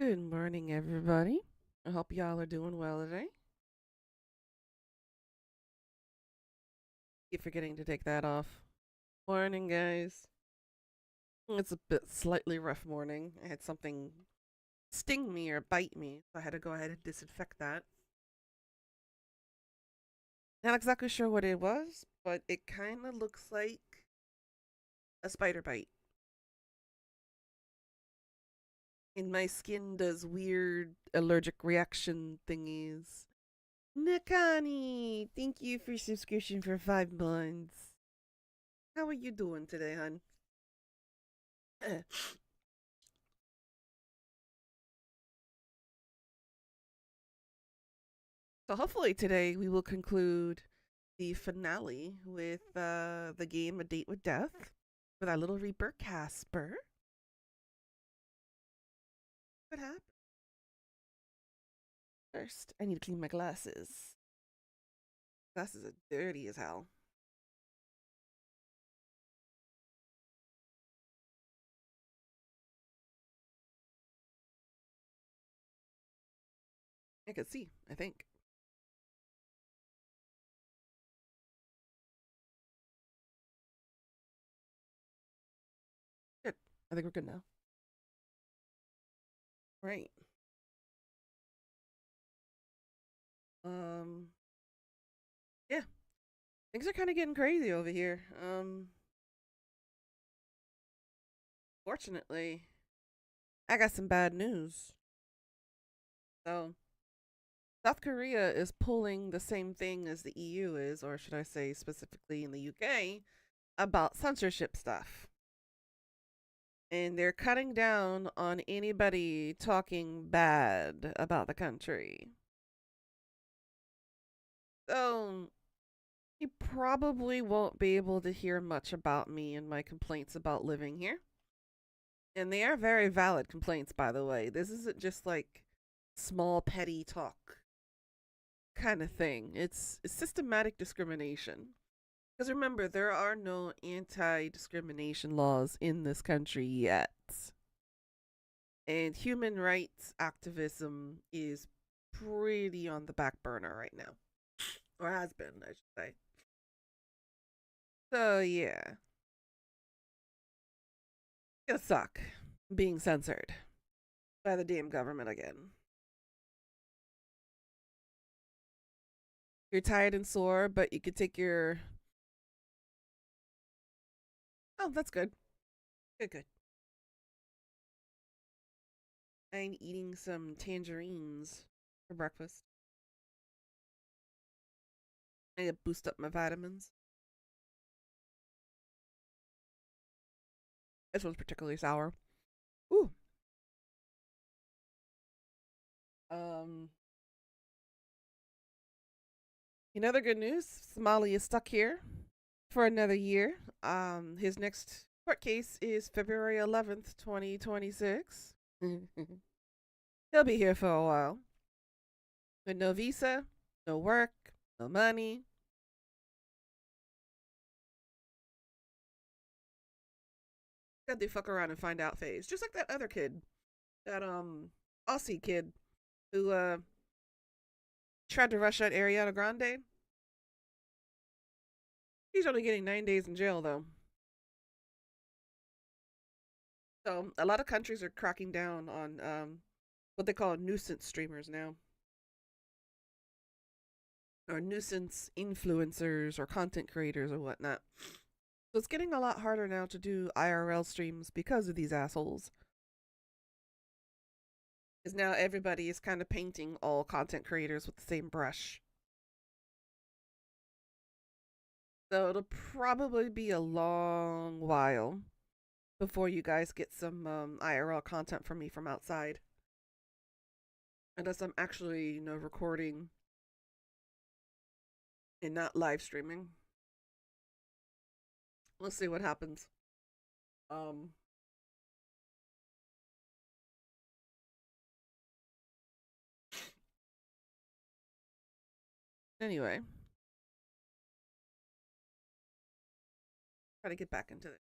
Good morning, everybody. I hope y'all are doing well today. Keep forgetting to take that off. Morning, guys. It's a bit slightly rough morning. I had something sting me or bite me, so I had to go ahead and disinfect that. Not exactly sure what it was, but it kind of looks like a spider bite. And my skin does weird allergic reaction thingies. Nakani, thank you for subscription for 5 months. How are you doing today, hun? So hopefully today we will conclude the finale with the game A Date with Death with our little Reaper Casper. What happened? First, I need to clean my glasses. Glasses are dirty as hell. I can see, I think. Good. I think we're good now. Right. Um yeah. Things are kind of getting crazy over here. Fortunately, I got some bad news. So South Korea is pulling the same thing as the EU is, or should I say specifically in the UK, about censorship stuff. And they're cutting down on anybody talking bad about the country. So you probably won't be able to hear much about me and my complaints about living here. And they are very valid complaints, by the way. This isn't just like small petty talk kind of thing. It's systematic discrimination. Because remember, there are no anti discrimination laws in this country yet. And human rights activism is pretty on the back burner right now. Or has been, I should say. So, yeah. It's gonna suck being censored by the damn government again. You're tired and sore, but you could take your. Oh, that's good. Good, good. I'm eating some tangerines for breakfast. I need to boost up my vitamins. This one's particularly sour. Ooh. Um. In other good news, Somali is stuck here for another year. His next court case is February 11th, 2026. He'll be here for a while. With no visa, no work, no money. Got the fuck around and find out phase. Just like that other kid. That Aussie kid who tried to rush out Ariana Grande. He's only getting 9 days in jail though. So a lot of countries are cracking down on what they call nuisance streamers now. Or nuisance influencers or content creators or whatnot. So it's getting a lot harder now to do IRL streams because of these assholes. Because now everybody is kind of painting all content creators with the same brush. So it'll probably be a long while before you guys get some IRL content from me from outside. Unless I'm actually, recording and not live streaming. We'll see what happens. Um, anyway, try to get back into it.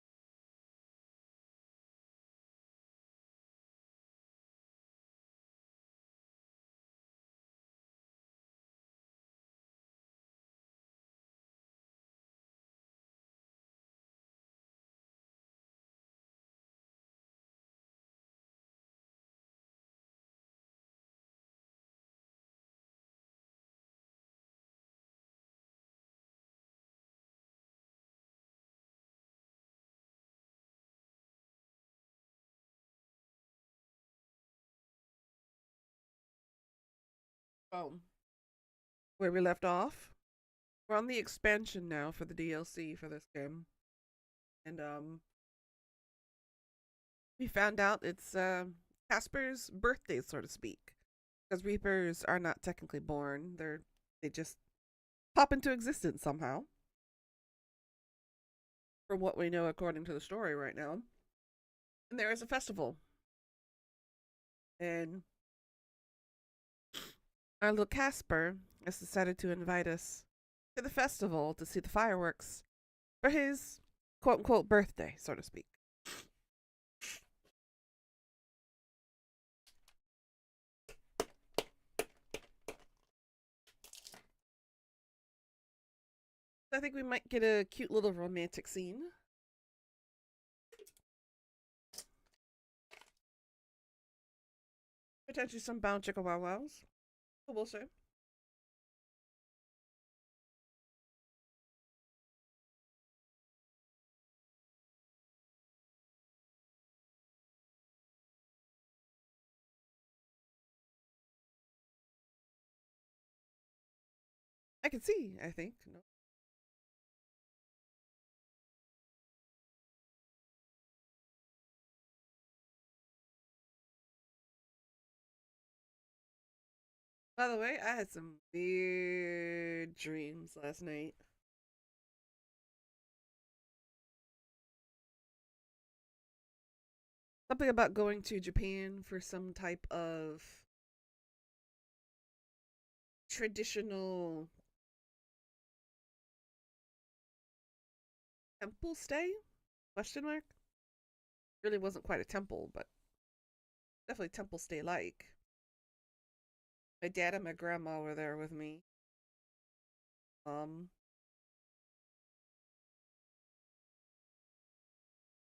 Um, where we left off, we're on the expansion now for the DLC for this game, and we found out it's Casper's birthday, so to speak, because Reapers are not technically born; they just pop into existence somehow, from what we know according to the story right now. And there is a festival, and our little Casper has decided to invite us to the festival to see the fireworks for his quote unquote birthday, so to speak. I think we might get a cute little romantic scene. Potentially some bound chicka wow wows. We'll see. I can see, I think. No. By the way, I had some weird dreams last night. Something about going to Japan for some type of traditional temple stay? Question mark? Really wasn't quite a temple, but definitely temple stay like. My dad and my grandma were there with me. Um,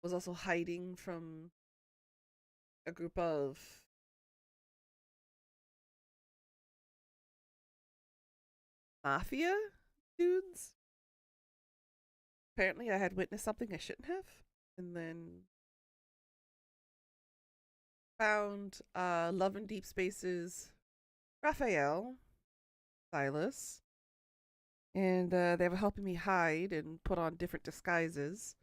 was also hiding from a group of mafia dudes. Apparently, I had witnessed something I shouldn't have, and then found Love in Deep Spaces, Raphael, Silas, and they were helping me hide and put on different disguises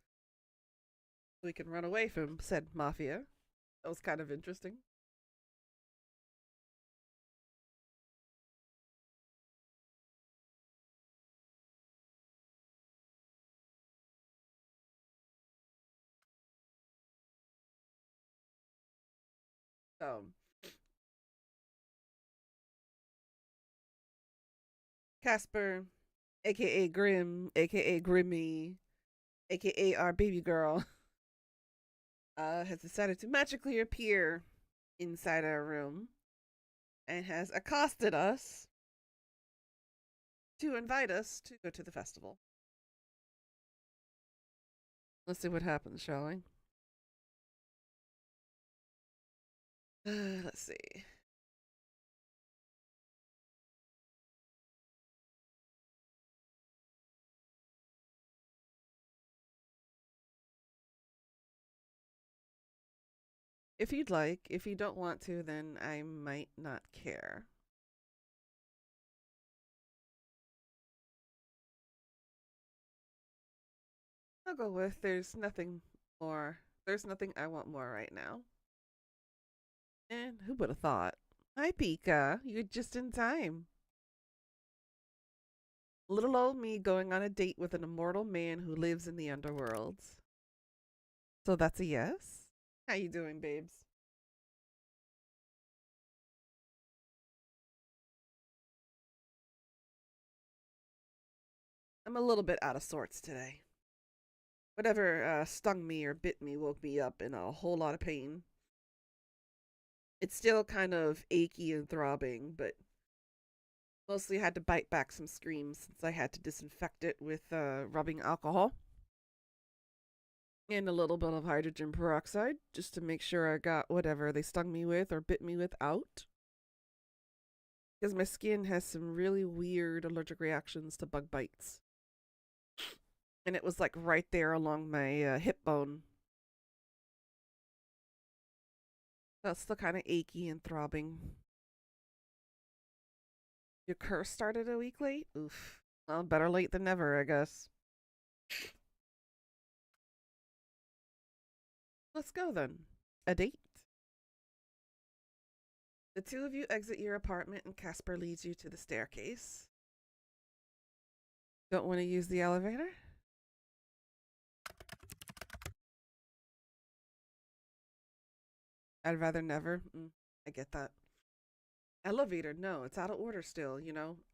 so we can run away from said mafia. That was kind of interesting. Um, Casper, aka Grim, aka Grimmy, aka our baby girl, has decided to magically appear inside our room and has accosted us to invite us to go to the festival. Let's see what happens, shall we? Let's see. If you'd like, if you don't want to, then I might not care. I'll go with there's nothing more. There's nothing I want more right now. And who would have thought? Hi, Pika. You're just in time. Little old me going on a date with an immortal man who lives in the underworld. So that's a yes. How you doing, babes? I'm a little bit out of sorts today. Whatever stung me or bit me woke me up in a whole lot of pain. It's still kind of achy and throbbing, but mostly had to bite back some screams since I had to disinfect it with rubbing alcohol and a little bit of hydrogen peroxide just to make sure I got whatever they stung me with or bit me with out. Because my skin has some really weird allergic reactions to bug bites. And it was like right there along my hip bone. That's still kind of achy and throbbing. Your curse started a week late? Oof. Well, better late than never, I guess. Let's go then. A date? The two of you exit your apartment and Casper leads you to the staircase. Don't want to use the elevator? I'd rather never. I get that. Elevator, no, it's out of order still,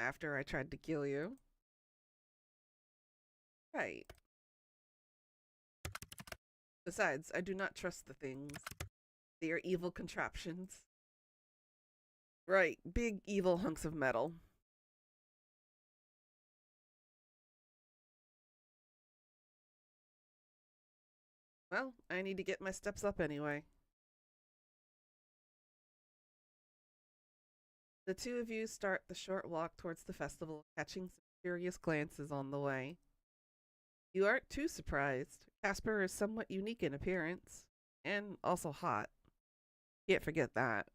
after I tried to kill you. Right. Besides, I do not trust the things. They are evil contraptions. Right, big evil hunks of metal. Well, I need to get my steps up anyway. The two of you start the short walk towards the festival, catching some curious glances on the way. You aren't too surprised. Casper is somewhat unique in appearance, and also hot. Can't forget that.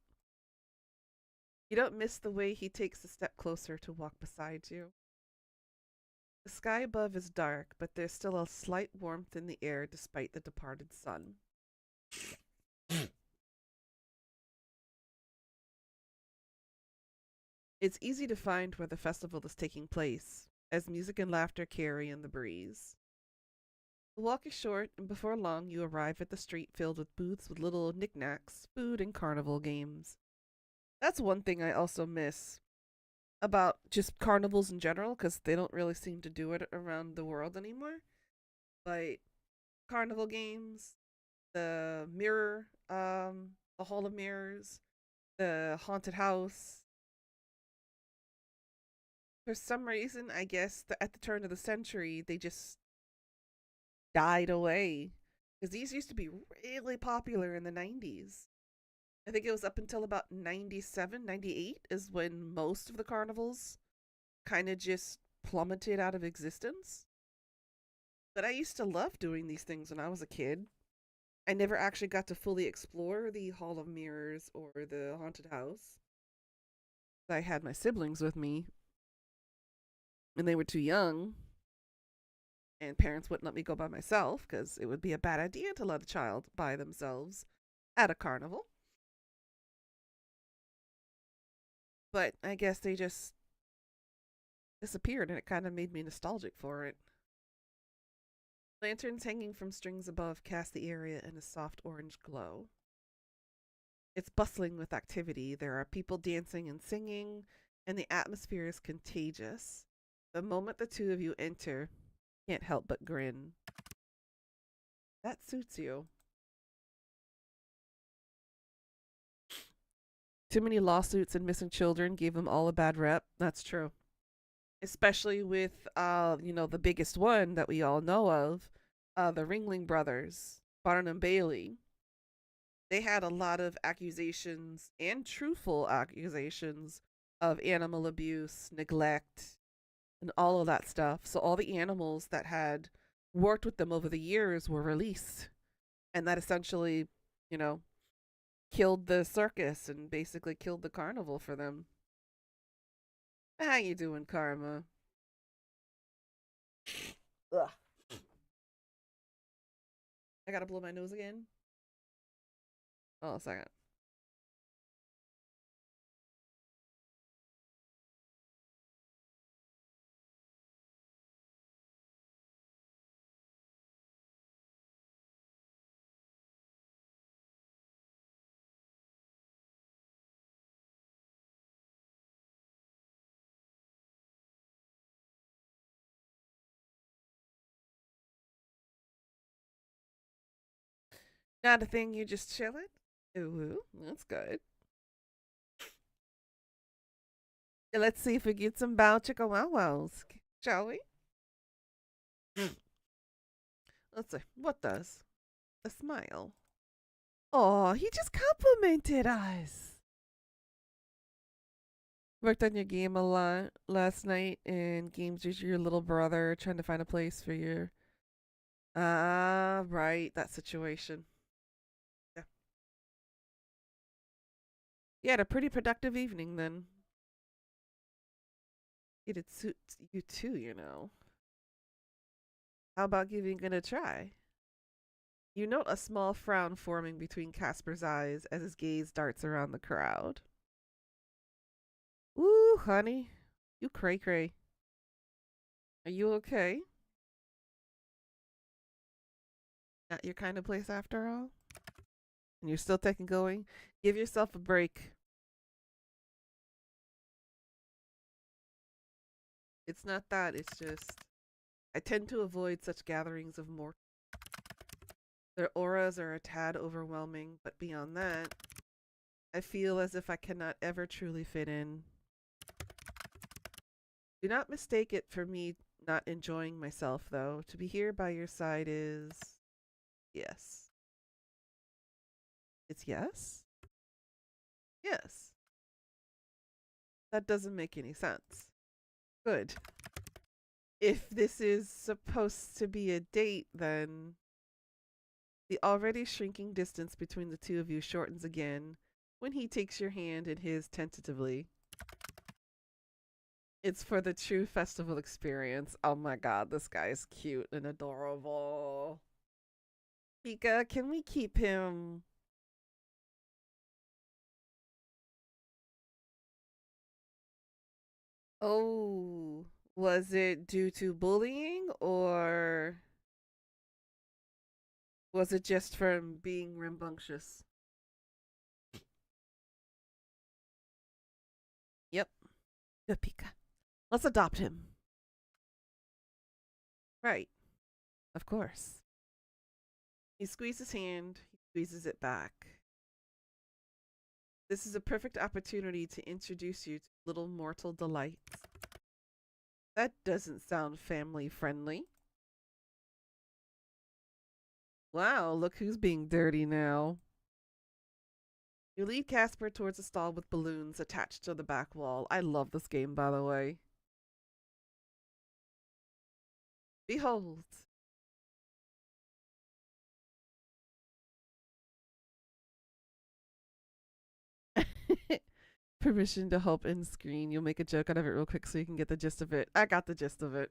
You don't miss the way he takes a step closer to walk beside you. The sky above is dark, but there's still a slight warmth in the air despite the departed sun. It's easy to find where the festival is taking place, as music and laughter carry in the breeze. The walk is short, and before long you arrive at the street filled with booths with little knickknacks, food, and carnival games. That's one thing I also miss about just carnivals in general, because they don't really seem to do it around the world anymore. But carnival games, the mirror, the Hall of Mirrors, the haunted house. For some reason, I guess at the turn of the century, they just died away. Because these used to be really popular in the 90s. I think it was up until about 97, 98 is when most of the carnivals kind of just plummeted out of existence. But I used to love doing these things when I was a kid. I never actually got to fully explore the Hall of Mirrors or the haunted house. I had my siblings with me, and they were too young, and parents wouldn't let me go by myself because it would be a bad idea to let a child by themselves at a carnival. But I guess they just disappeared, and it kind of made me nostalgic for it. Lanterns hanging from strings above cast the area in a soft orange glow. It's bustling with activity. There are people dancing and singing, and the atmosphere is contagious. The moment the two of you enter, you can't help but grin. That suits you. Too many lawsuits and missing children gave them all a bad rep. That's true. Especially with, the biggest one that we all know of, the Ringling Brothers, Barnum Bailey. They had a lot of accusations and truthful accusations of animal abuse, neglect, and all of that stuff. So all the animals that had worked with them over the years were released. And that essentially, you know, killed the circus and basically killed the carnival for them. How you doing, Karma? Ugh. I gotta blow my nose again. Oh, a second. Not a thing, you just chilling? Ooh, that's good. Let's see if we get some bow chicka wow wows, shall we? Let's see. What does? A smile. Oh, he just complimented us. Worked on your game a lot last night, and games with your little brother trying to find a place for your. Ah, right, that situation. Yeah. You had a pretty productive evening then. It'd suit you too, you know. How about giving it a try? You note a small frown forming between Casper's eyes as his gaze darts around the crowd. Ooh, honey, you cray cray. Are you okay? Not your kind of place after all? And you're still taking going? Give yourself a break. It's not that, it's just I tend to avoid such gatherings of mortals. Their auras are a tad overwhelming, but beyond that, I feel as if I cannot ever truly fit in. Do not mistake it for me not enjoying myself, though. To be here by your side is. Yes. It's yes? Yes. That doesn't make any sense. Good. If this is supposed to be a date, then the already shrinking distance between the two of you shortens again when he takes your hand in his tentatively. It's for the true festival experience. Oh my god, this guy is cute and adorable. Pika, can we keep him? Oh, was it due to bullying or was it just from being rambunctious? Yep. Good Pika. Let's adopt him. Right. Of course. He squeezes his hand, he squeezes it back. This is a perfect opportunity to introduce you to little mortal delights. That doesn't sound family friendly. Wow, look who's being dirty now. You lead Casper towards a stall with balloons attached to the back wall. I love this game, by the way. Behold. Permission to help in screen. You'll make a joke out of it real quick so you can get the gist of it. I got the gist of it.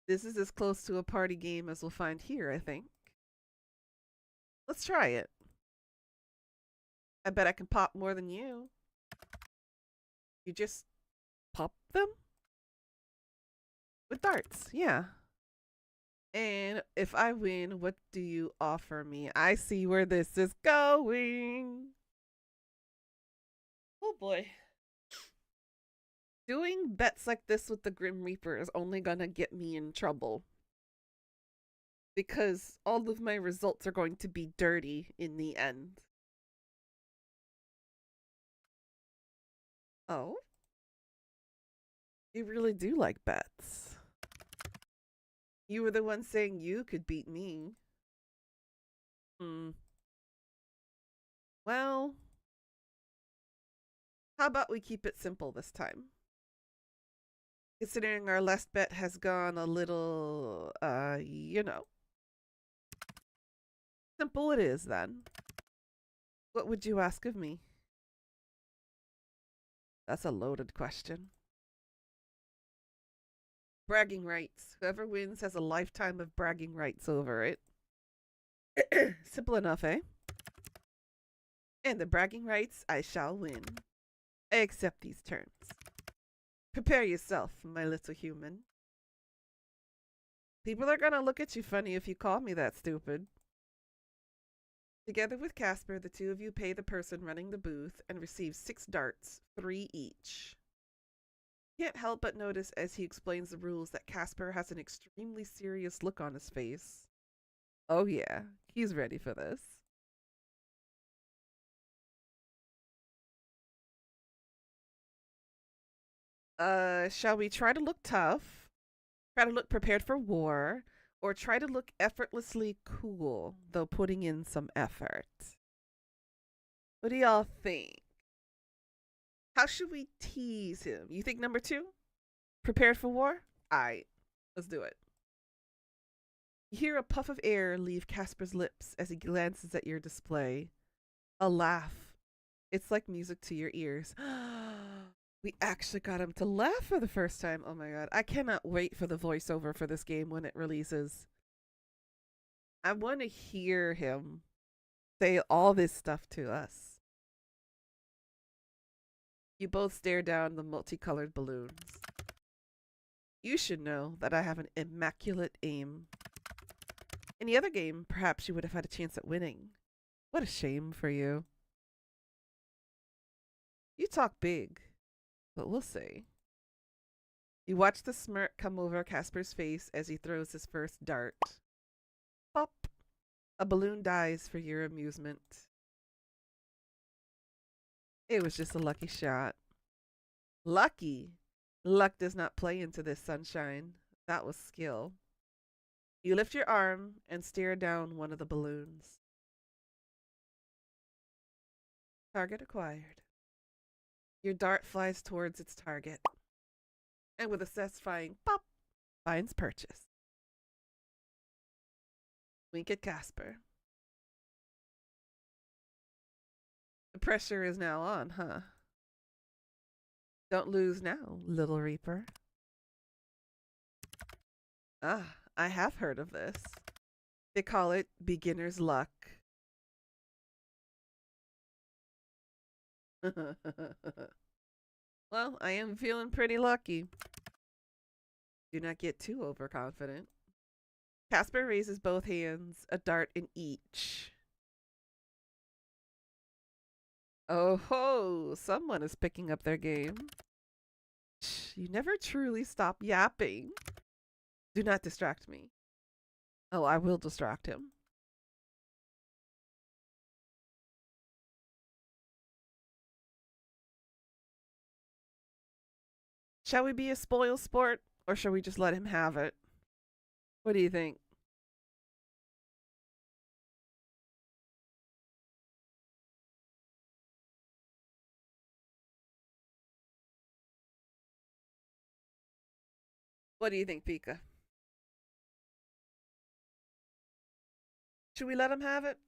This is as close to a party game as we'll find here, I think. Let's try it. I bet I can pop more than you. You just pop them? With darts, yeah. And if I win, what do you offer me? I see where this is going. Oh boy. Doing bets like this with the Grim Reaper is only gonna get me in trouble. Because all of my results are going to be dirty in the end. Oh? You really do like bets. You were the one saying you could beat me. Well, how about we keep it simple this time? Considering our last bet has gone a little, you know. Simple it is then. What would you ask of me? That's a loaded question. Bragging rights. Whoever wins has a lifetime of bragging rights over it. Simple enough, eh? And the bragging rights, I shall win. I accept these terms. Prepare yourself, my little human. People are gonna look at you funny if you call me that stupid. Together with Casper, the two of you pay the person running the booth and receive 6 darts, 3 each. Can't help but notice as he explains the rules that Casper has an extremely serious look on his face. Oh yeah, he's ready for this. Shall we try to look tough? Try to look prepared for war? Or try to look effortlessly cool, though putting in some effort? What do y'all think? How should we tease him? You think number 2? Prepared for war? Aight, let's do it. You hear a puff of air leave Casper's lips as he glances at your display. A laugh. It's like music to your ears. We actually got him to laugh for the first time. Oh my god. I cannot wait for the voiceover for this game when it releases. I want to hear him say all this stuff to us. You both stare down the multicolored balloons. You should know that I have an immaculate aim. Any other game, perhaps you would have had a chance at winning. What a shame for you. You talk big, but we'll see. You watch the smirk come over Casper's face as he throws his first dart. Pop! A balloon dies for your amusement. It was just a lucky shot. Lucky? Luck does not play into this, sunshine. That was skill. You lift your arm and stare down one of the balloons. Target acquired. Your dart flies towards its target. And with a satisfying pop, finds purchase. Wink at Casper. The pressure is now on, huh? Don't lose now, little Reaper. Ah, I have heard of this. They call it beginner's luck. Well, I am feeling pretty lucky. Do not get too overconfident. Casper raises both hands, a dart in each. Oh ho! Someone is picking up their game. Shh, you never truly stop yapping. Do not distract me. Oh, I will distract him. Shall we be a spoil sport, or shall we just let him have it? What do you think? What do you think, Pika? Should we let him have it?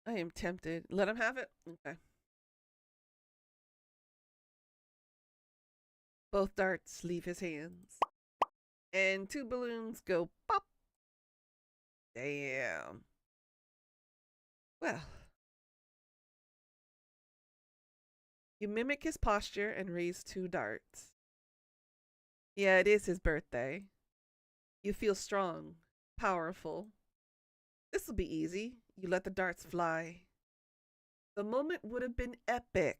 I am tempted. Let him have it? Okay. Both darts leave his hands. And two balloons go pop. Damn. Well. You mimic his posture and raise two darts. Yeah, it is his birthday. You feel strong, powerful. This will be easy. You let the darts fly. The moment would have been epic.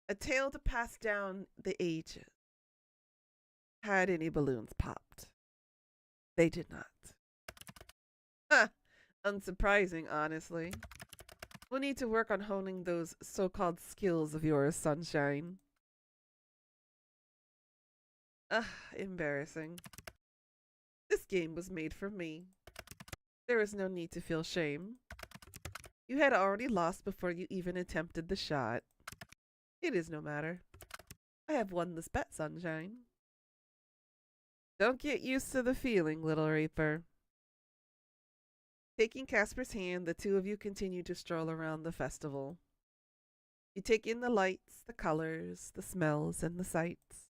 A tale to pass down the ages. Had any balloons popped? They did not. Ha! Unsurprising, honestly. We'll need to work on honing those so-called skills of yours, sunshine. Embarrassing. This game was made for me. There is no need to feel shame. You had already lost before you even attempted the shot. It is no matter. I have won this bet, sunshine. Don't get used to the feeling, little Reaper. Taking Casper's hand, the two of you continue to stroll around the festival. You take in the lights, the colors, the smells, and the sights.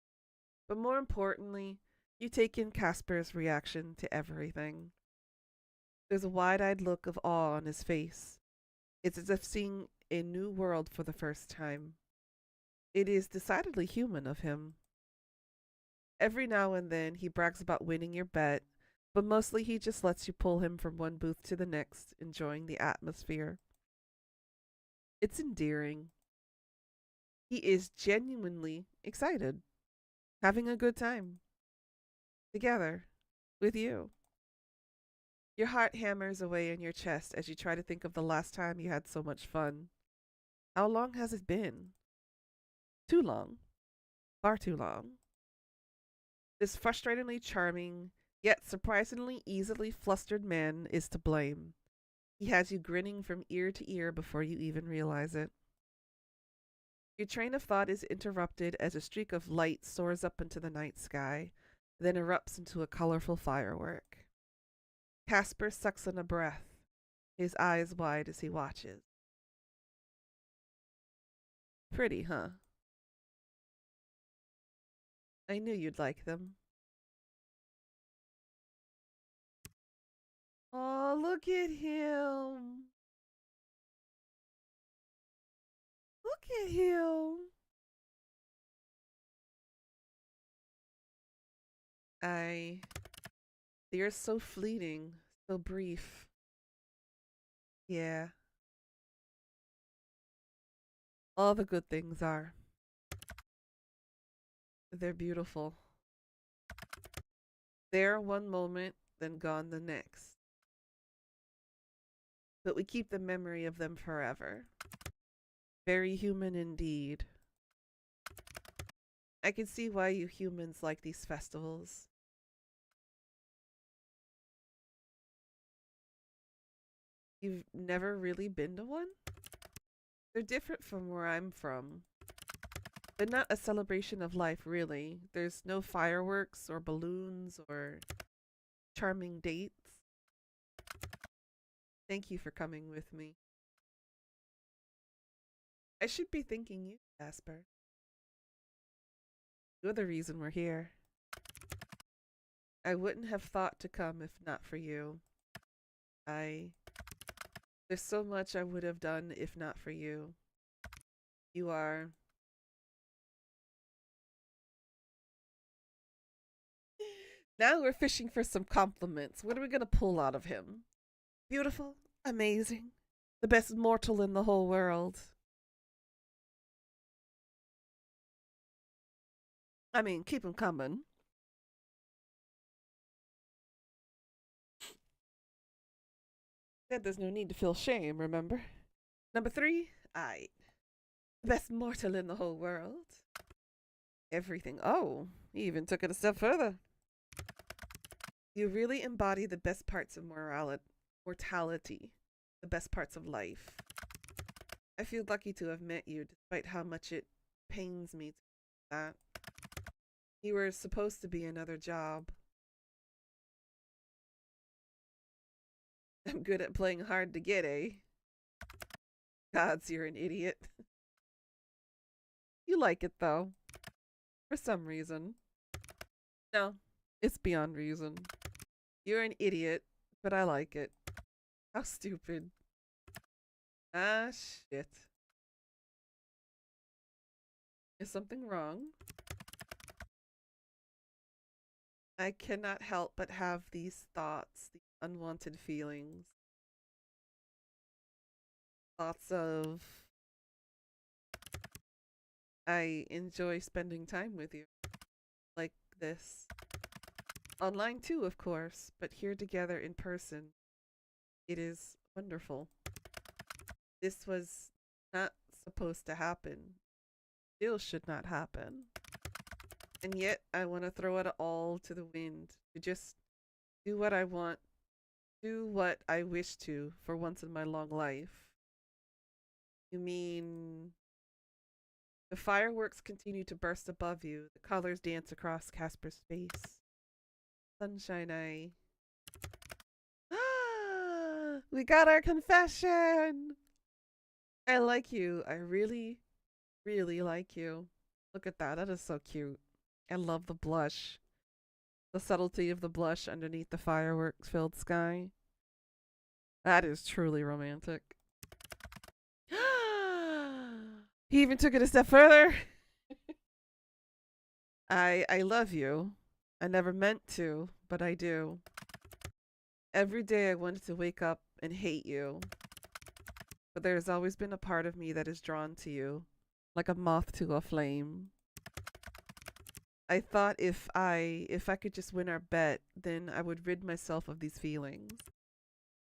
But more importantly, you take in Casper's reaction to everything. There's a wide-eyed look of awe on his face. It's as if seeing a new world for the first time. It is decidedly human of him. Every now and then he brags about winning your bet, but mostly he just lets you pull him from one booth to the next, enjoying the atmosphere. It's endearing. He is genuinely excited, having a good time. Together, with you. Your heart hammers away in your chest as you try to think of the last time you had so much fun. How long has it been? Too long. Far too long. This frustratingly charming, yet surprisingly easily flustered man is to blame. He has you grinning from ear to ear before you even realize it. Your train of thought is interrupted as a streak of light soars up into the night sky, then erupts into a colorful firework. Casper sucks in a breath, his eyes wide as he watches. Pretty, huh? I knew you'd like them. Oh, look at him. Look at him. They're so fleeting, so brief. Yeah, all the good things are. They're beautiful. There one moment, then gone the next. But we keep the memory of them forever. Very human indeed. I can see why you humans like these festivals. You've never really been to one? They're different from where I'm from. They're not a celebration of life, really. There's no fireworks or balloons or charming dates. Thank you for coming with me. I should be thanking you, Casper. You're the reason we're here. I wouldn't have thought to come if not for you. There's so much I would have done if not for you. You are... Now we're fishing for some compliments. What are we gonna pull out of him? Beautiful, amazing, the best mortal in the whole world. I mean, keep him coming. Said there's no need to feel shame, remember? Number 3, the best mortal in the whole world. Everything. Oh, he even took it a step further. You really embody the best parts of mortality, the best parts of life. I feel lucky to have met you, despite how much it pains me to that. You were supposed to be another job. I'm good at playing hard to get, eh? Gods, you're an idiot. You like it, though. For some reason. No, it's beyond reason. You're an idiot, but I like it. How stupid. Ah, shit. Is something wrong? I cannot help but have these thoughts, these unwanted feelings. Thoughts of... I enjoy spending time with you. Like this. Online too, of course, but here together in person. It is wonderful. This was not supposed to happen. Still should not happen. And yet I want to throw it all to the wind. To just do what I want. Do what I wish to for once in my long life. You mean... The fireworks continue to burst above you. The colors dance across Casper's face. Sunshine Eye. Ah, we got our confession. I like you. I really, really like you. Look at that. That is so cute. I love the blush. The subtlety of the blush underneath the fireworks filled sky. That is truly romantic. He even took it a step further. I love you. I never meant to, but I do. Every day I wanted to wake up and hate you. But there's always been a part of me that is drawn to you, like a moth to a flame. I thought if I could just win our bet, then I would rid myself of these feelings.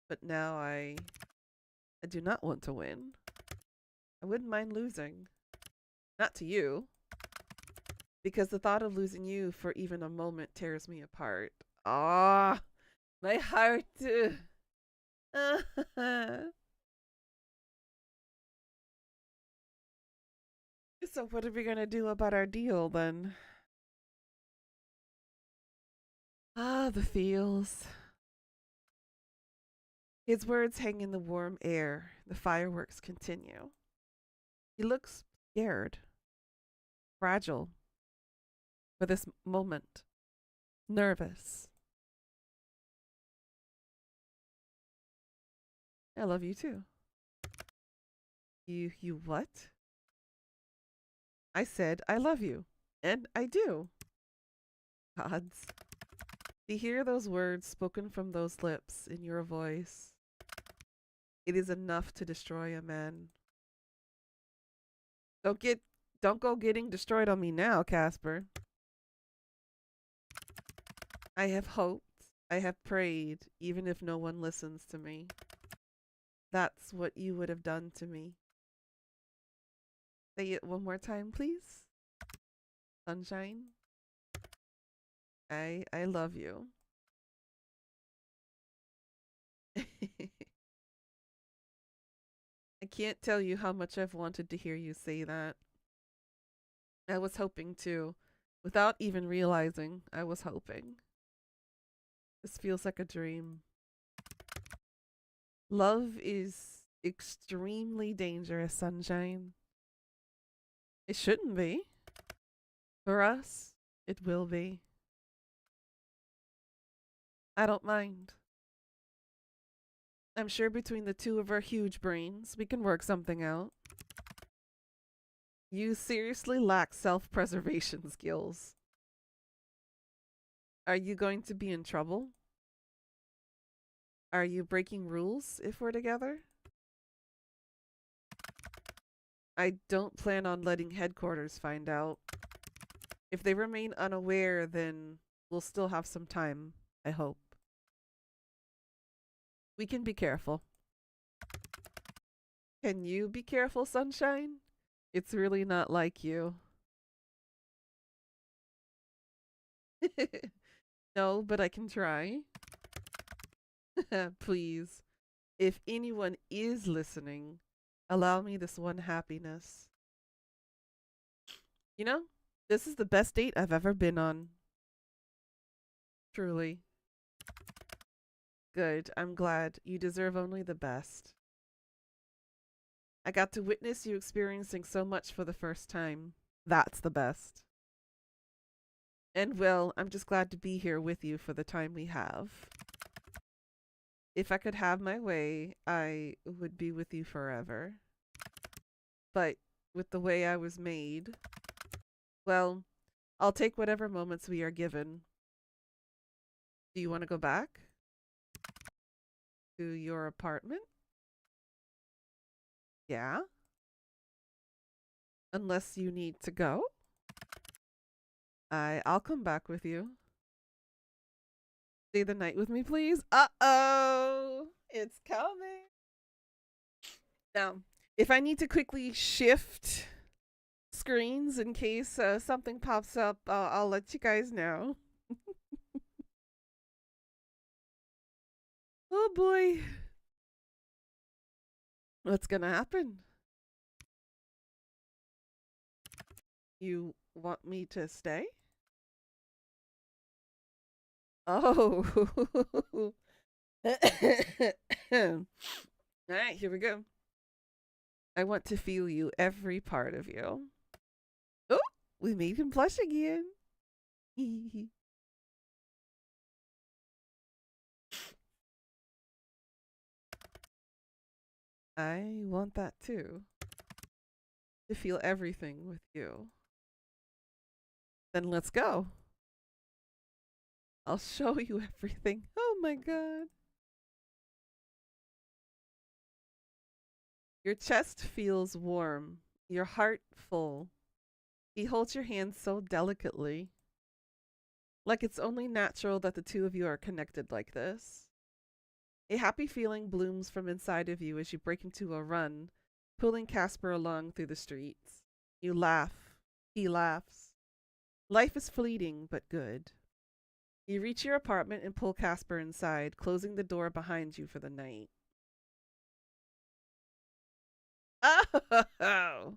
But now I do not want to win. I wouldn't mind losing. Not to you. Because the thought of losing you for even a moment tears me apart. Ah, my heart. So what are we gonna do about our deal then? Ah, the feels. His words hang in the warm air. The fireworks continue. He looks scared, fragile for this moment, nervous. I love you too. You what? I said I love you, and I do. Gods. To hear those words spoken from those lips in your voice, it is enough to destroy a man. Don't go getting destroyed on me now, Casper. I have hoped, I have prayed, even if no one listens to me. That's what you would have done to me. Say it one more time, please. Sunshine. I love you. I can't tell you how much I've wanted to hear you say that. I was hoping to. Without even realizing, I was hoping. This feels like a dream. Love is extremely dangerous, Sunshine. It shouldn't be. For us, it will be. I don't mind. I'm sure between the two of our huge brains, we can work something out. You seriously lack self-preservation skills. Are you going to be in trouble? Are you breaking rules if we're together? I don't plan on letting headquarters find out. If they remain unaware, then we'll still have some time, I hope. We can be careful. Can you be careful, Sunshine? It's really not like you. No, but I can try. Please, if anyone is listening, allow me this one happiness. You know, this is the best date I've ever been on. Truly. Good, I'm glad. You deserve only the best. I got to witness you experiencing so much for the first time. That's the best. And well, I'm just glad to be here with you for the time we have. If I could have my way, I would be with you forever. But with the way I was made, well, I'll take whatever moments we are given. Do you want to go back to your apartment? Yeah? Unless you need to go? I'll come back with you. Stay the night with me, please. Uh-oh! It's coming. Now, if I need to quickly shift screens in case something pops up, I'll let you guys know. Oh boy. What's gonna happen? You want me to stay? Oh. Alright, here we go. I want to feel you, every part of you. Oh, we made him blush again. I want that too. To feel everything with you. Then let's go. I'll show you everything. Oh my god. Your chest feels warm, your heart full. He holds your hand so delicately. Like it's only natural that the two of you are connected like this. A happy feeling blooms from inside of you as you break into a run, pulling Casper along through the streets. You laugh. He laughs. Life is fleeting, but good. You reach your apartment and pull Casper inside, closing the door behind you for the night. Oh!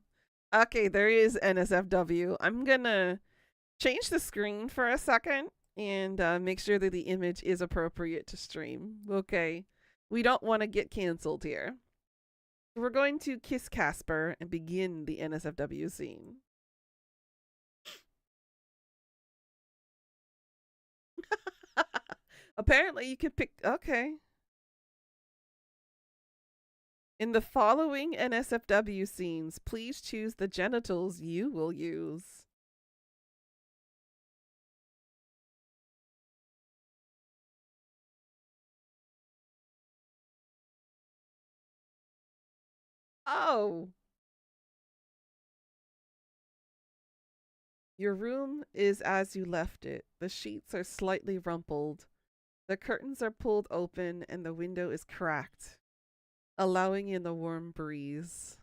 Okay, there is NSFW. I'm gonna change the screen for a second and make sure that the image is appropriate to stream. Okay. We don't want to get canceled here. We're going to kiss Casper and begin the NSFW scene. Apparently, you can pick. Okay. In the following NSFW scenes, please choose the genitals you will use. Oh. Your room is as you left it. The sheets are slightly rumpled. The curtains are pulled open and the window is cracked, allowing in the warm breeze.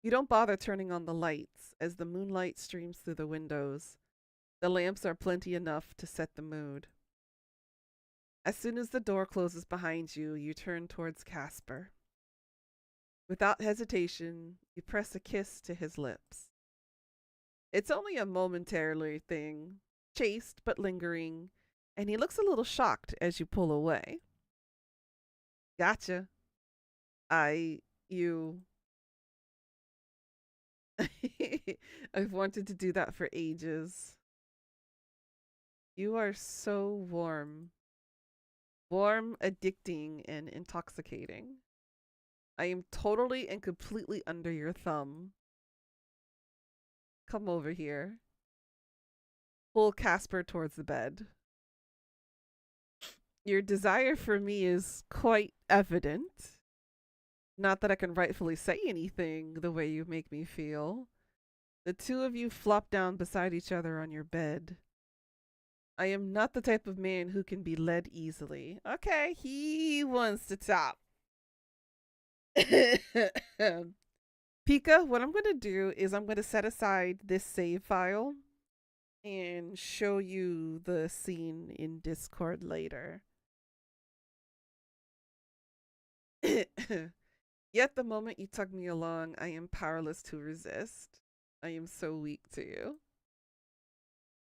You don't bother turning on the lights as the moonlight streams through the windows. The lamps are plenty enough to set the mood. As soon as the door closes behind you, you turn towards Casper. Without hesitation, you press a kiss to his lips. It's only a momentary thing, chaste but lingering, and he looks a little shocked as you pull away. Gotcha. You. I've wanted to do that for ages. You are so warm. Warm, addicting, and intoxicating. I am totally and completely under your thumb. Come over here. Pull Casper towards the bed. Your desire for me is quite evident. Not that I can rightfully say anything the way you make me feel. The two of you flop down beside each other on your bed. I am not the type of man who can be led easily. Okay, he wants to top. Pika, what I'm going to do is I'm going to set aside this save file and show you the scene in Discord later. Yet the moment you tug me along, I am powerless to resist. I am so weak to you.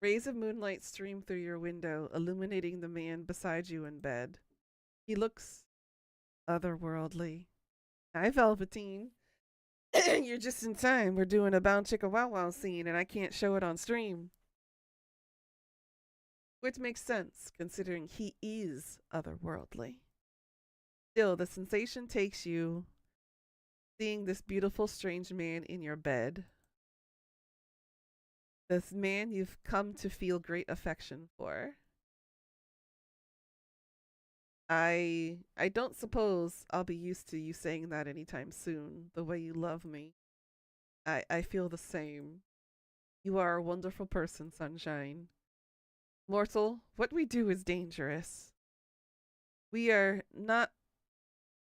Rays of moonlight stream through your window, illuminating the man beside you in bed. He looks otherworldly. Hi, Velveteen. You're just in time. We're doing a Bound Chicka Wow Wow scene, and I can't show it on stream. Which makes sense, considering he is otherworldly. Still, the sensation takes you, seeing this beautiful, strange man in your bed. This man you've come to feel great affection for. I don't suppose I'll be used to you saying that anytime soon, the way you love me. I feel the same. You are a wonderful person, Sunshine. Mortal, what we do is dangerous. We are not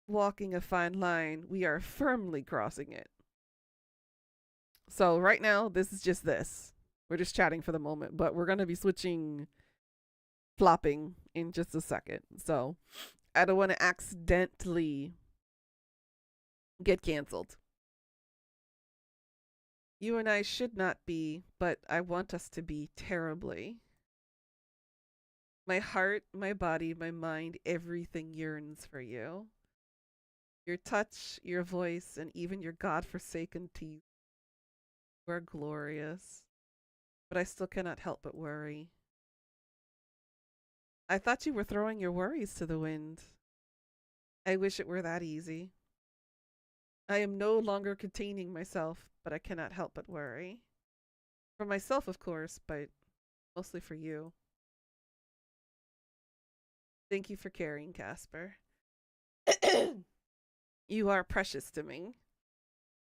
walking a fine line, we are firmly crossing it. So right now, this is just this. We're just chatting for the moment, but we're going to be flopping in just a second. So I don't want to accidentally get canceled. You and I should not be, but I want us to be terribly. My heart, my body, my mind, everything yearns for you. Your touch, your voice, and even your godforsaken teeth were glorious. But I still cannot help but worry. I thought you were throwing your worries to the wind. I wish it were that easy. I am no longer containing myself, but I cannot help but worry. For myself, of course, but mostly for you. Thank you for caring, Casper. You are precious to me.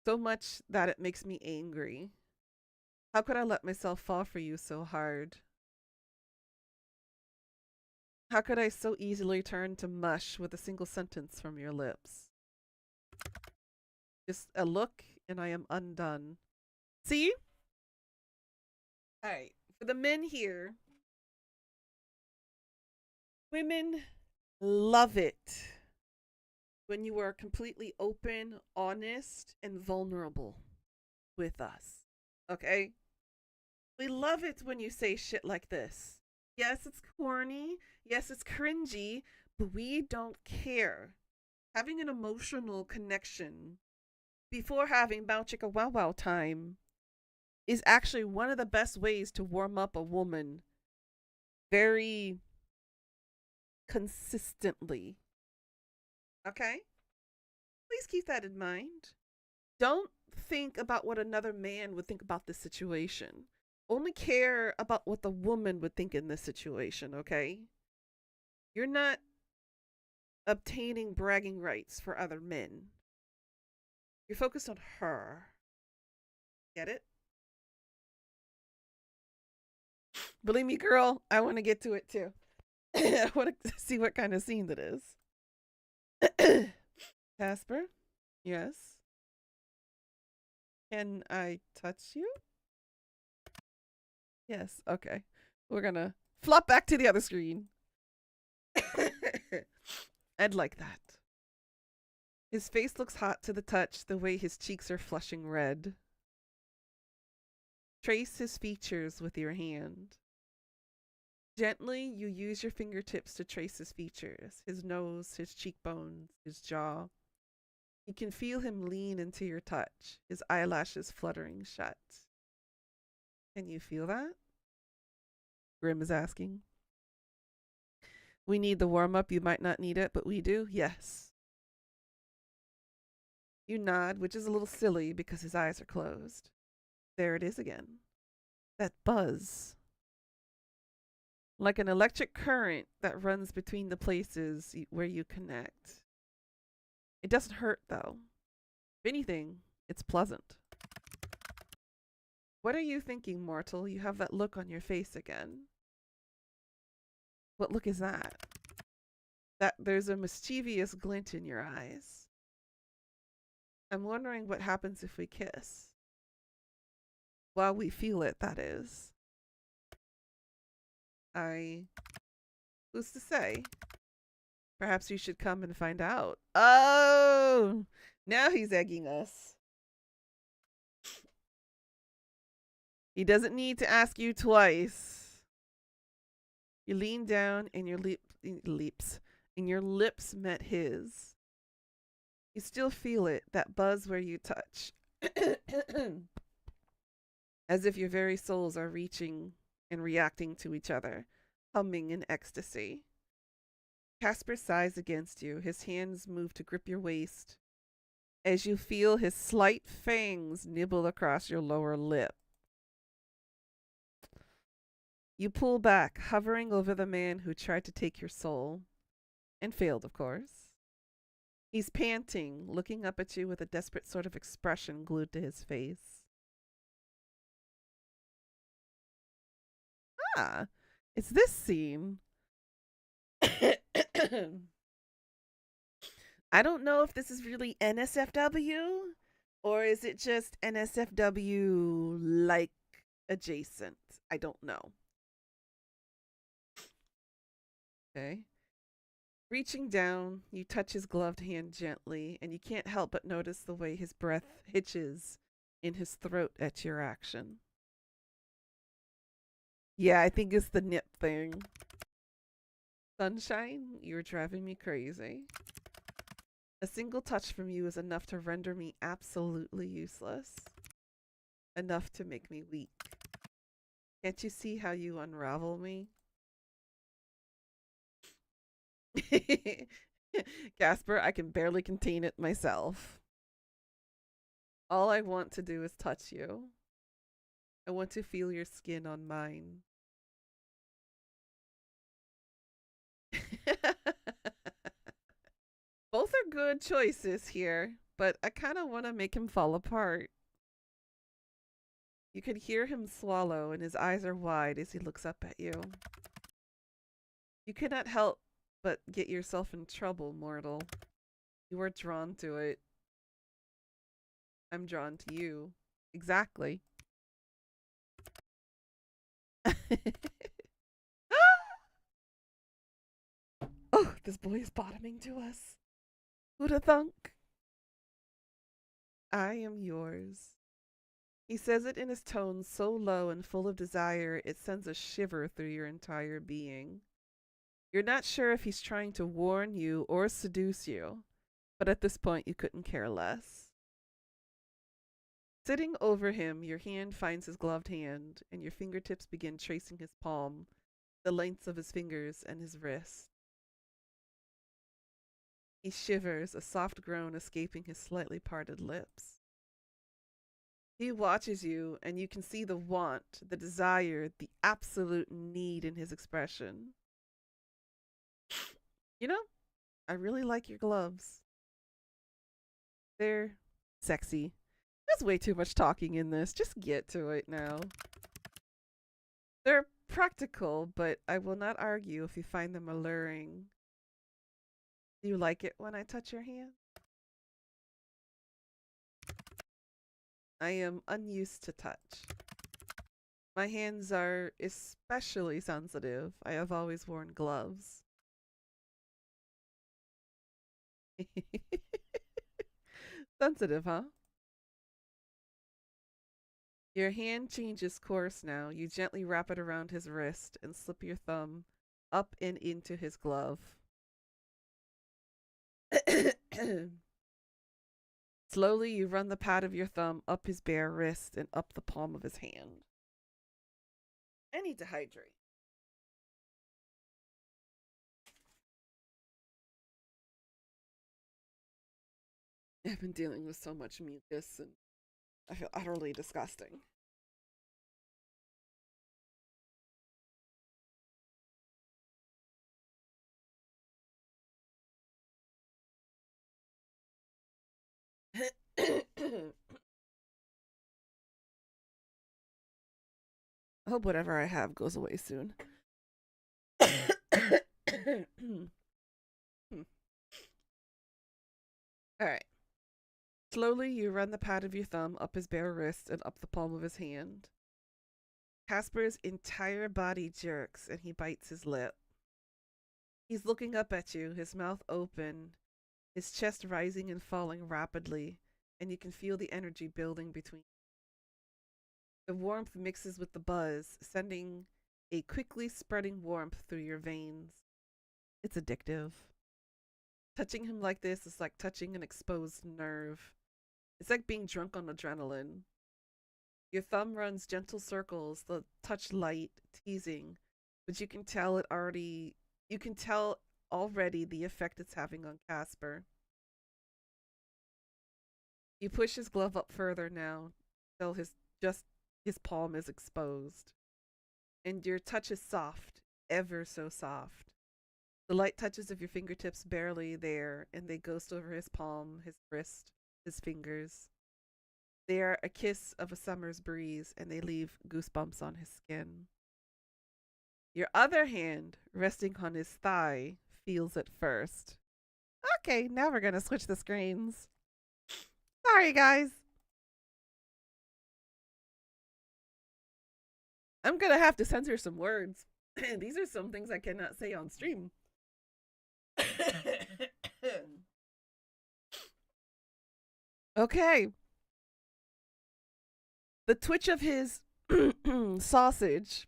So much that it makes me angry. How could I let myself fall for you so hard? How could I so easily turn to mush with a single sentence from your lips? Just a look and I am undone. See? Alright, for the men here, women love it when you are completely open, honest, and vulnerable with us. Okay? We love it when you say shit like this. Yes, it's corny. Yes, it's cringy, But we don't care. Having an emotional connection before having bow chicka wow wow time is actually one of the best ways to warm up a woman very consistently. Okay? Please keep that in mind. Don't think about what another man would think about this situation. Only care about what the woman would think in this situation, okay? You're not obtaining bragging rights for other men. You're focused on her. Get it? Believe me, girl, I want to get to it too. I want to see what kind of scene that is. Casper? Yes? Can I touch you? Yes, okay. We're gonna flop back to the other screen. I'd like that. His face looks hot to the touch, the way his cheeks are flushing red. Trace his features with your hand. Gently, you use your fingertips to trace his features, his nose, his cheekbones, his jaw. You can feel him lean into your touch, his eyelashes fluttering shut. Can you feel that? Grim is asking. We need the warm-up. You might not need it, but we do. Yes. You nod, which is a little silly because his eyes are closed. There it is again. That buzz. Like an electric current that runs between the places where you connect. It doesn't hurt, though. If anything, it's pleasant. What are you thinking, mortal? You have that look on your face again. What look is that? That there's a mischievous glint in your eyes. I'm wondering what happens if we kiss. While we feel it, that is. Who's to say? Perhaps you should come and find out. Oh! Now he's egging us. He doesn't need to ask you twice. You lean down and your lips met his. You still feel it, that buzz where you touch. As if your very souls are reaching and reacting to each other, humming in ecstasy. Casper sighs against you. His hands move to grip your waist as you feel his slight fangs nibble across your lower lip. You pull back, hovering over the man who tried to take your soul. And failed, of course. He's panting, looking up at you with a desperate sort of expression glued to his face. Ah, it's this scene. I don't know if this is really NSFW or is it just NSFW like adjacent. I don't know. Okay. Reaching down, you touch his gloved hand gently, and you can't help but notice the way his breath hitches in his throat at your action. Yeah, I think it's the nip thing. Sunshine, you're driving me crazy. A single touch from you is enough to render me absolutely useless. Enough to make me weak. Can't you see how you unravel me? Casper, I can barely contain it myself. All I want to do is touch you. I want to feel your skin on mine. Both are good choices here, but I kind of want to make him fall apart. You can hear him swallow, and his eyes are wide as he looks up at you. You cannot help but get yourself in trouble, mortal. You are drawn to it. I'm drawn to you. Exactly. Oh, this boy is bottoming to us. Who'da thunk? I am yours. He says it in his tone so low and full of desire, it sends a shiver through your entire being. You're not sure if he's trying to warn you or seduce you, but at this point you couldn't care less. Sitting over him, your hand finds his gloved hand, and your fingertips begin tracing his palm, the lengths of his fingers and his wrist. He shivers, a soft groan escaping his slightly parted lips. He watches you, and you can see the want, the desire, the absolute need in his expression. You know, I really like your gloves. They're sexy. There's way too much talking in this. Just get to it now. They're practical, but I will not argue if you find them alluring. Do you like it when I touch your hand? I am unused to touch. My hands are especially sensitive. I have always worn gloves. Sensitive, huh? Your hand changes course now. You gently wrap it around his wrist and slip your thumb up and into his glove. Slowly, you run the pad of your thumb up his bare wrist and up the palm of his hand. I need to hydrate. I've been dealing with so much mucus and I feel utterly disgusting. I hope whatever I have goes away soon. Alright. Slowly, you run the pad of your thumb up his bare wrist and up the palm of his hand. Casper's entire body jerks and he bites his lip. He's looking up at you, his mouth open, his chest rising and falling rapidly, and you can feel the energy building between. The warmth mixes with the buzz, sending a quickly spreading warmth through your veins. It's addictive. Touching him like this is like touching an exposed nerve. It's like being drunk on adrenaline. Your thumb runs gentle circles, the touch light, teasing, but you can tell already the effect it's having on Casper. You push his glove up further now, till his palm is exposed. And your touch is soft, ever so soft. The light touches of your fingertips barely there, and they ghost over his palm, his wrist, his fingers. They are a kiss of a summer's breeze, and they leave goosebumps on his skin. Your other hand, resting on his thigh, feels it first. Okay, now we're gonna switch the screens. Sorry, guys. I'm gonna have to censor some words. These are some things I cannot say on stream. Okay. The twitch of his sausage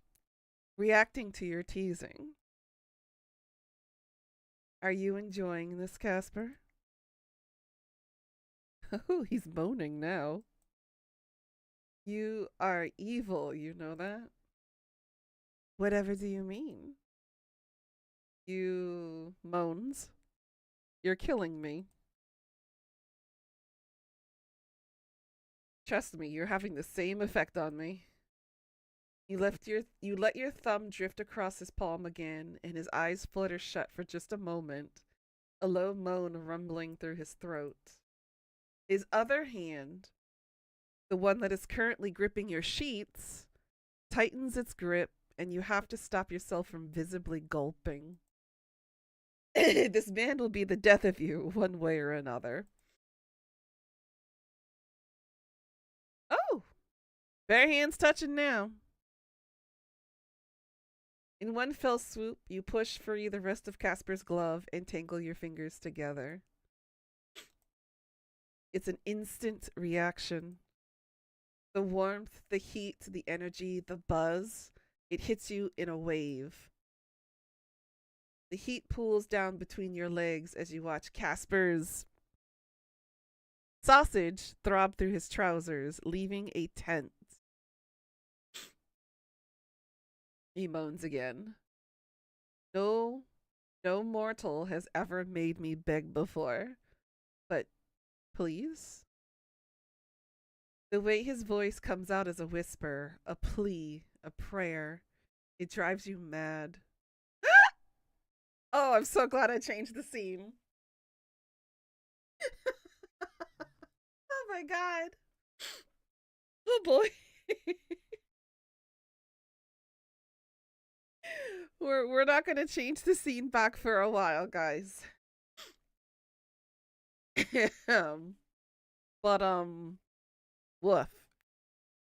reacting to your teasing. Are you enjoying this, Casper? Oh, he's moaning now. You are evil, you know that? Whatever do you mean? You moans. You're killing me. Trust me, you're having the same effect on me. You let your thumb drift across his palm again, and his eyes flutter shut for just a moment, a low moan rumbling through his throat. His other hand, the one that is currently gripping your sheets, tightens its grip, and you have to stop yourself from visibly gulping. This man will be the death of you, one way or another. Oh! Bare hands touching now. In one fell swoop, you push free the rest of Casper's glove and tangle your fingers together. It's an instant reaction. The warmth, the heat, the energy, the buzz, it hits you in a wave. The heat pools down between your legs as you watch Casper's sausage throb through his trousers, leaving a tent. He moans again. No, no mortal has ever made me beg before, but please? The way his voice comes out as a whisper, a plea, a prayer, it drives you mad. Oh, I'm so glad I changed the scene. Oh my god. Oh boy. we're not gonna change the scene back for a while, guys. um, but woof.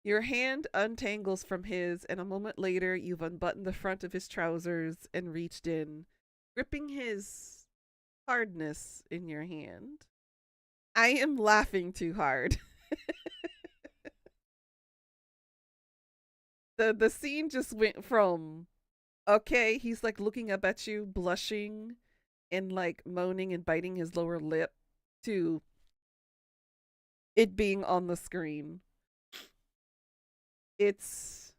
Your hand untangles from his, and a moment later, you've unbuttoned the front of his trousers and reached in, gripping his hardness in your hand. I am laughing too hard. The scene just went from, okay, he's like looking up at you, blushing and like moaning and biting his lower lip, to it being on the screen. It's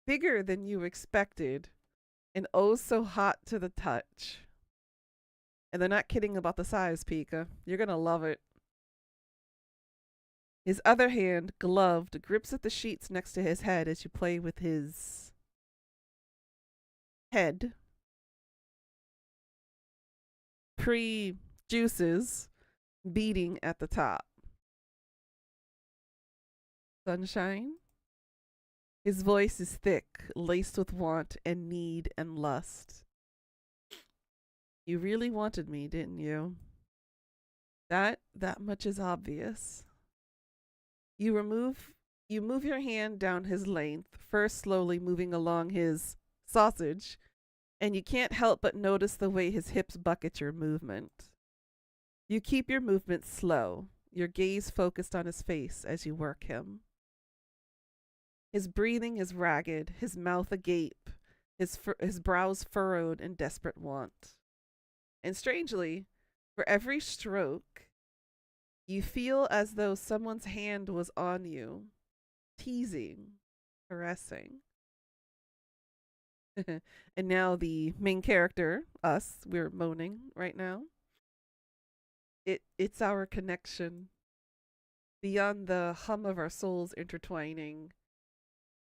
bigger than you expected and oh so hot to the touch. And they're not kidding about the size, Pika. You're gonna love it. His other hand, gloved, grips at the sheets next to his head as you play with his head. Pre-juices beating at the top. Sunshine? His voice is thick, laced with want and need and lust. You really wanted me, didn't you? That much is obvious. You move your hand down his length, first slowly moving along his sausage, and you can't help but notice the way his hips bucket your movement. You keep your movement slow, your gaze focused on his face as you work him. His breathing is ragged, his mouth agape, his brows furrowed in desperate want. And strangely, for every stroke, you feel as though someone's hand was on you, teasing, caressing. And now the main character, us, we're moaning right now. It's our connection. Beyond the hum of our souls intertwining,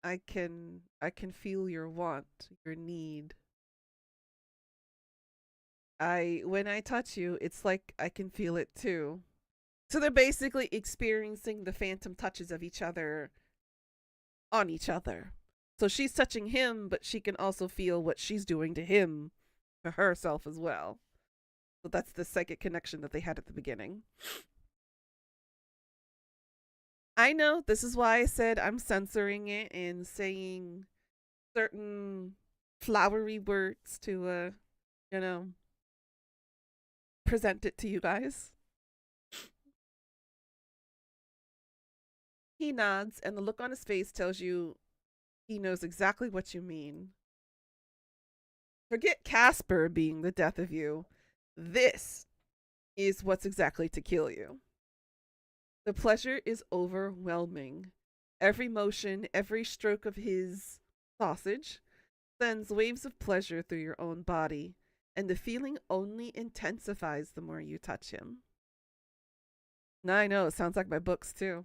I can feel your want, your need. When I touch you, it's like I can feel it too. So they're basically experiencing the phantom touches of each other on each other. So she's touching him, but she can also feel what she's doing to him, to herself as well. So that's the psychic connection that they had at the beginning. I know, this is why I said I'm censoring it and saying certain flowery words to, present it to you guys. He nods, and the look on his face tells you he knows exactly what you mean. Forget Casper being the death of you. This is what's exactly to kill you. The pleasure is overwhelming. Every motion, every stroke of his sausage sends waves of pleasure through your own body, and the feeling only intensifies the more you touch him. Now I know, it sounds like my books too.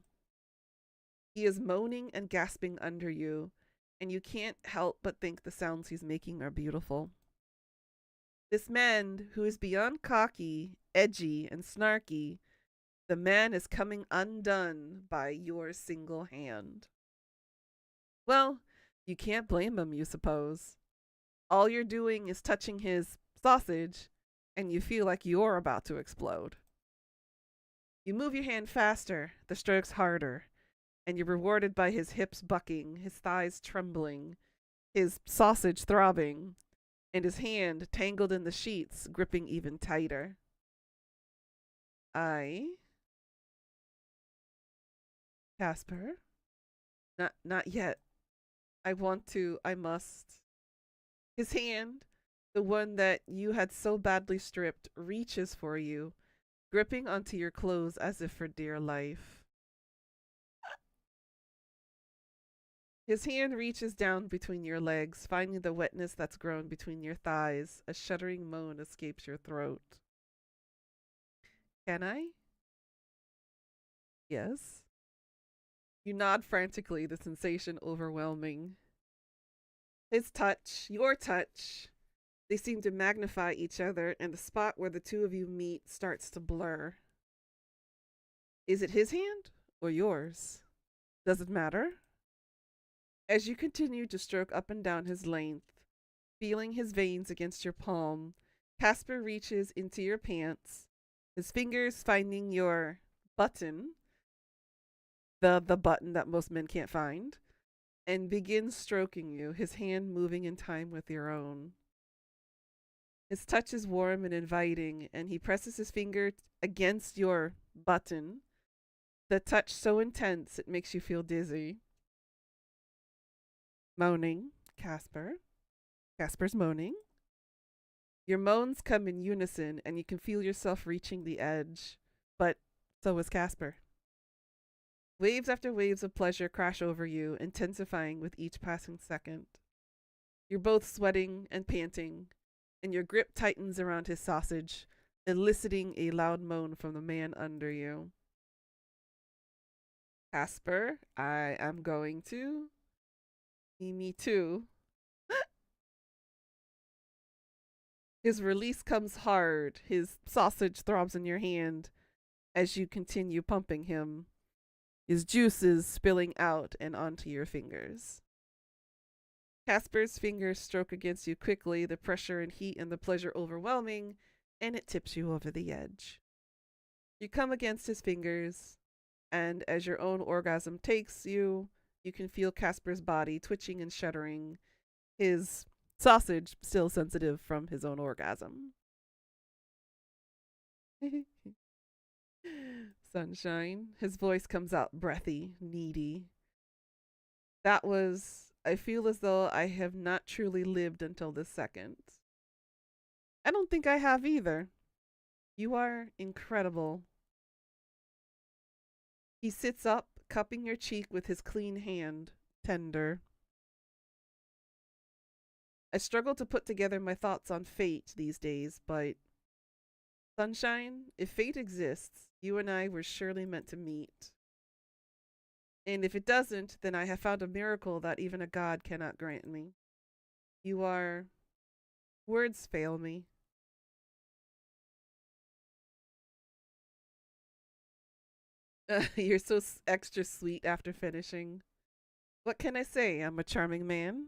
He is moaning and gasping under you, and you can't help but think the sounds he's making are beautiful. This man, who is beyond cocky, edgy, and snarky, the man is coming undone by your single hand. Well, you can't blame him, you suppose. All you're doing is touching his sausage, and you feel like you're about to explode. You move your hand faster, the strokes harder, and you're rewarded by his hips bucking, his thighs trembling, his sausage throbbing, and his hand tangled in the sheets, gripping even tighter. Casper? Not yet. I must. His hand, The one that you had so badly stripped reaches for you, gripping onto your clothes as if for dear life. His hand reaches down between your legs, finding the wetness that's grown between your thighs. A shuddering moan escapes your throat. Can I? Yes. You nod frantically, the sensation overwhelming. His touch, your touch, they seem to magnify each other, and the spot where the two of you meet starts to blur. Is it his hand or yours? Does it matter? As you continue to stroke up and down his length, feeling his veins against your palm, Casper reaches into your pants, his fingers finding your button, the button that most men can't find, and begins stroking you, his hand moving in time with your own. His touch is warm and inviting, and he presses his finger against your button, the touch so intense it makes you feel dizzy. Moaning, Casper. Casper's moaning. Your moans come in unison, and you can feel yourself reaching the edge. But so is Casper. Waves after waves of pleasure crash over you, intensifying with each passing second. You're both sweating and panting, and your grip tightens around his sausage, eliciting a loud moan from the man under you. Casper, I am going to. Me too. His release comes hard. His sausage throbs in your hand as you continue pumping him, his juices spilling out and onto your fingers. Casper's fingers stroke against you quickly, the pressure and heat and the pleasure overwhelming, and it tips you over the edge. You come against his fingers, and as your own orgasm takes you, you can feel Casper's body twitching and shuddering, his sausage still sensitive from his own orgasm. Sunshine. His voice comes out breathy, needy. I feel as though I have not truly lived until this second. I don't think I have either. You are incredible. He sits up, cupping your cheek with his clean hand, tender. I struggle to put together my thoughts on fate these days, but Sunshine, if fate exists, you and I were surely meant to meet. And if it doesn't, then I have found a miracle that even a god cannot grant me. You are... Words fail me. You're so extra sweet after finishing. What can I say? I'm a charming man.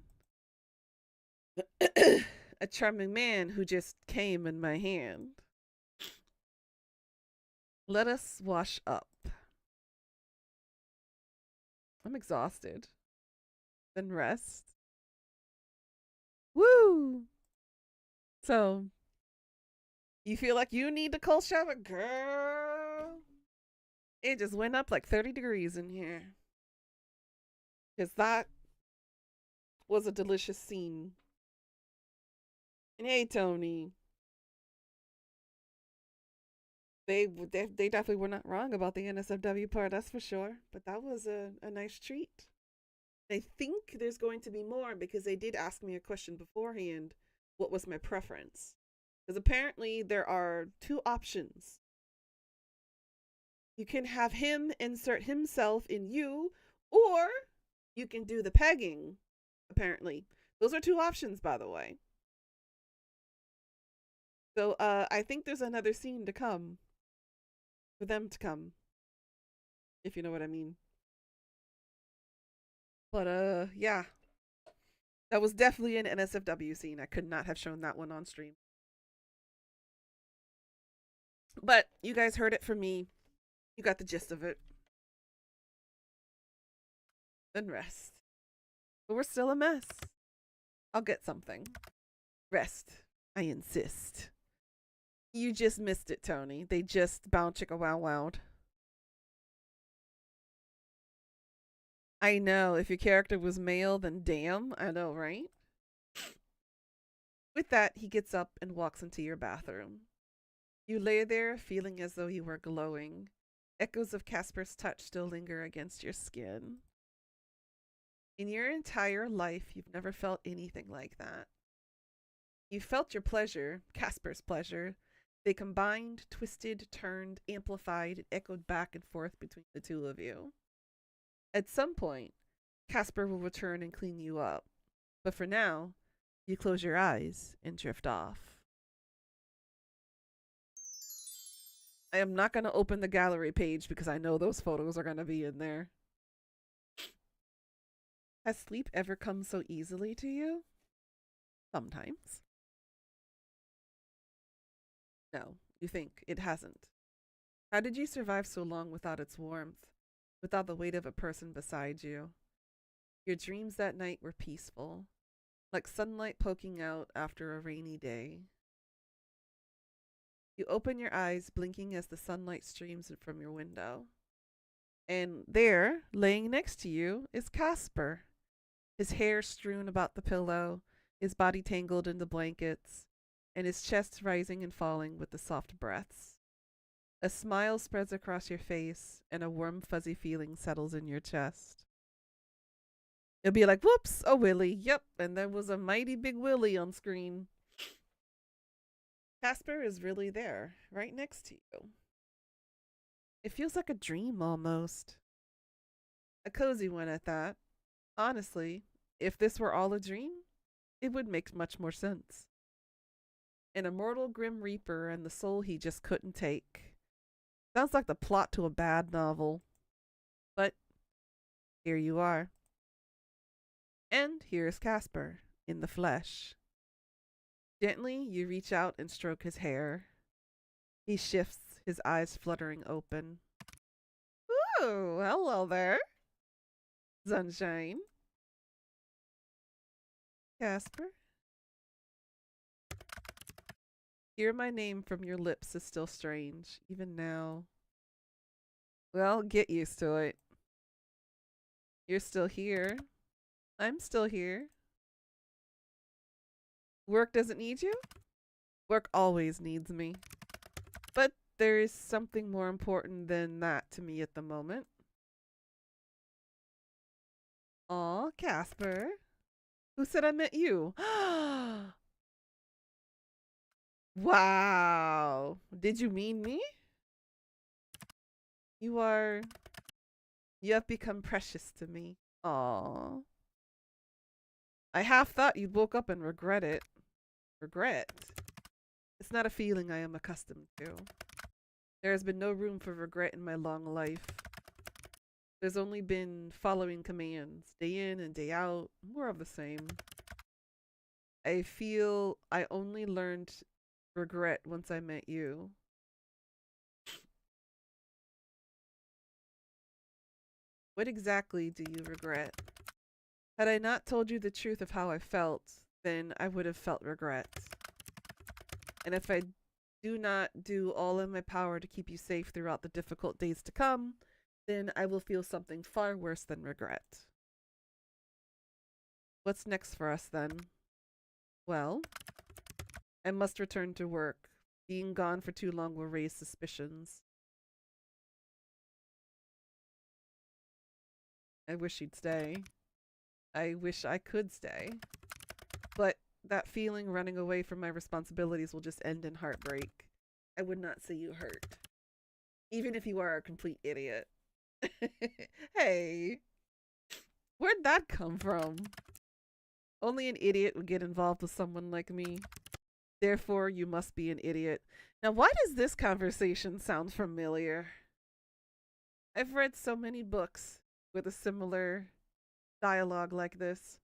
A charming man who just came in my hand. Let us wash up. I'm exhausted. Then rest. Woo! So, you feel like you need the cold shower? Girl! It just went up like 30 degrees in here. Because that was a delicious scene. And hey, Tony. They definitely were not wrong about the NSFW part, that's for sure. But that was a nice treat. I think there's going to be more because they did ask me a question beforehand. What was my preference? Because apparently there are two options. You can have him insert himself in you, or you can do the pegging, apparently. Those are two options, by the way. So I think there's another scene to come. For them to come. If you know what I mean. But yeah. That was definitely an NSFW scene. I could not have shown that one on stream. But you guys heard it from me. You got the gist of it. Then rest. But we're still a mess. I'll get something. Rest. I insist. You just missed it, Tony. They just bound chicka wow wowed. I know. If your character was male, then damn. I know, right? With that, he gets up and walks into your bathroom. You lay there feeling as though you were glowing. Echoes of Casper's touch still linger against your skin. In your entire life, you've never felt anything like that. You felt your pleasure, Casper's pleasure. They combined, twisted, turned, amplified, and echoed back and forth between the two of you. At some point, Casper will return and clean you up. But for now, you close your eyes and drift off. I am not going to open the gallery page because I know those photos are going to be in there. Has sleep ever come so easily to you? Sometimes. No, you think it hasn't. How did you survive so long without its warmth, without the weight of a person beside you? Your dreams that night were peaceful, like sunlight poking out after a rainy day. You open your eyes, blinking as the sunlight streams from your window. And there, laying next to you, is Casper. His hair strewn about the pillow, his body tangled in the blankets, and his chest rising and falling with the soft breaths. A smile spreads across your face, and a warm, fuzzy feeling settles in your chest. It'll be like, whoops, a willy. Yep, and there was a mighty big willy on screen. Casper is really there, right next to you. It feels like a dream almost. A cozy one at that. Honestly, if this were all a dream, it would make much more sense. An immortal Grim Reaper and the soul he just couldn't take. Sounds like the plot to a bad novel. But here you are. And here's Casper, in the flesh. Gently, you reach out and stroke his hair. He shifts, his eyes fluttering open. Ooh, hello there, Sunshine. Casper? Hear my name from your lips is still strange, even now. Well, get used to it. You're still here. I'm still here. Work doesn't need you? Work always needs me. But there is something more important than that to me at the moment. Aw, Casper. Who said I met you? Wow. Did you mean me? You have become precious to me. Aw. I half thought you'd woke up and regret it. Regret? It's not a feeling I am accustomed to. There has been no room for regret in my long life. There's only been following commands, day in and day out, more of the same. I feel I only learned regret once I met you. What exactly do you regret? Had I not told you the truth of how I felt, then I would have felt regret. And if I do not do all in my power to keep you safe throughout the difficult days to come, then I will feel something far worse than regret. What's next for us then? Well, I must return to work. Being gone for too long will raise suspicions. I wish you'd stay. I wish I could stay. But that feeling running away from my responsibilities will just end in heartbreak. I would not see you hurt. Even if you are a complete idiot. Hey, where'd that come from? Only an idiot would get involved with someone like me. Therefore, you must be an idiot. Now, why does this conversation sound familiar? I've read so many books with a similar dialogue like this.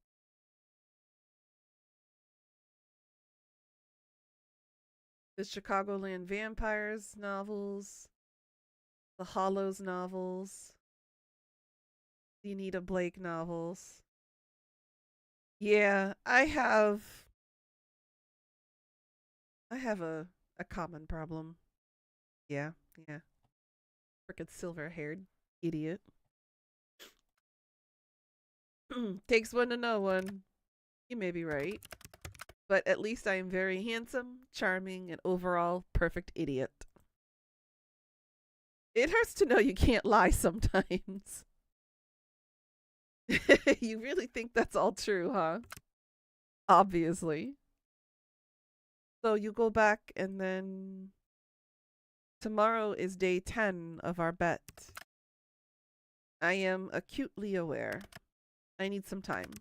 The Chicagoland Vampires novels, the Hollows novels, the Anita Blake novels. Yeah, I have a common problem. Yeah. Frickin' silver-haired idiot. Takes one to know one. You may be right. But at least I am very handsome, charming, and overall perfect idiot. It hurts to know you can't lie sometimes. You really think that's all true, huh? Obviously. So you go back, and then tomorrow is day 10 of our bet. I am acutely aware. I need some time.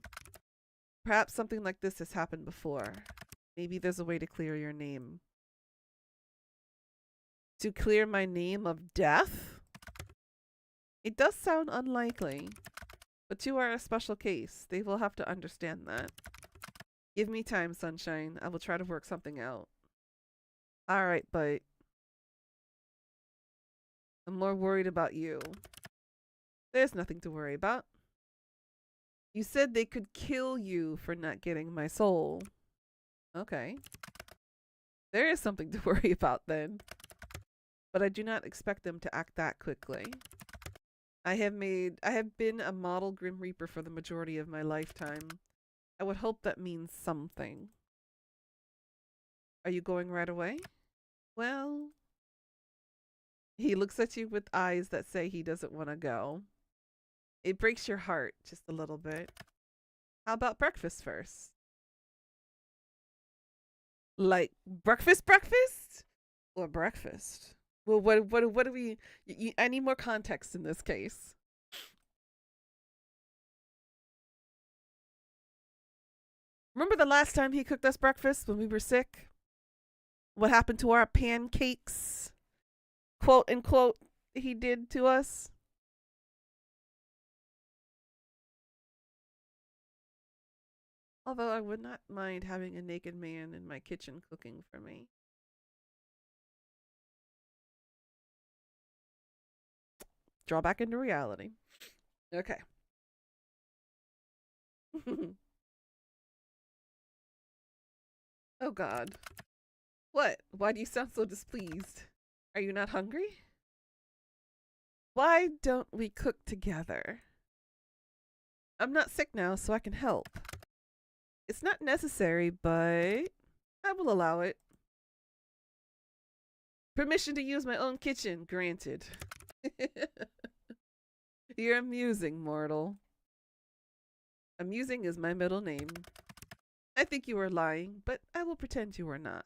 Perhaps something like this has happened before. Maybe there's a way to clear your name. To clear my name of death? It does sound unlikely. But you are a special case. They will have to understand that. Give me time, sunshine. I will try to work something out. Alright, but I'm more worried about you. There's nothing to worry about. You said they could kill you for not getting my soul. Okay. There is something to worry about then. But I do not expect them to act that quickly. I have been a model Grim Reaper for the majority of my lifetime. I would hope that means something. Are you going right away? Well, he looks at you with eyes that say he doesn't want to go. It breaks your heart just a little bit. How about breakfast first? Like breakfast or breakfast? Well, what do we? I need more context in this case. Remember the last time he cooked us breakfast when we were sick? What happened to our pancakes? Quote unquote, he did to us. Although I would not mind having a naked man in my kitchen cooking for me. Draw back into reality. Okay. Oh God. What? Why do you sound so displeased? Are you not hungry? Why don't we cook together? I'm not sick now, so I can help. It's not necessary, but I will allow it. Permission to use my own kitchen granted. You're amusing, mortal. Amusing is my middle name. I think you are lying, but I will pretend you are not.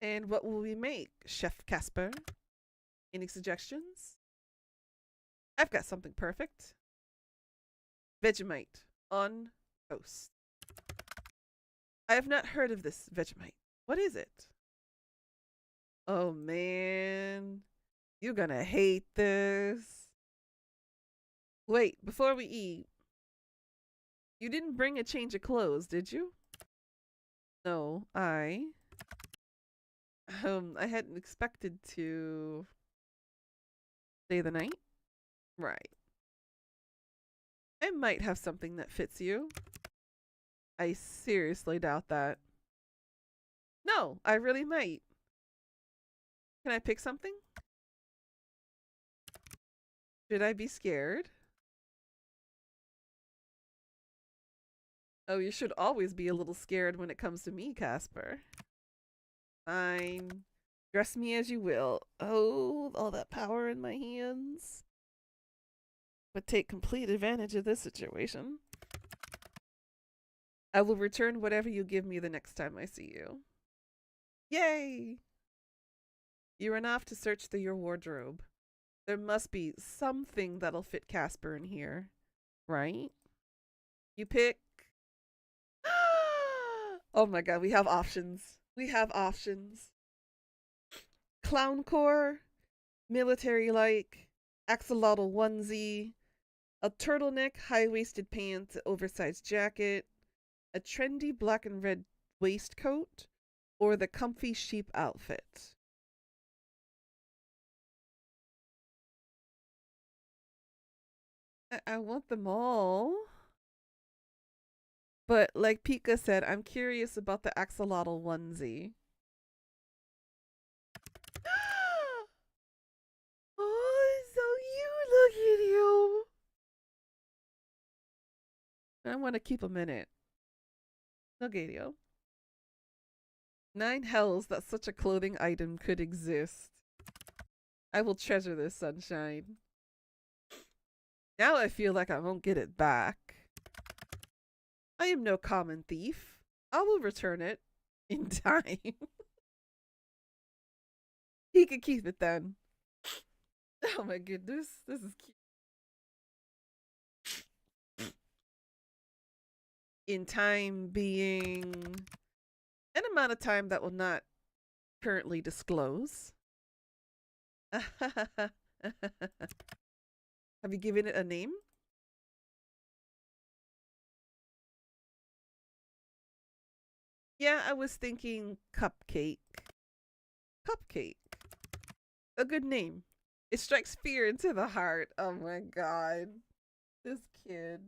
And what will we make, Chef Casper? Any suggestions? I've got something perfect. Vegemite on toast. I have not heard of this Vegemite. What is it? Oh man, you're gonna hate this. Wait, before we eat, you didn't bring a change of clothes, did you? No, I hadn't expected to stay the night. Right. I might have something that fits you. I seriously doubt that. No, I really might. Can I pick something? Should I be scared? Oh, you should always be a little scared when it comes to me, Casper. Fine. Dress me as you will. Oh, all that power in my hands. But take complete advantage of this situation. I will return whatever you give me the next time I see you. Yay! You run off to search through your wardrobe. There must be something that'll fit Casper in here, right? You pick. Oh my god, we have options. We have options. Clowncore, military-like, axolotl onesie, a turtleneck, high-waisted pants, oversized jacket, a trendy black and red waistcoat, or the comfy sheep outfit. I want them all. But like Pika said, I'm curious about the axolotl onesie. Oh, it's so cute. Look at you. I want to keep a minute. Nogadio. 9 hells that such a clothing item could exist. I will treasure this, sunshine. Now I feel like I won't get it back. I am no common thief. I will return it in time. He could keep it then. Oh my goodness, this is cute. In time being an amount of time that will not currently disclose. Have you given it a name? Yeah, I was thinking Cupcake. Cupcake. A good name. It strikes fear into the heart. Oh my god. This kid.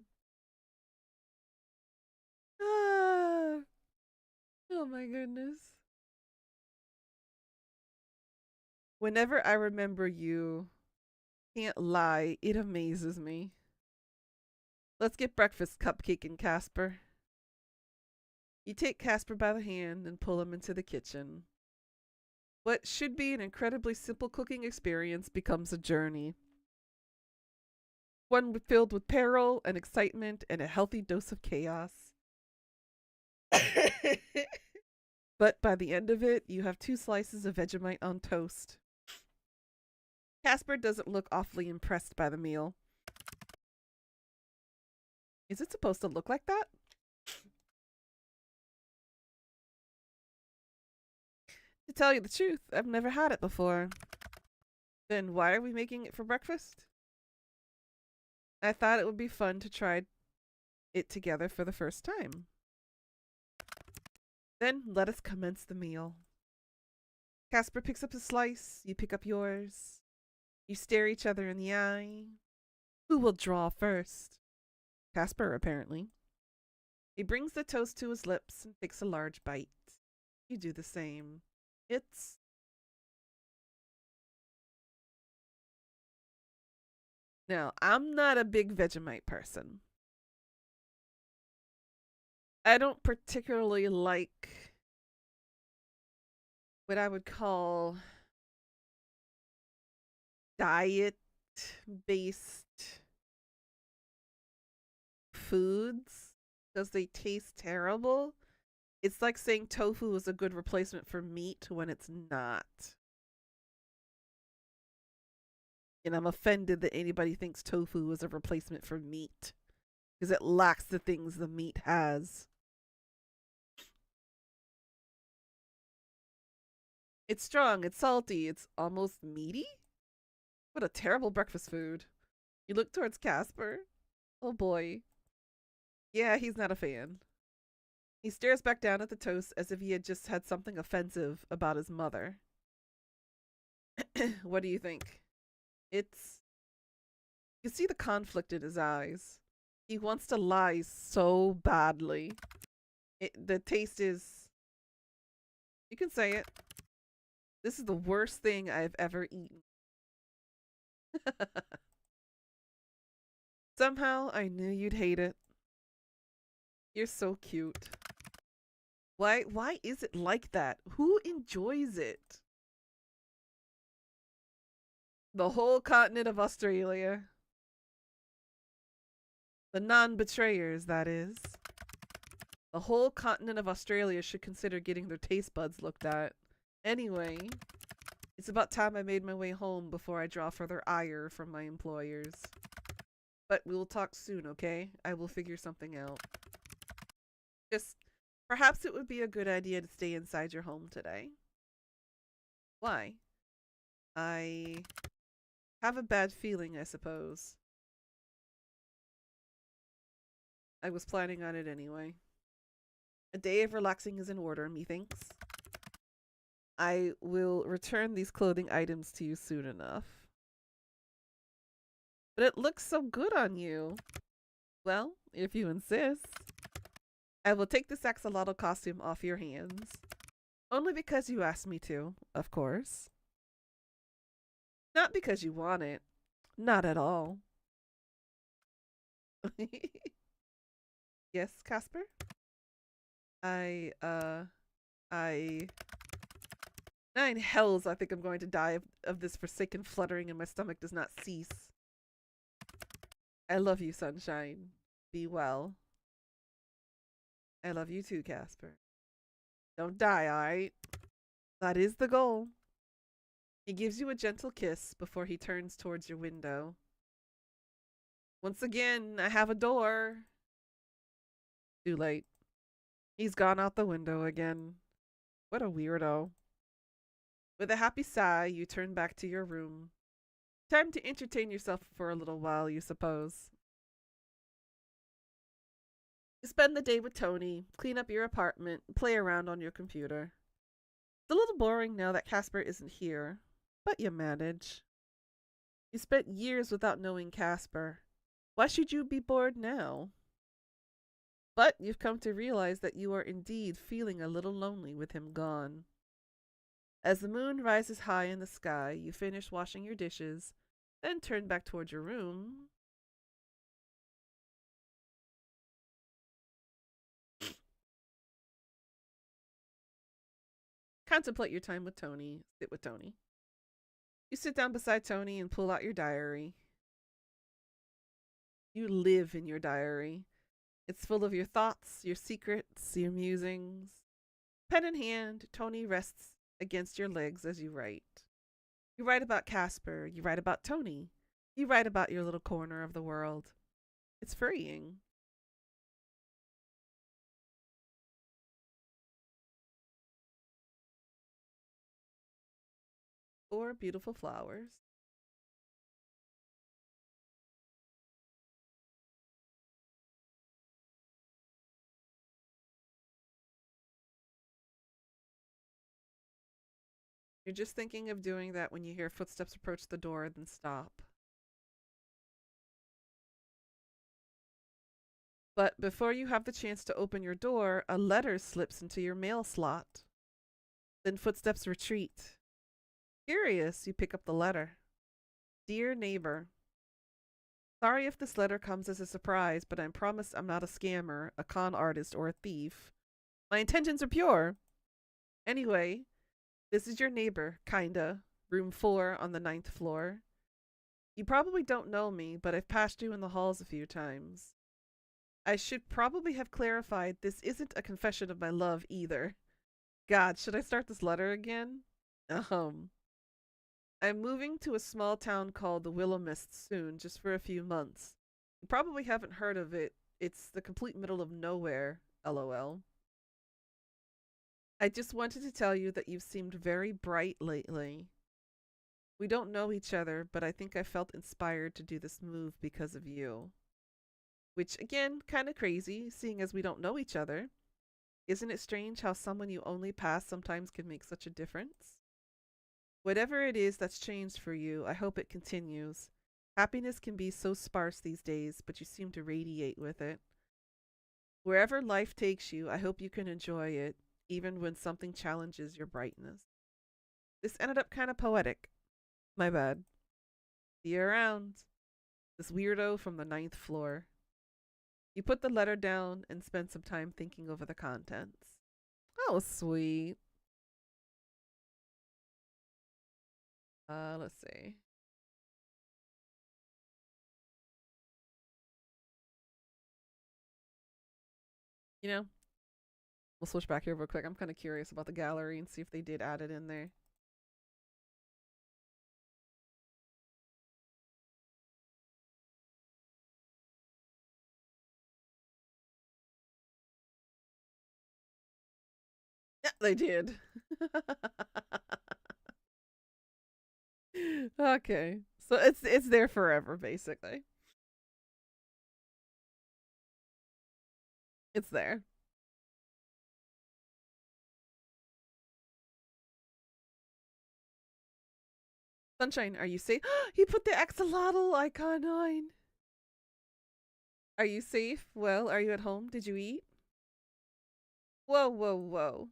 Ah. Oh my goodness. Whenever I remember you, can't lie, it amazes me. Let's get breakfast, Cupcake and Casper. You take Casper by the hand and pull him into the kitchen. What should be an incredibly simple cooking experience becomes a journey. One filled with peril and excitement and a healthy dose of chaos. But by the end of it, you have 2 slices of Vegemite on toast. Casper doesn't look awfully impressed by the meal. Is it supposed to look like that? To tell you the truth, I've never had it before. Then why are we making it for breakfast? I thought it would be fun to try it together for the first time. Then let us commence the meal. Casper picks up a slice, you pick up yours. You stare each other in the eye. Who will draw first? Casper, apparently. He brings the toast to his lips and takes a large bite. You do the same. It's Now, I'm not a big Vegemite person. I don't particularly like what I would call diet based foods because they taste terrible. It's like saying tofu is a good replacement for meat when it's not. And I'm offended that anybody thinks tofu is a replacement for meat because it lacks the things the meat has. It's strong, it's salty, it's almost meaty. What a terrible breakfast food. You look towards Casper. Oh boy. Yeah, he's not a fan. He stares back down at the toast as if he had just had something offensive about his mother. What do you think? It's. You see the conflict in his eyes. He wants to lie so badly. The taste is. You can say it. This is the worst thing I've ever eaten. Somehow I knew you'd hate it. You're so cute. Why is it like that? Who enjoys it? The whole continent of Australia. The non-betrayers, that is. The whole continent of Australia should consider getting their taste buds looked at. Anyway, it's about time I made my way home before I draw further ire from my employers. But we will talk soon, okay? I will figure something out. Just, perhaps it would be a good idea to stay inside your home today. Why? I have a bad feeling, I suppose. I was planning on it anyway. A day of relaxing is in order, methinks. I will return these clothing items to you soon enough. But it looks so good on you. Well, if you insist. I will take this axolotl costume off your hands. Only because you asked me to, of course. Not because you want it. Not at all. Yes, Casper? I, uh, I... Nine hells, I think I'm going to die of this forsaken fluttering and my stomach does not cease. I love you, sunshine. Be well. I love you too, Casper. Don't die, alright? That is the goal. He gives you a gentle kiss before he turns towards your window. Once again, I have a door. Too late. He's gone out the window again. What a weirdo. With a happy sigh, you turn back to your room. Time to entertain yourself for a little while, you suppose. You spend the day with Tony, clean up your apartment, play around on your computer. It's a little boring now that Casper isn't here, but you manage. You spent years without knowing Casper. Why should you be bored now? But you've come to realize that you are indeed feeling a little lonely with him gone. As the moon rises high in the sky, you finish washing your dishes, then turn back towards your room. Contemplate your time with Tony. Sit with Tony. You sit down beside Tony and pull out your diary. You live in your diary. It's full of your thoughts, your secrets, your musings. Pen in hand, Tony rests against your legs as you write. You write about Casper. You write about Tony. You write about your little corner of the world. It's freeing. Four beautiful flowers. You're just thinking of doing that when you hear footsteps approach the door, then stop. But before you have the chance to open your door, a letter slips into your mail slot. Then footsteps retreat. Curious, you pick up the letter. Dear neighbor, sorry if this letter comes as a surprise, but I promise I'm not a scammer, a con artist, or a thief. My intentions are pure. Anyway, this is your neighbor, kinda. Room 4 on the 9th floor. You probably don't know me, but I've passed you in the halls a few times. I should probably have clarified this isn't a confession of my love either. God, should I start this letter again? I'm moving to a small town called the Willowmist soon, just for a few months. You probably haven't heard of it. It's the complete middle of nowhere, lol. I just wanted to tell you that you've seemed very bright lately. We don't know each other, but I think I felt inspired to do this move because of you. Which, again, kind of crazy, seeing as we don't know each other. Isn't it strange how someone you only pass sometimes can make such a difference? Whatever it is that's changed for you, I hope it continues. Happiness can be so sparse these days, but you seem to radiate with it. Wherever life takes you, I hope you can enjoy it, even when something challenges your brightness. This ended up kind of poetic. My bad. See you around. This weirdo from the 9th floor. You put the letter down and spend some time thinking over the contents. Oh, sweet. Let's see. You know, we'll switch back here real quick. I'm kind of curious about the gallery and see if they did add it in there. Yeah, they did. Okay. So it's there forever, basically. It's there. Sunshine, are you safe? He put the axolotl icon on. Are you safe? Well, are you at home? Did you eat? Whoa, whoa, whoa.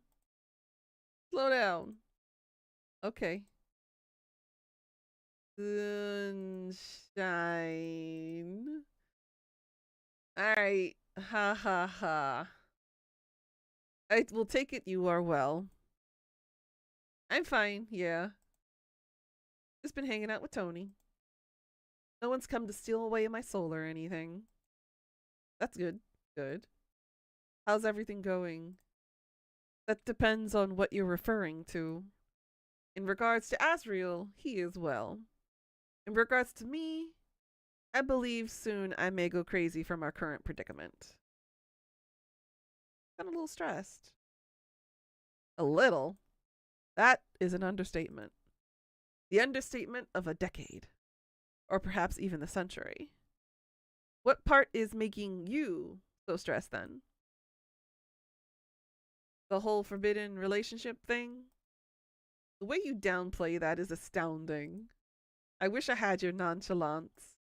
Slow down. Okay. Sunshine. Alright. Ha ha ha. I will take it you are well. I'm fine, yeah. Just been hanging out with Tony. No one's come to steal away my soul or anything. That's good. Good. How's everything going? That depends on what you're referring to. In regards to Asriel, he is well. In regards to me, I believe soon I may go crazy from our current predicament. I'm a little stressed. A little? That is an understatement. The understatement of a decade. Or perhaps even the century. What part is making you so stressed then? The whole forbidden relationship thing? The way you downplay that is astounding. I wish I had your nonchalance.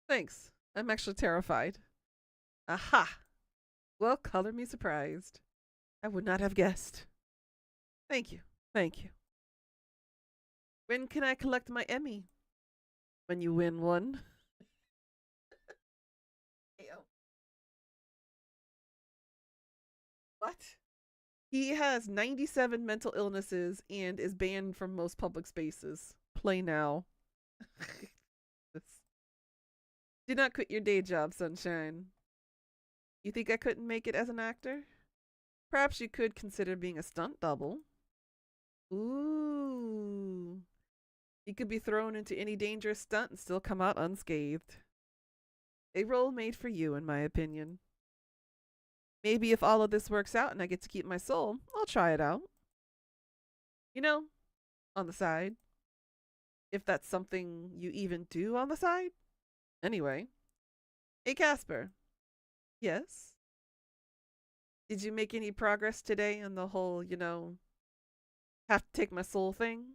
Thanks. I'm actually terrified. Aha! Well, color me surprised. I would not have guessed. Thank you. Thank you. When can I collect my Emmy? When you win one. What? He has 97 mental illnesses and is banned from most public spaces. Play now. Do not quit your day job, sunshine. You think I couldn't make it as an actor? Perhaps you could consider being a stunt double. Ooh. You could be thrown into any dangerous stunt and still come out unscathed. A role made for you, in my opinion. Maybe if all of this works out and I get to keep my soul, I'll try it out. You know, on the side. If that's something you even do on the side. Anyway. Hey, Casper. Yes? Did you make any progress today on the whole, have to take my soul thing?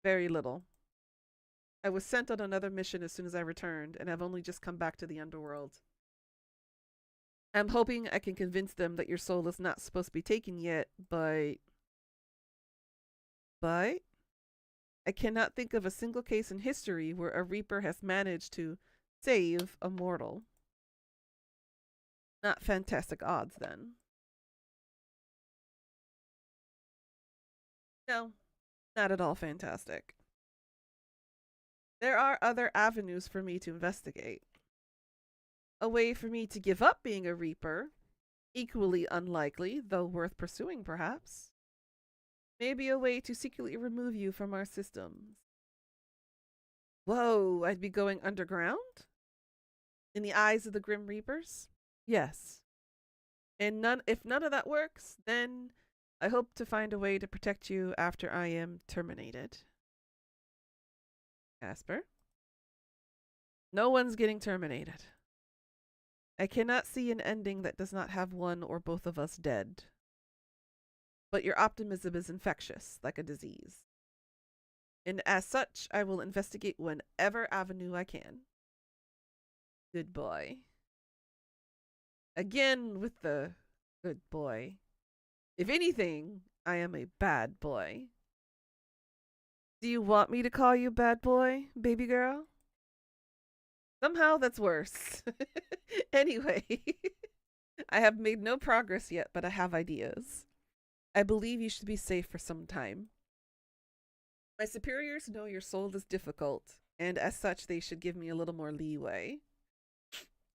Very little. I was sent on another mission as soon as I returned, and I've only just come back to the underworld. I'm hoping I can convince them that your soul is not supposed to be taken yet, but I cannot think of a single case in history where a Reaper has managed to save a mortal. Not fantastic odds, then. No, not at all fantastic. There are other avenues for me to investigate. A way for me to give up being a Reaper, equally unlikely, though worth pursuing perhaps. Maybe a way to secretly remove you from our systems. Whoa, I'd be going underground? In the eyes of the Grim Reapers? Yes. And if none of that works, then I hope to find a way to protect you after I am terminated. Casper? No one's getting terminated. I cannot see an ending that does not have one or both of us dead. But your optimism is infectious, like a disease. And as such, I will investigate whenever avenue I can. Good boy. Again with the good boy. If anything, I am a bad boy. Do you want me to call you bad boy, baby girl? Somehow that's worse. Anyway, I have made no progress yet, but I have ideas. I believe you should be safe for some time. My superiors know your soul is difficult, and as such, they should give me a little more leeway.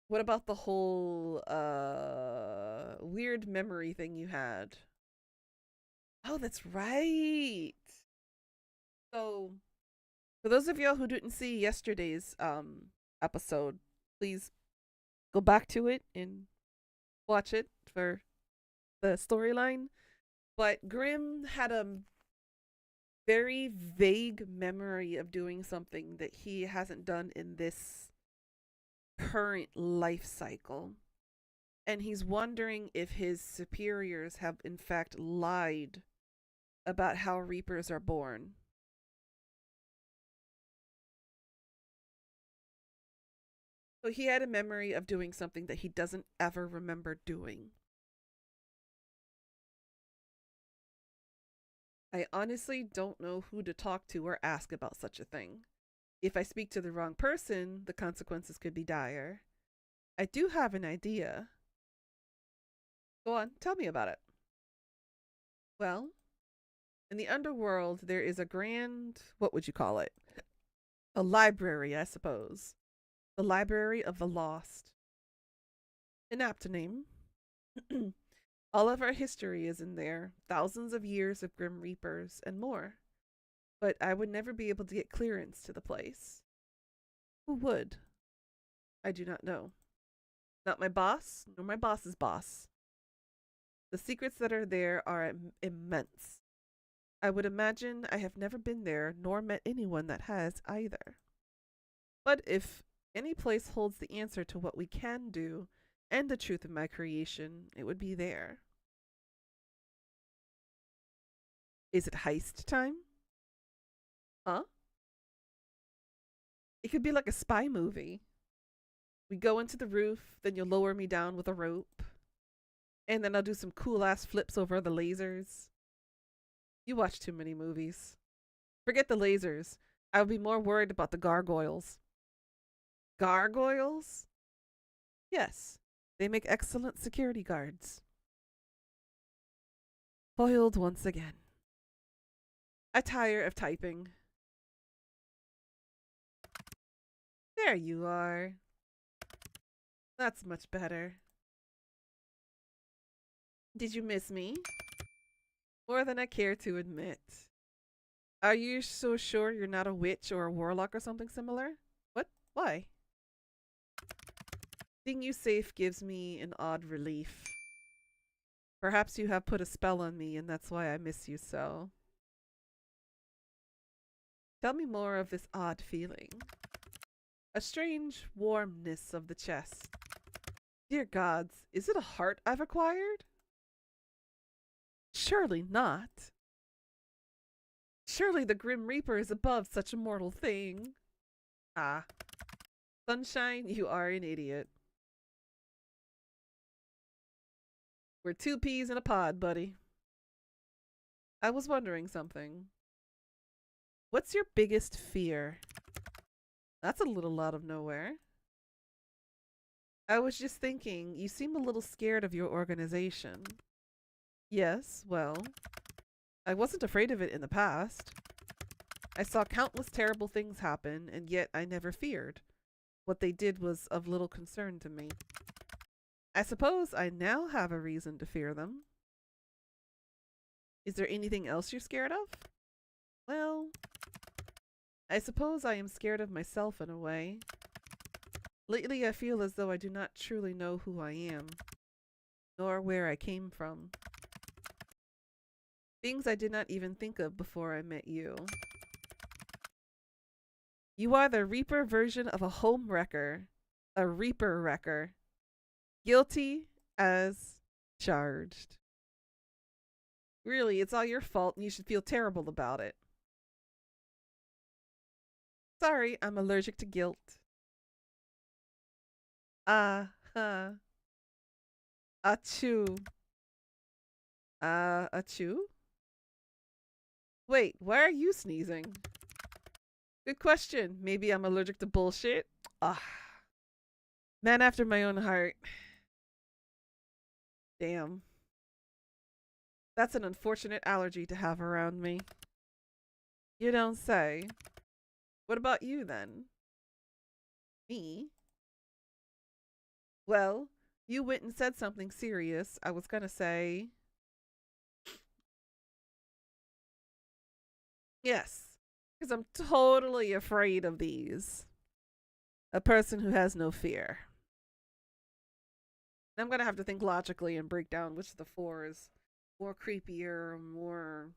What about the whole weird memory thing you had? Oh, that's right. So, for those of y'all who didn't see yesterday's episode, please go back to it and watch it for the storyline. But Grim had a very vague memory of doing something that he hasn't done in this current life cycle. And he's wondering if his superiors have in fact lied about how Reapers are born. So he had a memory of doing something that he doesn't ever remember doing. I honestly don't know who to talk to or ask about such a thing. If I speak to the wrong person, the consequences could be dire. I do have an idea. Go on, tell me about it. Well, in the underworld, there is a grand, what would you call it? A library, I suppose. The Library of the Lost. An apt name. All of our history is in there, thousands of years of Grim Reapers and more. But I would never be able to get clearance to the place. Who would? I do not know. Not my boss, nor my boss's boss. The secrets that are there are immense. I would imagine I have never been there nor met anyone that has either. But if any place holds the answer to what we can do and the truth of my creation, it would be there. Is it heist time? Huh? It could be like a spy movie. We go into the roof, then you'll lower me down with a rope. And then I'll do some cool ass flips over the lasers. You watch too many movies. Forget the lasers. I would be more worried about the gargoyles. Gargoyles? Yes, they make excellent security guards. Foiled once again. I tire of typing. There you are. That's much better. Did you miss me? More than I care to admit. Are you so sure you're not a witch or a warlock or something similar? What? Why? Seeing you safe gives me an odd relief. Perhaps you have put a spell on me and that's why I miss you so. Tell me more of this odd feeling. A strange warmness of the chest. Dear gods, is it a heart I've acquired? Surely not. Surely the Grim Reaper is above such a mortal thing. Ah. Sunshine, you are an idiot. We're two peas in a pod, buddy. I was wondering something. What's your biggest fear? That's a little out of nowhere. I was just thinking, you seem a little scared of your organization. Yes, well, I wasn't afraid of it in the past. I saw countless terrible things happen, and yet I never feared. What they did was of little concern to me. I suppose I now have a reason to fear them. Is there anything else you're scared of? Well, I suppose I am scared of myself in a way. Lately I feel as though I do not truly know who I am, nor where I came from. Things I did not even think of before I met you. You are the Reaper version of a home wrecker. A Reaper wrecker. Guilty as charged. Really, it's all your fault and you should feel terrible about it. Sorry, I'm allergic to guilt. Achoo. Achoo? Wait, why are you sneezing? Good question. Maybe I'm allergic to bullshit? Ah. Man after my own heart. Damn. That's an unfortunate allergy to have around me. You don't say. What about you then? Me? Well, you went and said something serious. I was gonna say... Yes. Because I'm totally afraid of these. A person who has no fear. I'm gonna have to think logically and break down which of the four is more creepier, more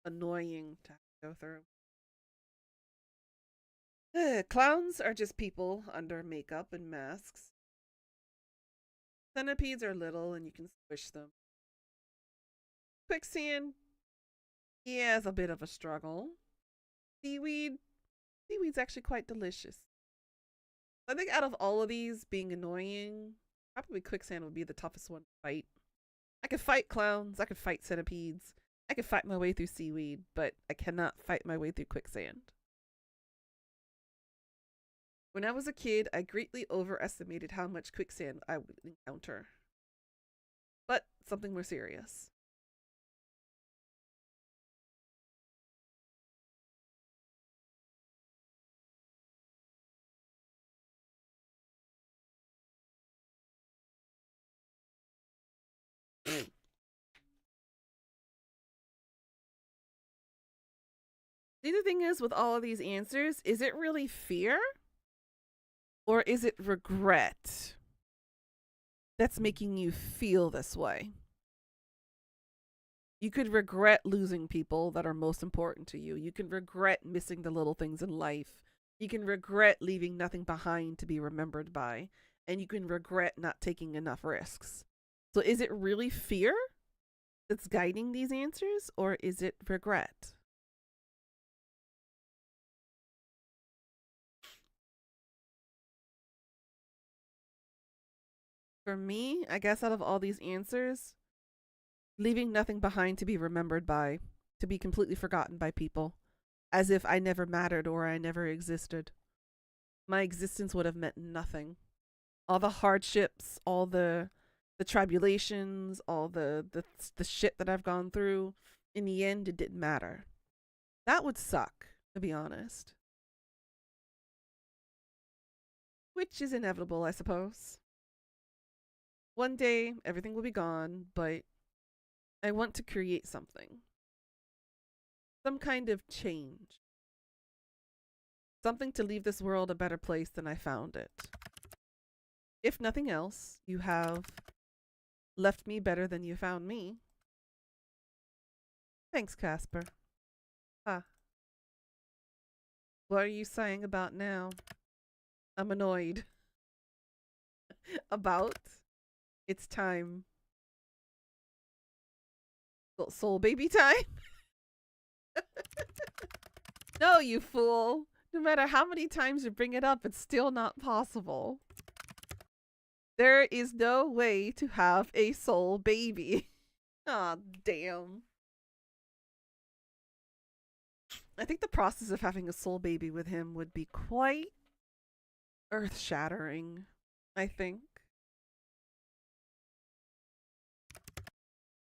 annoying to go through. Clowns are just people under makeup and masks. Centipedes are little and you can squish them. Quicksand, yeah, it's a bit of a struggle. Seaweed's actually quite delicious. I think out of all of these being annoying, probably quicksand would be the toughest one to fight. I could fight clowns, I could fight centipedes, I could fight my way through seaweed, but I cannot fight my way through quicksand. When I was a kid, I greatly overestimated how much quicksand I would encounter. But something more serious. The other thing is, with all of these answers, is it really fear? Or is it regret that's making you feel this way? You could regret losing people that are most important to you. You can regret missing the little things in life. You can regret leaving nothing behind to be remembered by. And you can regret not taking enough risks. So is it really fear that's guiding these answers, or is it regret? For me, I guess out of all these answers, leaving nothing behind to be remembered by, to be completely forgotten by people, as if I never mattered or I never existed. My existence would have meant nothing. All the hardships, all the tribulations, all the shit that I've gone through, in the end it didn't matter. That would suck, to be honest. Which is inevitable, I suppose. One day everything will be gone, but I want to create something. Some kind of change. Something to leave this world a better place than I found it. If nothing else, you have left me better than you found me. Thanks, Casper. Ah. What are you sighing about now? I'm annoyed. About? It's time. Soul baby time? No, you fool. No matter how many times you bring it up, it's still not possible. There is no way to have a soul baby. Aw, damn. I think the process of having a soul baby with him would be quite earth-shattering, I think.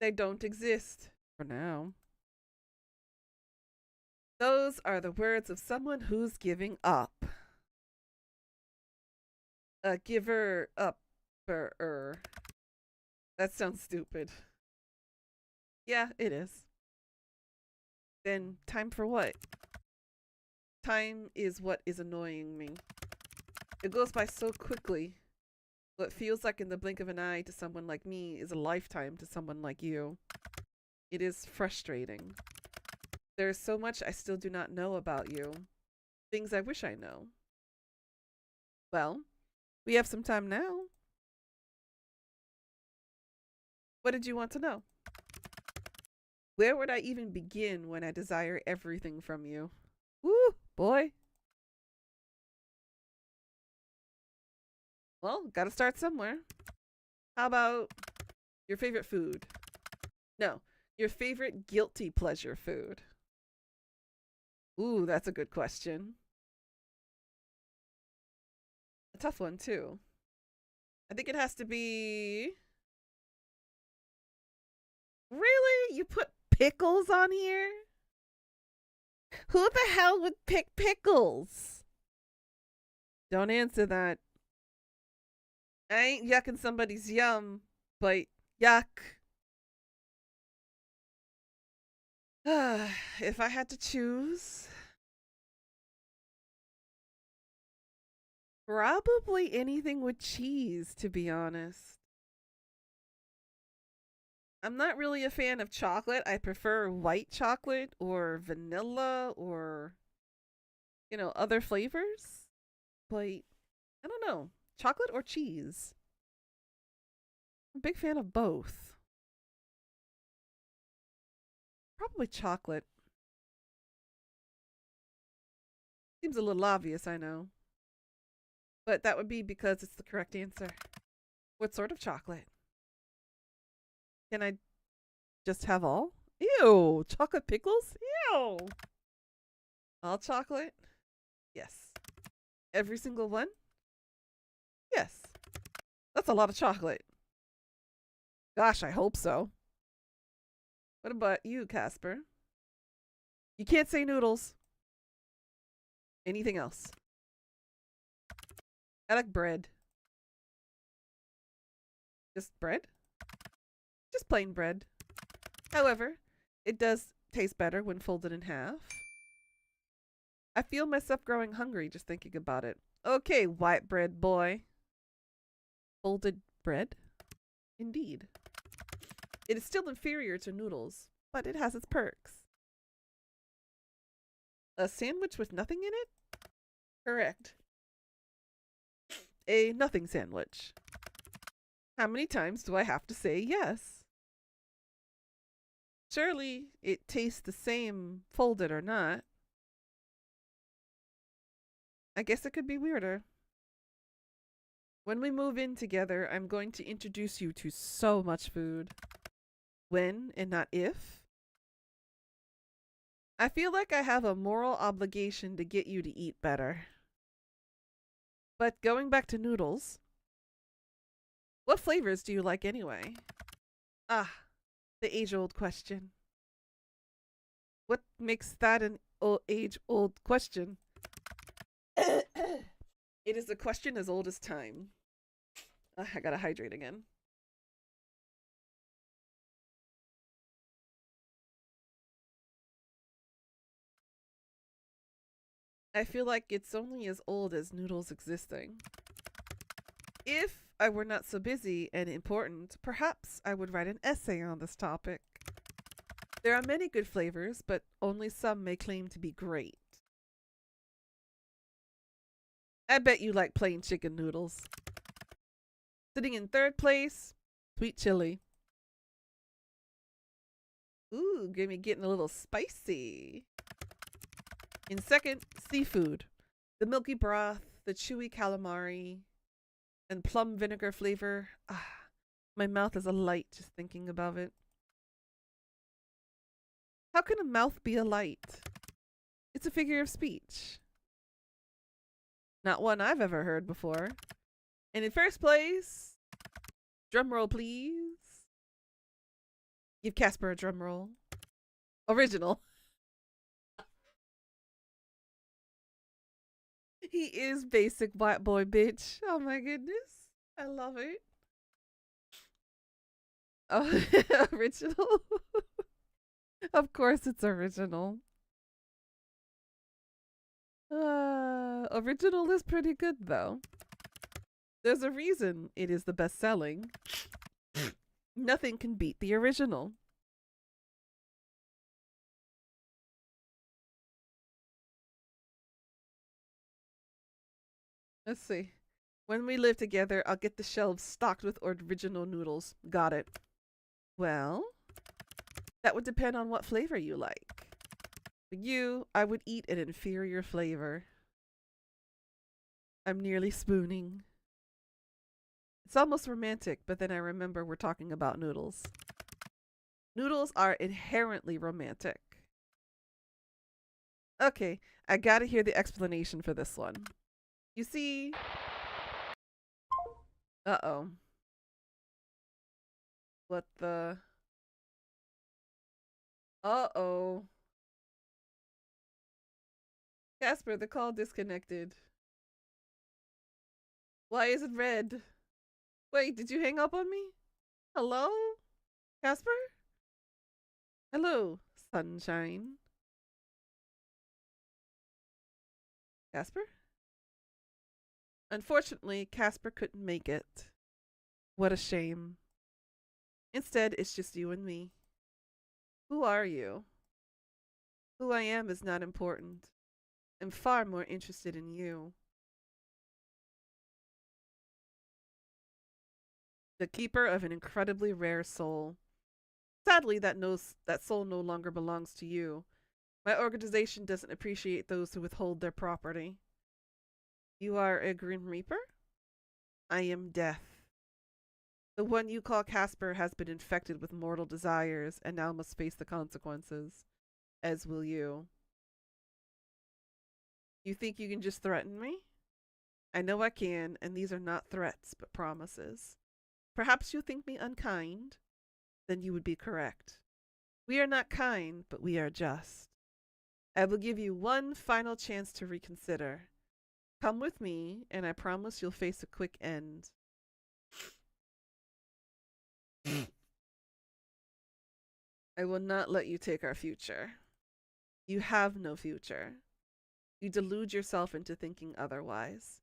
They don't exist for now. Those are the words of someone who's giving up. A giver upper. That sounds stupid. Yeah, it is. Then time for what? Time is what is annoying me. It goes by so quickly. What feels like in the blink of an eye to someone like me is a lifetime to someone like you. It is frustrating. There is so much I still do not know about you. Things I wish I know. Well, we have some time now. What did you want to know? Where would I even begin when I desire everything from you? Woo, boy. Well, gotta start somewhere. How about your favorite food? No, your favorite guilty pleasure food. Ooh, that's a good question. A tough one, too. I think it has to be... Really? You put pickles on here? Who the hell would pick pickles? Don't answer that. I ain't yucking somebody's yum, but yuck. If I had to choose, probably anything with cheese, to be honest. I'm not really a fan of chocolate. I prefer white chocolate or vanilla or, you know, other flavors. But I don't know. Chocolate or cheese? I'm a big fan of both. Probably chocolate. Seems a little obvious, I know. But that would be because it's the correct answer. What sort of chocolate? Can I just have all? Ew, chocolate pickles? Ew. All chocolate? Yes. Every single one? Yes. That's a lot of chocolate. Gosh, I hope so. What about you, Casper? You can't say noodles. Anything else? I like bread. Just bread? Just plain bread. However, it does taste better when folded in half. I feel myself growing hungry just thinking about it. Okay, white bread boy. Folded bread? Indeed. It is still inferior to noodles, but it has its perks. A sandwich with nothing in it? Correct. A nothing sandwich. How many times do I have to say yes? Surely it tastes the same folded or not. I guess it could be weirder. When we move in together, I'm going to introduce you to so much food. When and not if. I feel like I have a moral obligation to get you to eat better. But going back to noodles, what flavors do you like anyway? Ah, the age-old question. What makes that an age-old question? It is a question as old as time. I gotta hydrate again. I feel like it's only as old as noodles existing. If I were not so busy and important, perhaps I would write an essay on this topic. There are many good flavors, but only some may claim to be great. I bet you like plain chicken noodles. Sitting in third place, sweet chili. Ooh, getting a little spicy. In second, seafood. The milky broth, the chewy calamari, and plum vinegar flavor. Ah, my mouth is alight just thinking about it. How can a mouth be alight? It's a figure of speech. Not one I've ever heard before. And in first place, drum roll please. Give Casper a drum roll. Original. He is basic white boy bitch. Oh my goodness. I love it. Oh, original. Of course it's original. Original is pretty good though. There's a reason it is the best selling. Nothing can beat the original. Let's see. When we live together, I'll get the shelves stocked with original noodles. Got it. Well, that would depend on what flavor you like. For you, I would eat an inferior flavor. I'm nearly spooning. It's almost romantic, but then I remember we're talking about noodles. Noodles are inherently romantic. Okay, I gotta hear the explanation for this one. You see... Uh-oh. What the... Uh-oh. Casper, the call disconnected. Why is it red? Wait, did you hang up on me? Hello? Casper? Hello, sunshine. Casper? Unfortunately, Casper couldn't make it. What a shame. Instead, it's just you and me. Who are you? Who I am is not important. I'm far more interested in you. The keeper of an incredibly rare soul. Sadly, that soul no longer belongs to you. My organization doesn't appreciate those who withhold their property. You are a Grim Reaper? I am Death. The one you call Casper has been infected with mortal desires and now must face the consequences. As will you. You think you can just threaten me? I know I can, and these are not threats, but promises. Perhaps you think me unkind? Then you would be correct. We are not kind, but we are just. I will give you one final chance to reconsider. Come with me, and I promise you'll face a quick end. I will not let you take our future. You have no future. You delude yourself into thinking otherwise.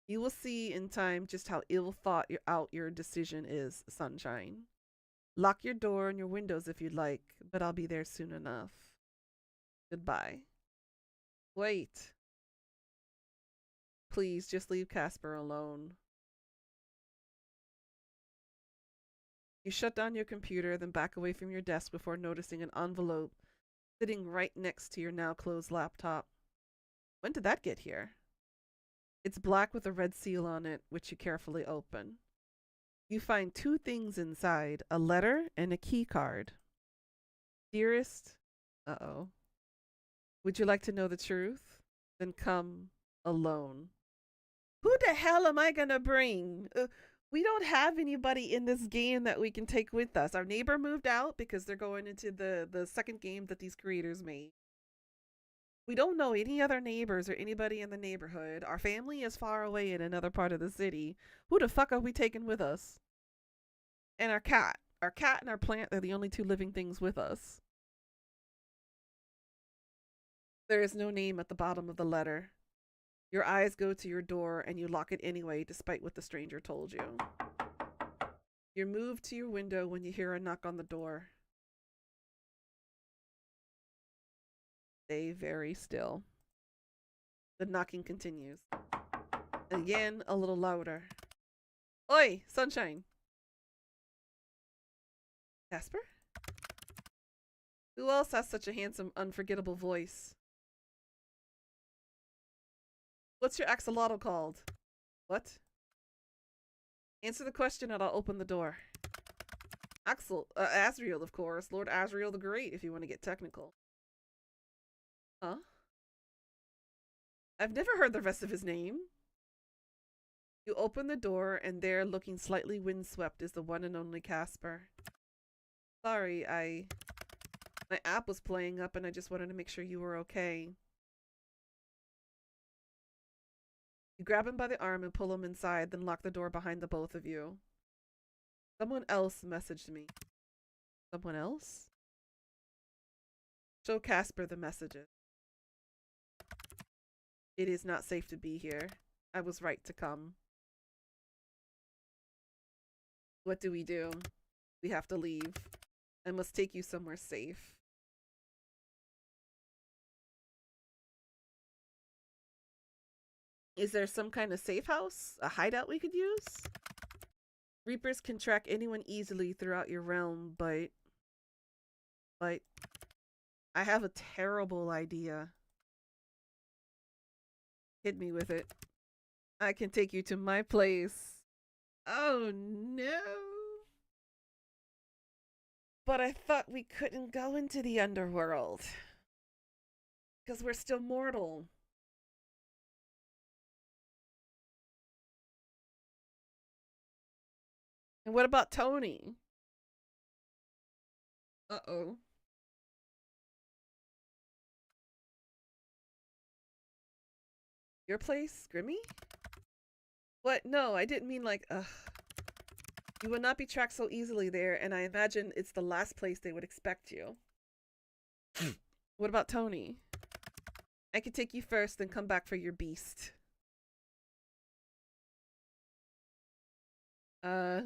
You will see in time just how ill thought out your decision is, Sunshine. Lock your door and your windows if you'd like, but I'll be there soon enough. Goodbye. Wait. Please, just leave Casper alone. You shut down your computer, then back away from your desk before noticing an envelope sitting right next to your now closed laptop. When did that get here? It's black with a red seal on it, which you carefully open. You find two things inside, a letter and a key card. Dearest, would you like to know the truth? Then come alone. Who the hell am I gonna bring? We don't have anybody in this game that we can take with us. Our neighbor moved out because they're going into the second game that these creators made. We don't know any other neighbors or anybody in the neighborhood. Our family is far away in another part of the city. Who the fuck are we taking with us? And our cat. Our cat and our plant are the only two living things with us. There is no name at the bottom of the letter. Your eyes go to your door and you lock it anyway, despite what the stranger told you. You move to your window when you hear a knock on the door. Stay very still. The knocking continues. Again, a little louder. Oi, Sunshine. Casper? Who else has such a handsome, unforgettable voice? What's your axolotl called? What? Answer the question and I'll open the door. Asriel, of course. Lord Asriel the Great, if you want to get technical. Huh? I've never heard the rest of his name. You open the door and there, looking slightly windswept, is the one and only Casper. Sorry, my app was playing up and I just wanted to make sure you were okay. You grab him by the arm and pull him inside, then lock the door behind the both of you. Someone else messaged me. Someone else? Show Casper the messages. It is not safe to be here. I was right to come. What do? We have to leave. I must take you somewhere safe. Is there some kind of safe house? A hideout we could use? Reapers can track anyone easily throughout your realm, but I have a terrible idea. Hit me with it. I can take you to my place. Oh no. But I thought we couldn't go into the underworld. Because we're still mortal. And what about Tony? Uh-oh. Your place, Grimmy? What? No, I didn't mean like, ugh. You will not be tracked so easily there, and I imagine it's the last place they would expect you. What about Tony? I could take you first, then come back for your beast.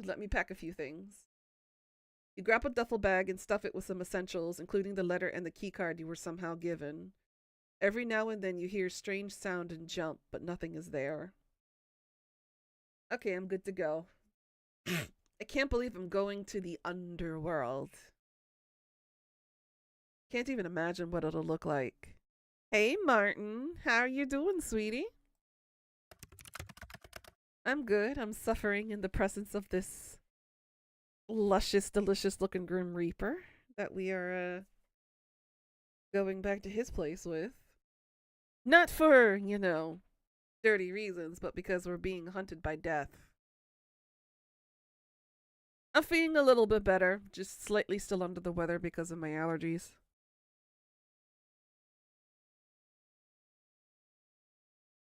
Let me pack a few things. You grab a duffel bag and stuff it with some essentials, including the letter and the key card you were somehow given. Every now and then you hear strange sound and jump, but nothing is there. Okay, I'm good to go. I can't believe I'm going to the underworld. Can't even imagine what it'll look like. Hey, Martin. How are you doing, sweetie? I'm good. I'm suffering in the presence of this luscious, delicious-looking Grim Reaper that we are going back to his place with. Not for, you know, dirty reasons, but because we're being hunted by death. I'm feeling a little bit better, just slightly still under the weather because of my allergies.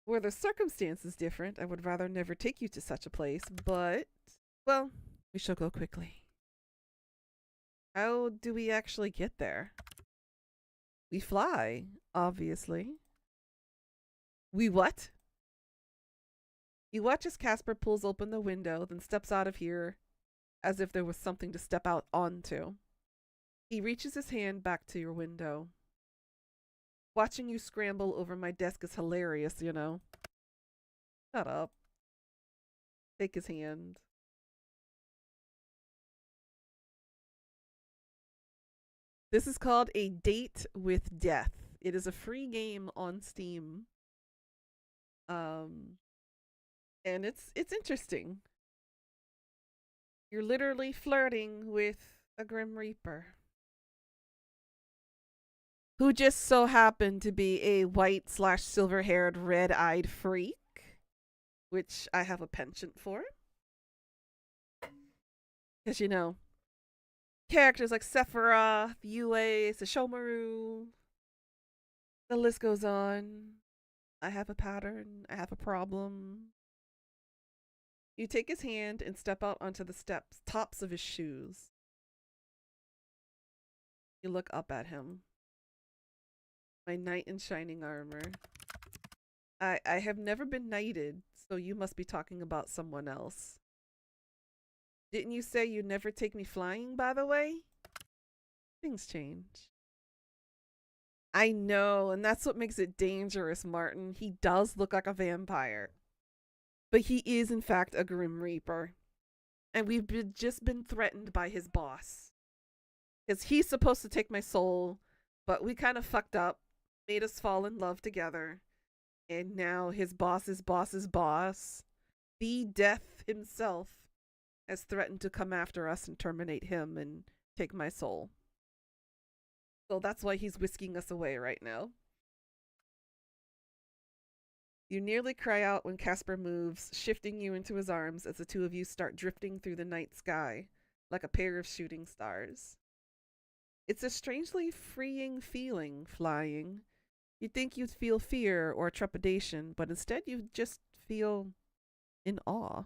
Were the circumstances different, I would rather never take you to such a place, but, well, we shall go quickly. How do we actually get there? We fly, obviously. We what? You watch as Casper pulls open the window, then steps out of here as if there was something to step out onto. He reaches his hand back to your window. Watching you scramble over my desk is hilarious, you know. Shut up. Take his hand. This is called A Date with Death. It is a free game on Steam. And it's interesting. You're literally flirting with a Grim Reaper who just so happened to be a white / silver-haired, red-eyed freak, which I have a penchant for. Because, you know, characters like Sephiroth, Yue, Sesshomaru, the list goes on. I have a pattern. I have a problem. You take his hand and step out onto the tops of his shoes. You look up at him. My knight in shining armor. I have never been knighted, so you must be talking about someone else. Didn't you say you'd never take me flying, by the way? Things change. I know, and that's what makes it dangerous, Martin. He does look like a vampire. But he is, in fact, a Grim Reaper. And we've just been threatened by his boss. Because he's supposed to take my soul, but we kind of fucked up, made us fall in love together. And now his boss's boss's boss, the Death himself, has threatened to come after us and terminate him and take my soul. So that's why he's whisking us away right now. You nearly cry out when Casper moves, shifting you into his arms as the two of you start drifting through the night sky like a pair of shooting stars. It's a strangely freeing feeling, flying. You'd think you'd feel fear or trepidation, but instead you just feel in awe.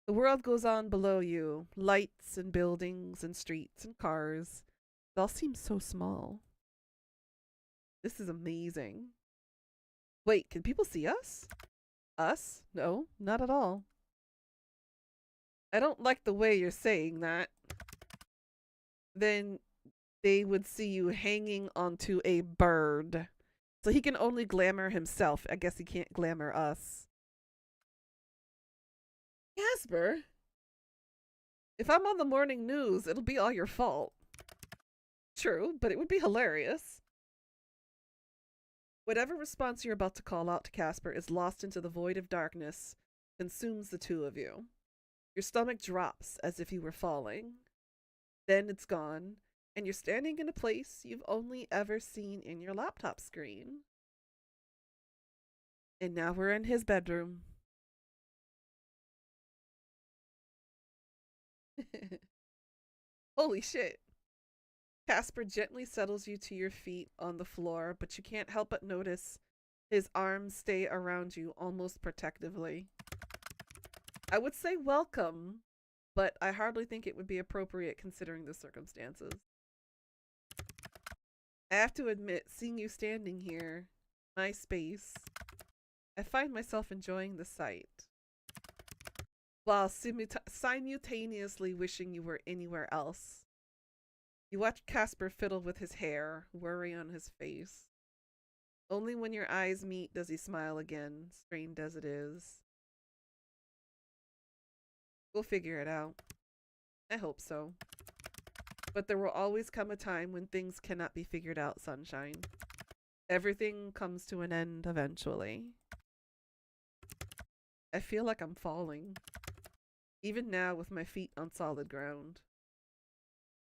The world goes on below you, lights and buildings and streets and cars. It all seems so small. This is amazing. Wait, can people see us? Us? No, not at all. I don't like the way you're saying that. Then they would see you hanging onto a bird. So he can only glamour himself. I guess he can't glamour us. Casper, if I'm on the morning news, it'll be all your fault. True, but it would be hilarious. Whatever response you're about to call out to Casper is lost into the void of darkness, consumes the two of you. Your stomach drops as if you were falling. Then it's gone, and you're standing in a place you've only ever seen in your laptop screen. And now we're in his bedroom. Holy shit. Casper gently settles you to your feet on the floor, but you can't help but notice his arms stay around you almost protectively. I would say welcome, but I hardly think it would be appropriate considering the circumstances. I have to admit, seeing you standing here, my space, I find myself enjoying the sight, while simultaneously wishing you were anywhere else. You watch Casper fiddle with his hair, worry on his face. Only when your eyes meet does he smile again, strained as it is. We'll figure it out. I hope so. But there will always come a time when things cannot be figured out, sunshine. Everything comes to an end eventually. I feel like I'm falling. Even now with my feet on solid ground.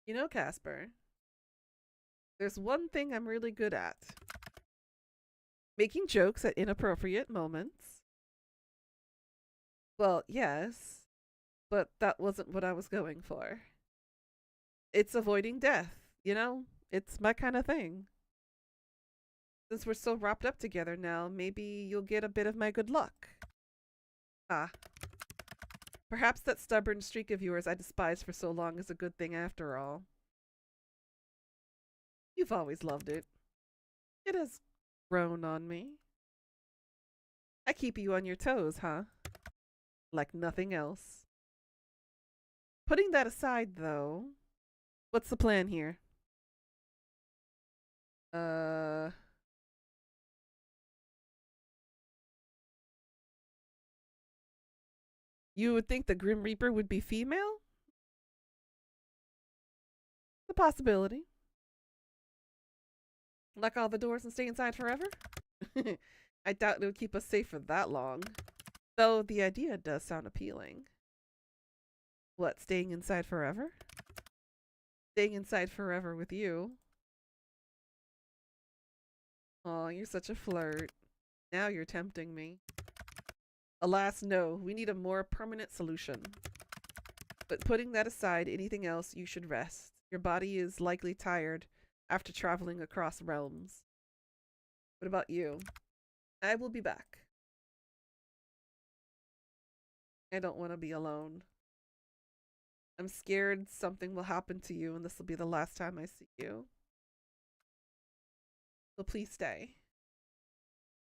You know, Casper, there's one thing I'm really good at. Making jokes at inappropriate moments. Well, yes, but that wasn't what I was going for. It's avoiding death, you know? It's my kind of thing. Since we're so wrapped up together now, maybe you'll get a bit of my good luck. Ah, perhaps that stubborn streak of yours I despised for so long is a good thing after all. You've always loved it. It has grown on me. I keep you on your toes, huh? Like nothing else. Putting that aside, though, what's the plan here? Uh, you would think the Grim Reaper would be female? The possibility. Lock all the doors and stay inside forever? I doubt it would keep us safe for that long. Though the idea does sound appealing. What, staying inside forever? Staying inside forever with you? Oh, you're such a flirt. Now you're tempting me. Alas, no. We need a more permanent solution. But putting that aside, anything else, you should rest. Your body is likely tired after traveling across realms. What about you? I will be back. I don't want to be alone. I'm scared something will happen to you and this will be the last time I see you. So please stay.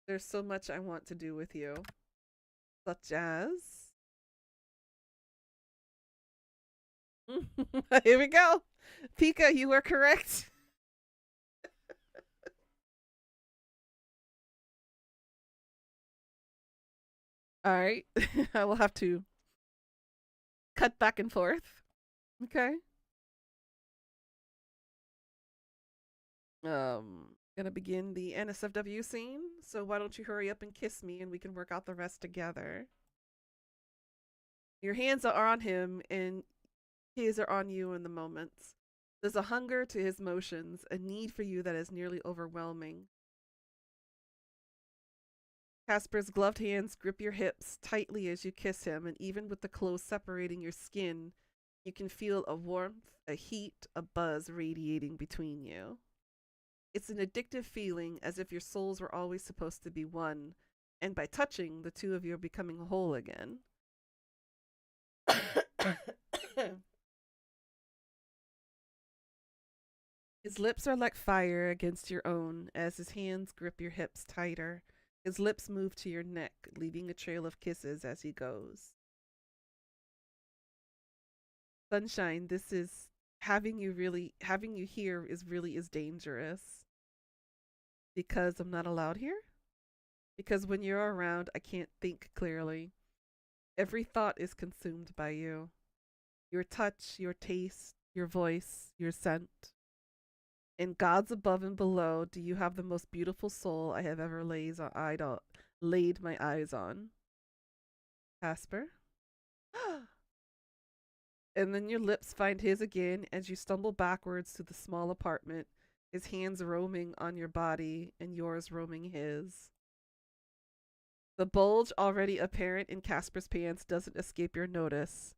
There's so much I want to do with you. Such as... Here we go. Pika, you were correct. Alright. I will have to cut back and forth. Okay. Gonna begin the NSFW scene. So why don't you hurry up and kiss me and we can work out the rest together. Your hands are on him and his are on you in the moments. There's a hunger to his motions, a need for you that is nearly overwhelming. Casper's gloved hands grip your hips tightly as you kiss him, and even with the clothes separating your skin, you can feel a warmth, a heat, a buzz radiating between you. It's an addictive feeling, as if your souls were always supposed to be one, and by touching, the two of you are becoming whole again. His lips are like fire against your own as his hands grip your hips tighter. His lips move to your neck, leaving a trail of kisses as he goes. Sunshine, this is having you here is dangerous. Because I'm not allowed here? Because when you're around, I can't think clearly. Every thought is consumed by you. Your touch, your taste, your voice, your scent. In gods above and below, do you have the most beautiful soul I have ever laid my eyes on? Casper? And then your lips find his again as you stumble backwards to the small apartment, his hands roaming on your body and yours roaming his. The bulge already apparent in Casper's pants doesn't escape your notice,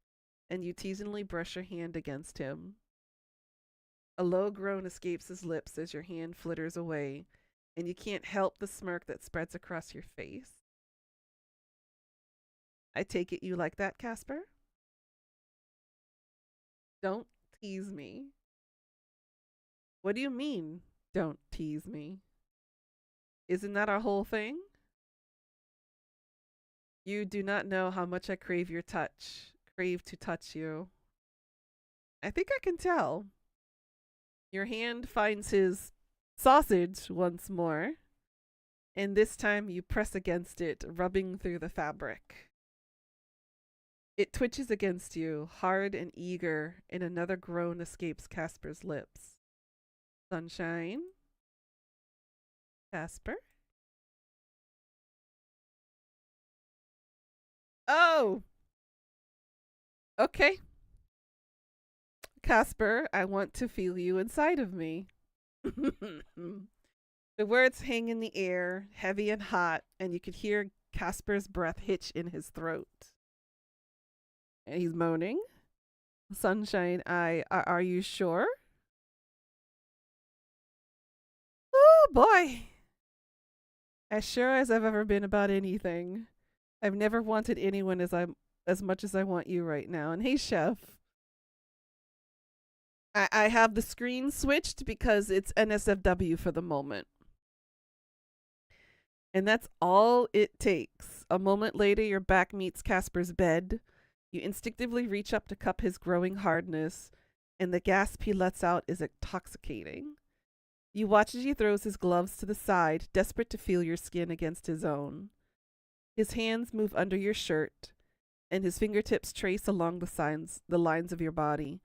and you teasingly brush your hand against him. A low groan escapes his lips as your hand flitters away, and you can't help the smirk that spreads across your face. I take it you like that, Casper? Don't tease me. What do you mean, don't tease me? Isn't that our whole thing? You do not know how much I crave to touch you. I think I can tell. Your hand finds his sausage once more, and this time you press against it, rubbing through the fabric. It twitches against you, hard and eager, and another groan escapes Casper's lips. Sunshine? Casper? Oh! Okay. Casper, I want to feel you inside of me. The words hang in the air, heavy and hot, and you could hear Casper's breath hitch in his throat. And he's moaning. Sunshine, are you sure? Oh boy. As sure as I've ever been about anything. I've never wanted anyone as much as I want you right now. And hey, chef. I have the screen switched because it's NSFW for the moment. And that's all it takes. A moment later, your back meets Casper's bed. You instinctively reach up to cup his growing hardness, and the gasp he lets out is intoxicating. You watch as he throws his gloves to the side, desperate to feel your skin against his own. His hands move under your shirt, and his fingertips trace along the lines of your body.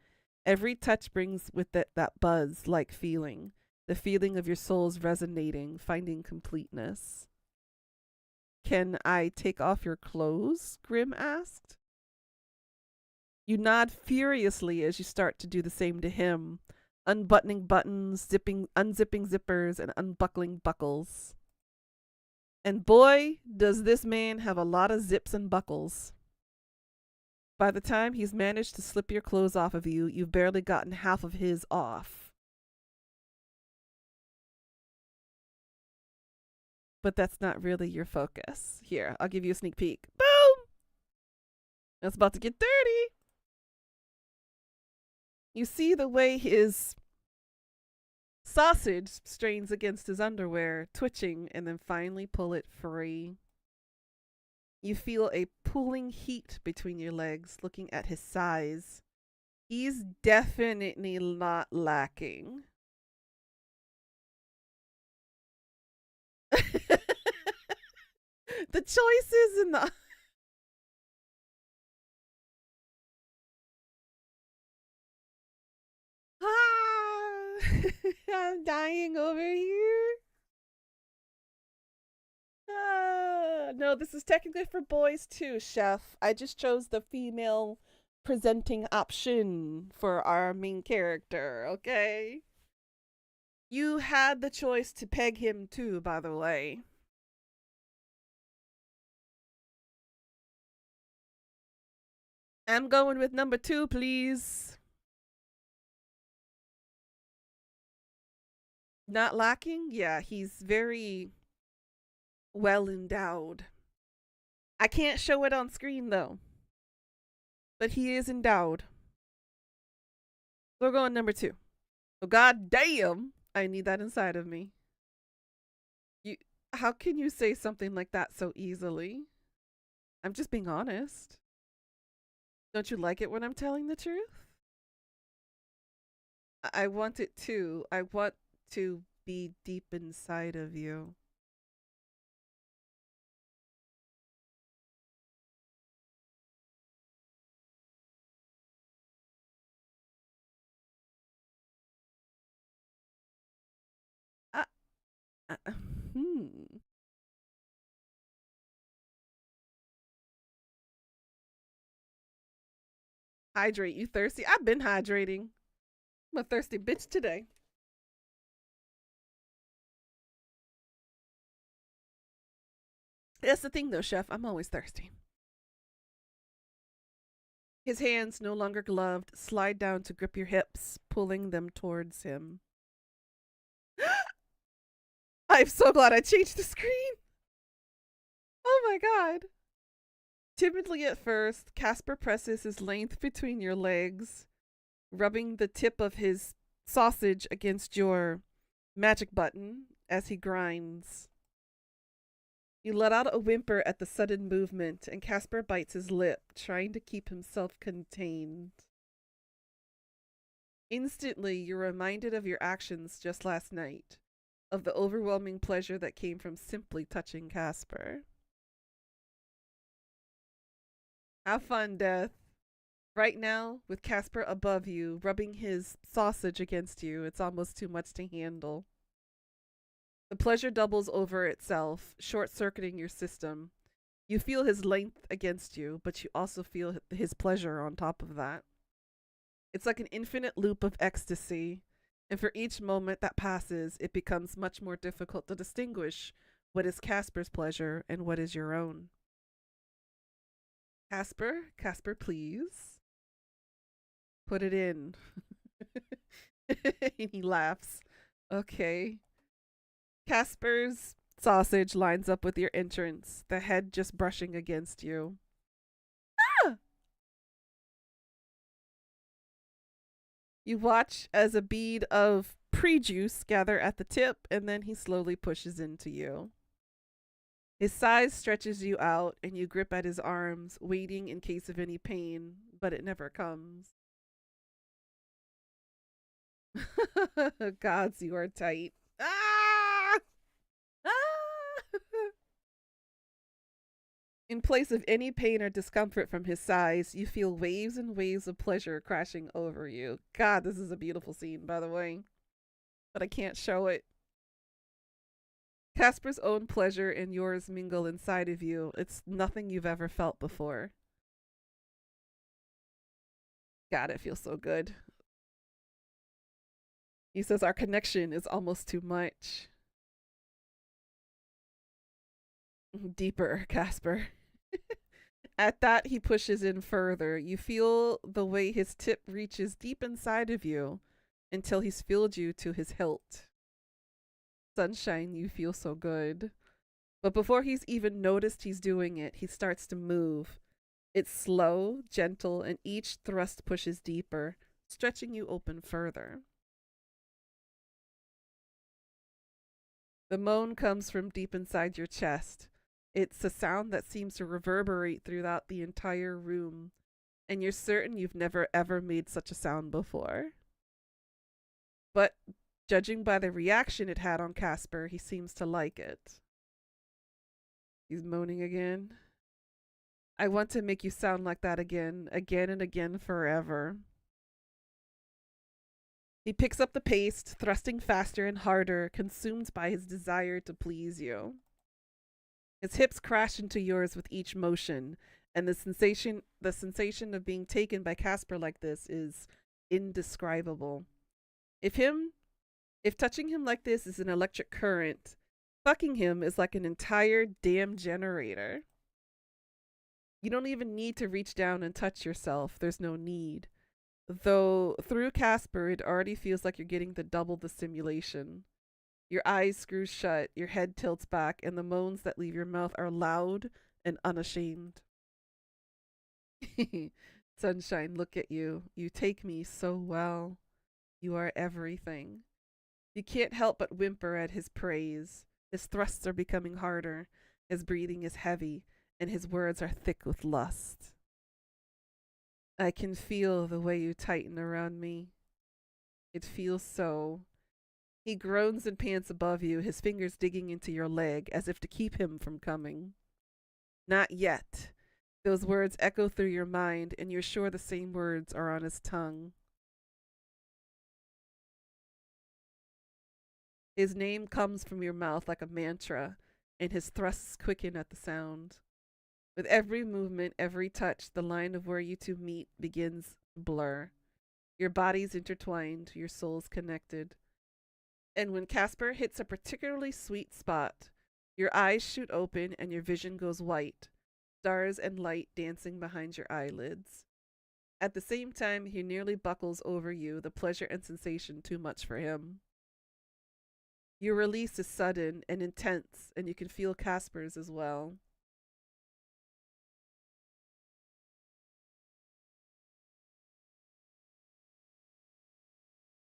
Every touch brings with it that buzz-like feeling, the feeling of your soul's resonating, finding completeness. Can I take off your clothes? Grim asked. You nod furiously as you start to do the same to him, unbuttoning buttons, unzipping zippers, and unbuckling buckles. And boy, does this man have a lot of zips and buckles. By the time he's managed to slip your clothes off of you, you've barely gotten half of his off. But that's not really your focus. Here, I'll give you a sneak peek. Boom! It's about to get dirty. You see the way his sausage strains against his underwear, twitching, and then finally pull it free. You feel a pulling heat between your legs, looking at his size. He's definitely not lacking. The choices in the I'm dying over here. No, this is technically for boys too, chef. I just chose the female presenting option for our main character, okay? You had the choice to peg him too, by the way. I'm going with number 2, please. Not lacking? Yeah, he's very well endowed. I can't show it on screen though, but he is endowed. We're going number 2. So god damn, I need that inside of me. How can you say something like that so easily? I'm just being honest. Don't you like it when I'm telling the truth? I want it too. I want to be deep inside of you. Uh, hmm. Hydrate. You thirsty? I've been hydrating. I'm a thirsty bitch today. That's the thing though, chef. I'm always thirsty. His hands, no longer gloved, slide down to grip your hips, pulling them towards him. I'm so glad I changed the screen. Oh my god. Timidly at first, Casper presses his length between your legs, rubbing the tip of his sausage against your magic button as he grinds. You let out a whimper at the sudden movement, and Casper bites his lip, trying to keep himself contained. Instantly, you're reminded of your actions just last night, of the overwhelming pleasure that came from simply touching Casper. Have fun, Death. Right now, with Casper above you, rubbing his sausage against you, it's almost too much to handle. The pleasure doubles over itself, short-circuiting your system. You feel his length against you, but you also feel his pleasure on top of that. It's like an infinite loop of ecstasy, And for each moment that passes, it becomes much more difficult to distinguish what is Casper's pleasure and what is your own. Casper, Casper, please. Put it in. And he laughs. Okay. Casper's sausage lines up with your entrance, the head just brushing against you. Ah! You watch as a bead of pre-juice gather at the tip, and then he slowly pushes into you. His size stretches you out, and you grip at his arms, waiting in case of any pain, but it never comes. Gods, you are tight. Ah! Ah! In place of any pain or discomfort from his size, you feel waves and waves of pleasure crashing over you. God, this is a beautiful scene, by the way, but I can't show it. Casper's own pleasure and yours mingle inside of you. It's nothing you've ever felt before. God, it feels so good. He says our connection is almost too much. Deeper, Casper. At that, he pushes in further. You feel the way his tip reaches deep inside of you until he's filled you to his hilt. Sunshine, you feel so good. But before he's even noticed he's doing it, he starts to move. It's slow, gentle, and each thrust pushes deeper, stretching you open further. The moan comes from deep inside your chest. It's a sound that seems to reverberate throughout the entire room, and you're certain you've never ever made such a sound before. But judging by the reaction it had on Casper, he seems to like it. He's moaning again. I want to make you sound like that again and again forever. He picks up the pace, thrusting faster and harder, consumed by his desire to please you. His hips crash into yours with each motion, and the sensation of being taken by Casper like this is indescribable. If touching him like this is an electric current, fucking him is like an entire damn generator. You don't even need to reach down and touch yourself. There's no need. Though through Casper, it already feels like you're getting double the stimulation. Your eyes screw shut, your head tilts back, and the moans that leave your mouth are loud and unashamed. Sunshine, look at you. You take me so well. You are everything. You can't help but whimper at his praise. His thrusts are becoming harder, his breathing is heavy, and his words are thick with lust. I can feel the way you tighten around me. It feels so. He groans and pants above you, his fingers digging into your leg as if to keep him from coming. Not yet. Those words echo through your mind, and you're sure the same words are on his tongue. His name comes from your mouth like a mantra, and his thrusts quicken at the sound. With every movement, every touch, the line of where you two meet begins to blur. Your bodies intertwined, your souls connected. And when Casper hits a particularly sweet spot, your eyes shoot open and your vision goes white, stars and light dancing behind your eyelids. At the same time, he nearly buckles over you, the pleasure and sensation too much for him. Your release is sudden and intense, and you can feel Casper's as well.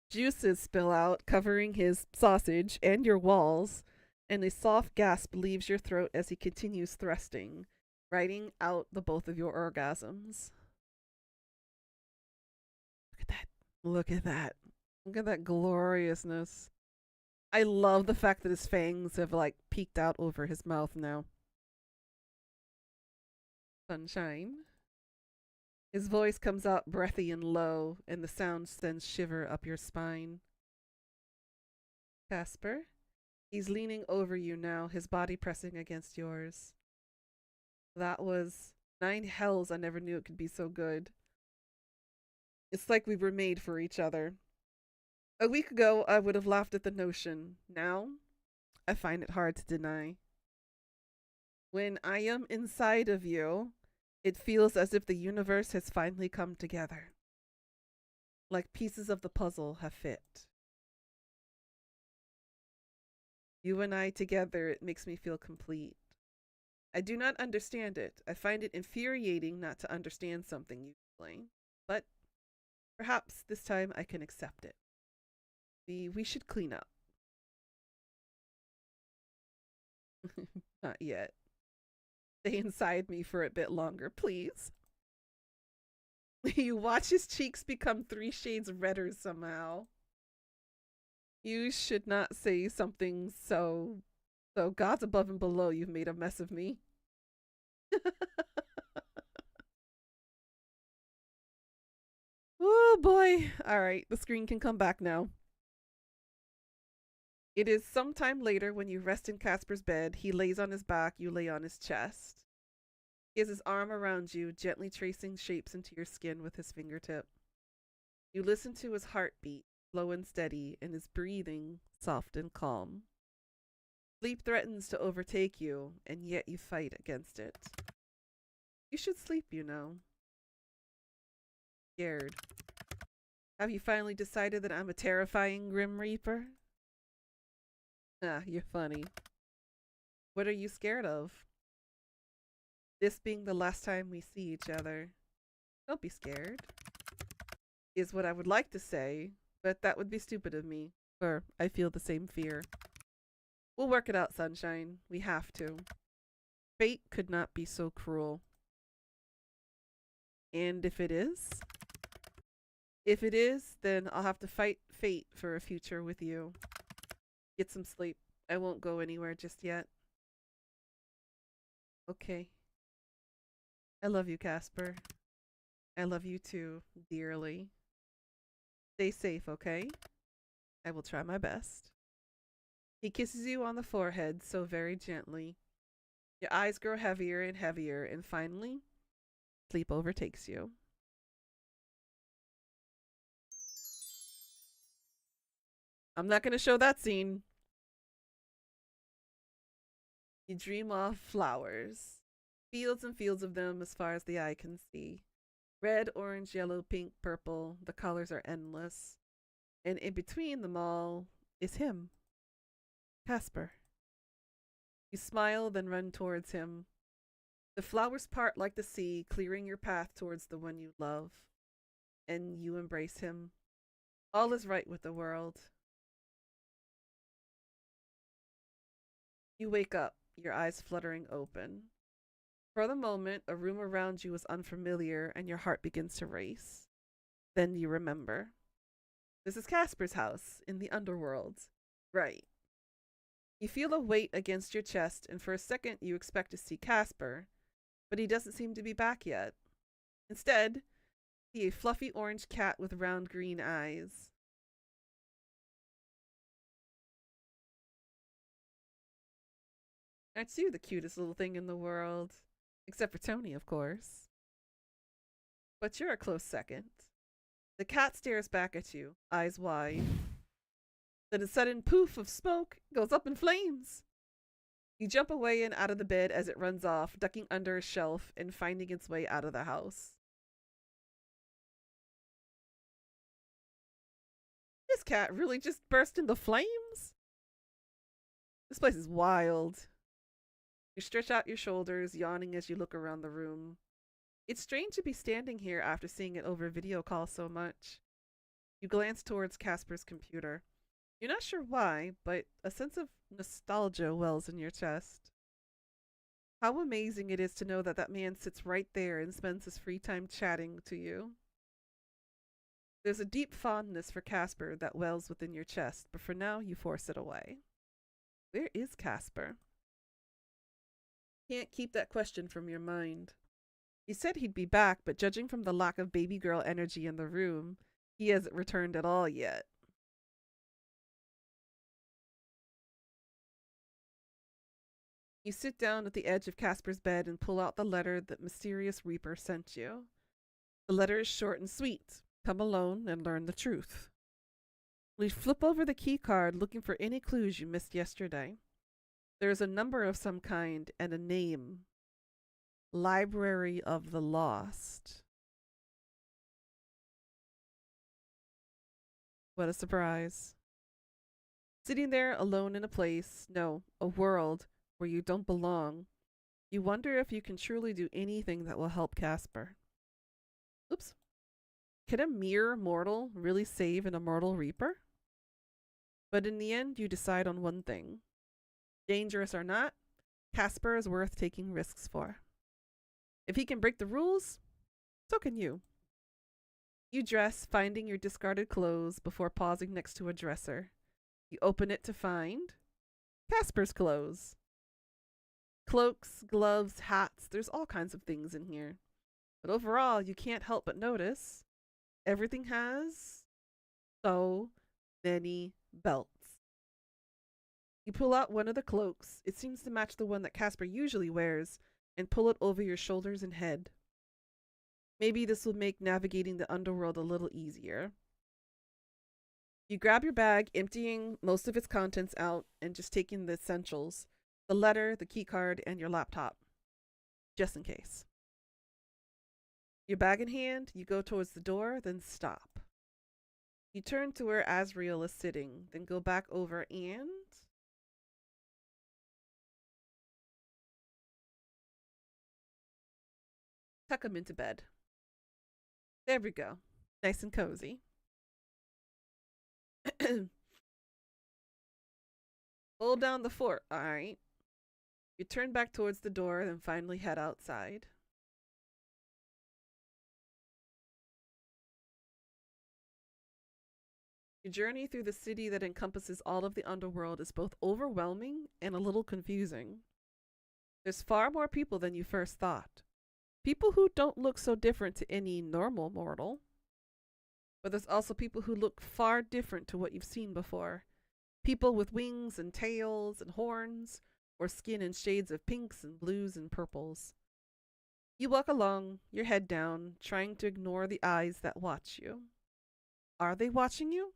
Juices spill out, covering his sausage and your walls, and a soft gasp leaves your throat as he continues thrusting, riding out the both of your orgasms. Look at that. Look at that. Look at that gloriousness. I love the fact that his fangs have like peeked out over his mouth now. Sunshine. His voice comes out breathy and low, and the sound sends shiver up your spine. Casper? He's leaning over you now, his body pressing against yours. That was 9 hells. I never knew it could be so good. It's like we were made for each other. A week ago, I would have laughed at the notion. Now, I find it hard to deny. When I am inside of you, it feels as if the universe has finally come together, like pieces of the puzzle have fit. You and I together, it makes me feel complete. I do not understand it. I find it infuriating not to understand something you explain. But perhaps this time I can accept it. We should clean up. Not yet. Stay inside me for a bit longer, please. You watch his cheeks become 3 shades redder somehow. You should not say something so God's above and below, you've made a mess of me. Oh boy. Alright, the screen can come back now. It is sometime later when you rest in Casper's bed. He lays on his back, you lay on his chest. He has his arm around you, gently tracing shapes into your skin with his fingertip. You listen to his heartbeat, slow and steady, and his breathing, soft and calm. Sleep threatens to overtake you, and yet you fight against it. You should sleep, you know. Scared. Have you finally decided that I'm a terrifying Grim Reaper? Ah, you're funny. What are you scared of? This being the last time we see each other. Don't be scared. Is what I would like to say, but that would be stupid of me, for I feel the same fear. We'll work it out, sunshine. We have to. Fate could not be so cruel. And if it is? If it is, then I'll have to fight fate for a future with you. Get some sleep. I won't go anywhere just yet. Okay. I love you, Casper. I love you too, dearly. Stay safe, okay? I will try my best. He kisses you on the forehead so very gently. Your eyes grow heavier and heavier, and finally, sleep overtakes you. I'm not going to show that scene. You dream of flowers. Fields and fields of them as far as the eye can see. Red, orange, yellow, pink, purple. The colors are endless. And in between them all is him, Casper. You smile, then run towards him. The flowers part like the sea, clearing your path towards the one you love. And you embrace him. All is right with the world. You wake up, your eyes fluttering open. For the moment, a room around you is unfamiliar and your heart begins to race. Then you remember. This is Casper's house in the underworld. Right. You feel a weight against your chest, and for a second you expect to see Casper, but he doesn't seem to be back yet. Instead, you see a fluffy orange cat with round green eyes. Aren't you the cutest little thing in the world? Except for Tony, of course. But you're a close second. The cat stares back at you, eyes wide. Then a sudden poof of smoke goes up in flames. You jump away and out of the bed as it runs off, ducking under a shelf and finding its way out of the house. This cat really just burst into flames? This place is wild. You stretch out your shoulders, yawning as you look around the room. It's strange to be standing here after seeing it over video call so much. You glance towards Casper's computer. You're not sure why, but a sense of nostalgia wells in your chest. How amazing it is to know that that man sits right there and spends his free time chatting to you. There's a deep fondness for Casper that wells within your chest, but for now you force it away. Where is Casper? Can't keep that question from your mind. He said he'd be back, but judging from the lack of baby girl energy in the room, he hasn't returned at all yet. You sit down at the edge of Casper's bed and pull out the letter that Mysterious Reaper sent you. The letter is short and sweet. Come alone and learn the truth. We flip over the key card looking for any clues you missed yesterday. There is a number of some kind and a name. Library of the Lost. What a surprise. Sitting there alone in a place, no, a world, where you don't belong, you wonder if you can truly do anything that will help Casper. Oops. Can a mere mortal really save an immortal reaper? But in the end, you decide on one thing. Dangerous or not, Casper is worth taking risks for. If he can break the rules, so can you. You dress, finding your discarded clothes before pausing next to a dresser. You open it to find Casper's clothes. Cloaks, gloves, hats, there's all kinds of things in here. But overall, you can't help but notice everything has so many belts. You pull out one of the cloaks. It seems to match the one that Casper usually wears, and pull it over your shoulders and head. Maybe this will make navigating the underworld a little easier. You grab your bag, emptying most of its contents out and just taking the essentials. The letter, the keycard, and your laptop. Just in case. Your bag in hand, you go towards the door, then stop. You turn to where Asriel is sitting, then go back over and tuck him into bed. There we go. Nice and cozy. Hold down the fort, alright. You turn back towards the door, then finally head outside. Your journey through the city that encompasses all of the underworld is both overwhelming and a little confusing. There's far more people than you first thought. People who don't look so different to any normal mortal. But there's also people who look far different to what you've seen before. People with wings and tails and horns, or skin in shades of pinks and blues and purples. You walk along, your head down, trying to ignore the eyes that watch you. Are they watching you?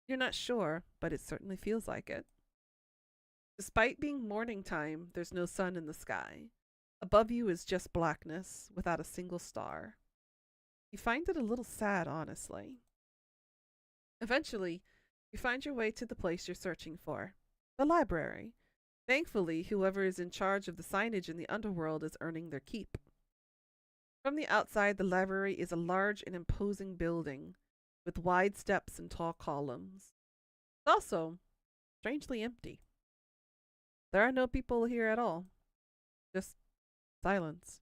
You're not sure, but it certainly feels like it. Despite being morning time, there's no sun in the sky. Above you is just blackness, without a single star. You find it a little sad, honestly. Eventually, you find your way to the place you're searching for. The library. Thankfully, whoever is in charge of the signage in the underworld is earning their keep. From the outside, the library is a large and imposing building, with wide steps and tall columns. It's also strangely empty. There are no people here at all. Just silence.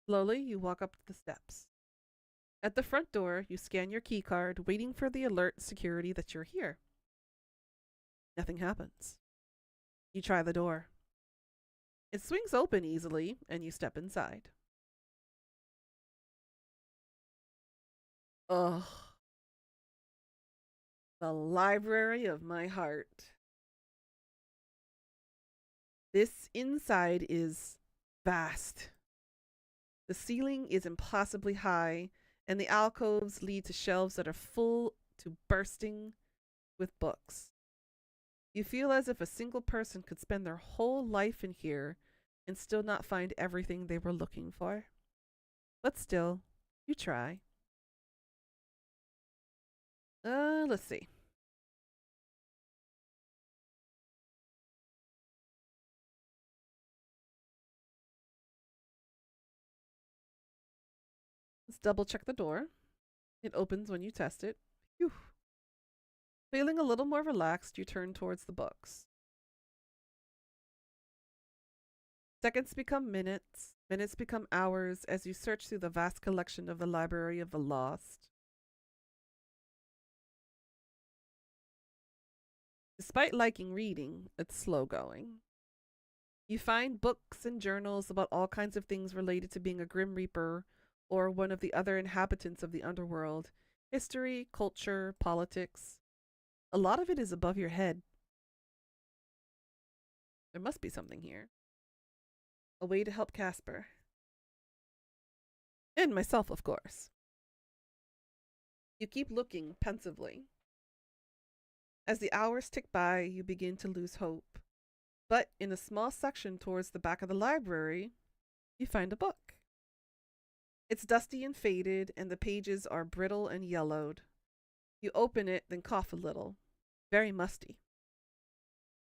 Slowly, you walk up the steps. At the front door, you scan your keycard, waiting for the alert security that you're here. Nothing happens. You try the door. It swings open easily, and you step inside. Ugh. The library of my heart. This inside is vast. The ceiling is impossibly high, and the alcoves lead to shelves that are full to bursting with books. You feel as if a single person could spend their whole life in here and still not find everything they were looking for. But still, you try. Let's see. Let's double check the door. It opens when you test it. Phew. Feeling a little more relaxed, you turn towards the books. Seconds become minutes, minutes become hours as you search through the vast collection of the Library of the Lost. Despite liking reading, it's slow going. You find books and journals about all kinds of things related to being a Grim Reaper or one of the other inhabitants of the underworld. History, culture, politics. A lot of it is above your head. There must be something here. A way to help Casper. And myself, of course. You keep looking pensively. As the hours tick by, you begin to lose hope. But in a small section towards the back of the library, you find a book. It's dusty and faded, and the pages are brittle and yellowed. You open it, then cough a little. Very musty.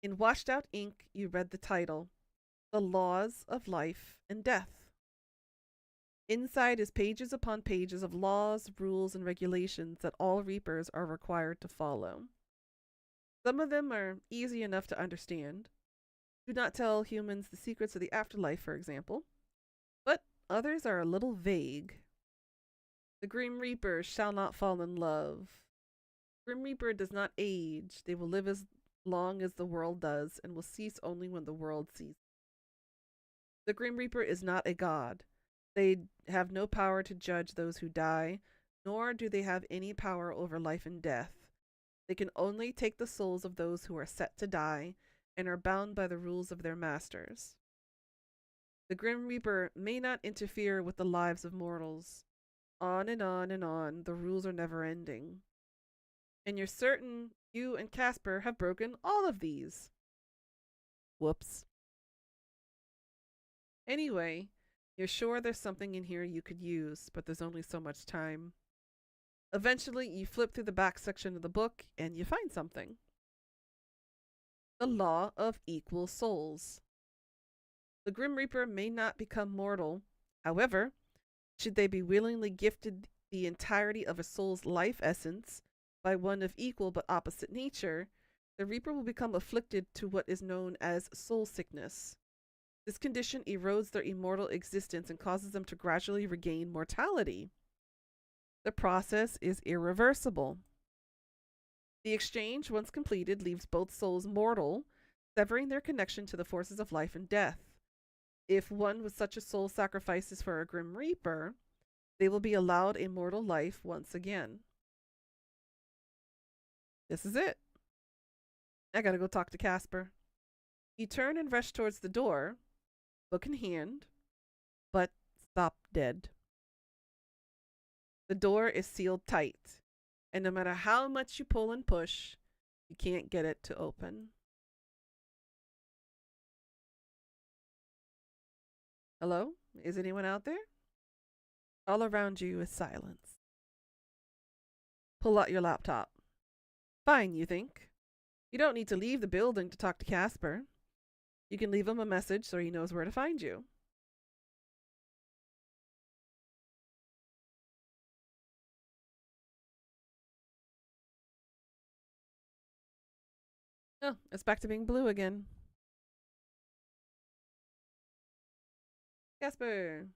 In washed out ink, you read the title, The Laws of Life and Death. Inside is pages upon pages of laws, rules, and regulations that all Reapers are required to follow. Some of them are easy enough to understand. Do not tell humans the secrets of the afterlife, for example. But others are a little vague. The Grim Reaper shall not fall in love. Grim Reaper does not age. They will live as long as the world does and will cease only when the world ceases. The Grim Reaper is not a god. They have no power to judge those who die, nor do they have any power over life and death. They can only take the souls of those who are set to die and are bound by the rules of their masters. The Grim Reaper may not interfere with the lives of mortals. On and on and on, the rules are never ending. And you're certain you and Casper have broken all of these. Whoops. Anyway, you're sure there's something in here you could use, but there's only so much time. Eventually, you flip through the back section of the book and you find something. The Law of Equal Souls. The Grim Reaper may not become mortal. However, should they be willingly gifted the entirety of a soul's life essence by one of equal but opposite nature, the Reaper will become afflicted to what is known as soul sickness. This condition erodes their immortal existence and causes them to gradually regain mortality. The process is irreversible. The exchange, once completed, leaves both souls mortal, severing their connection to the forces of life and death. If one with such a soul sacrifices for a Grim Reaper, they will be allowed a mortal life once again. This is it. I gotta go talk to Casper. You turn and rush towards the door, book in hand, but stop dead. The door is sealed tight, and no matter how much you pull and push, you can't get it to open. Hello? Is anyone out there? All around you is silence. Pull out your laptop. Fine, you think. You don't need to leave the building to talk to Casper. You can leave him a message so he knows where to find you. Oh, it's back to being blue again. Casper.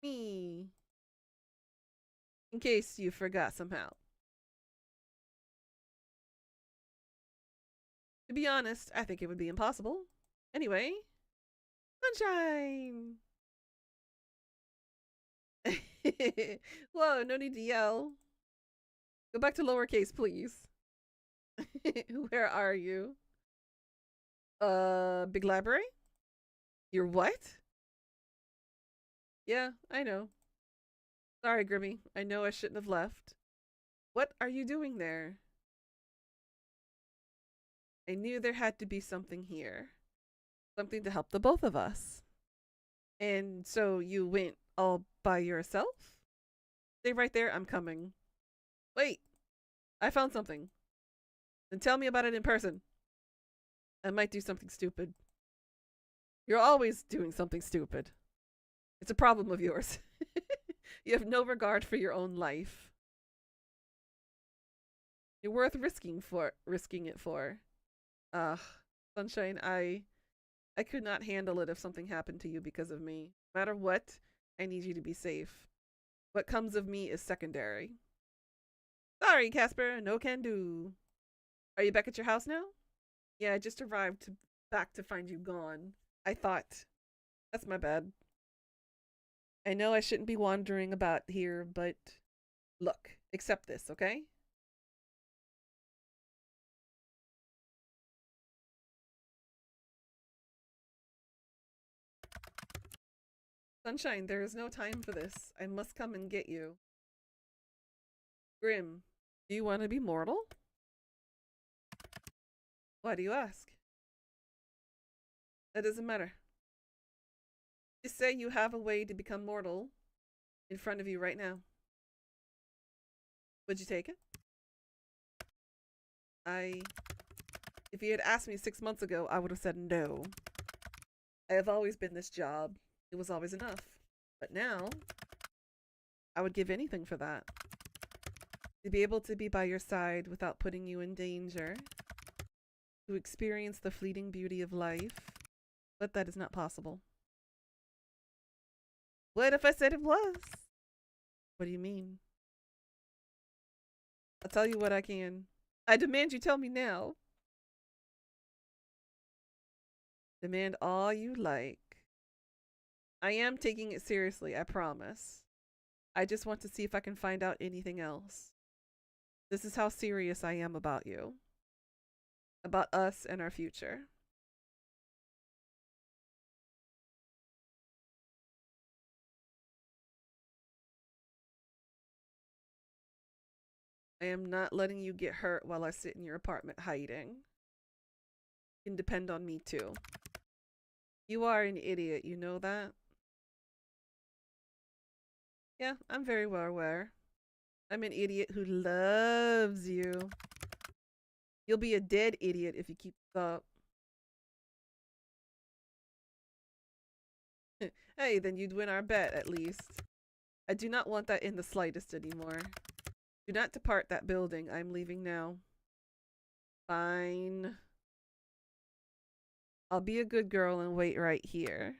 Me. In case you forgot somehow. To be honest, I think it would be impossible. Anyway, sunshine! Whoa, no need to yell. Go back to lowercase, please. Where are you? Big library? Your what? Yeah, I know. Sorry, Grimmy. I know I shouldn't have left. What are you doing there? I knew there had to be something here. Something to help the both of us. And so you went all by yourself? Stay right there, I'm coming. Wait, I found something. Then tell me about it in person. I might do something stupid. You're always doing something stupid. It's a problem of yours. You have no regard for your own life. You're worth risking it for. Sunshine, I could not handle it if something happened to you because of me. No matter what, I need you to be safe. What comes of me is secondary. Sorry, Casper, no can do. Are you back at your house now? Yeah, I just arrived back to find you gone. I thought. That's my bad. I know I shouldn't be wandering about here, but look, accept this, okay? Sunshine, there is no time for this. I must come and get you. Grim, do you want to be mortal? Why do you ask? That doesn't matter. Just say you have a way to become mortal in front of you right now. Would you take it? If you had asked me 6 months ago, I would have said no. I have always been this job. It was always enough. But now, I would give anything for that. To be able to be by your side without putting you in danger. To experience the fleeting beauty of life. But that is not possible. What if I said it was? What do you mean? I'll tell you what I can. I demand you tell me now. Demand all you like. I am taking it seriously, I promise. I just want to see if I can find out anything else. This is how serious I am about you. About us and our future. I am not letting you get hurt while I sit in your apartment hiding. You can depend on me too. You are an idiot, you know that? Yeah, I'm very well aware. I'm an idiot who loves you. You'll be a dead idiot if you keep this up. Hey, then you'd win our bet at least. I do not want that in the slightest anymore. Do not depart that building. I'm leaving now. Fine. I'll be a good girl and wait right here.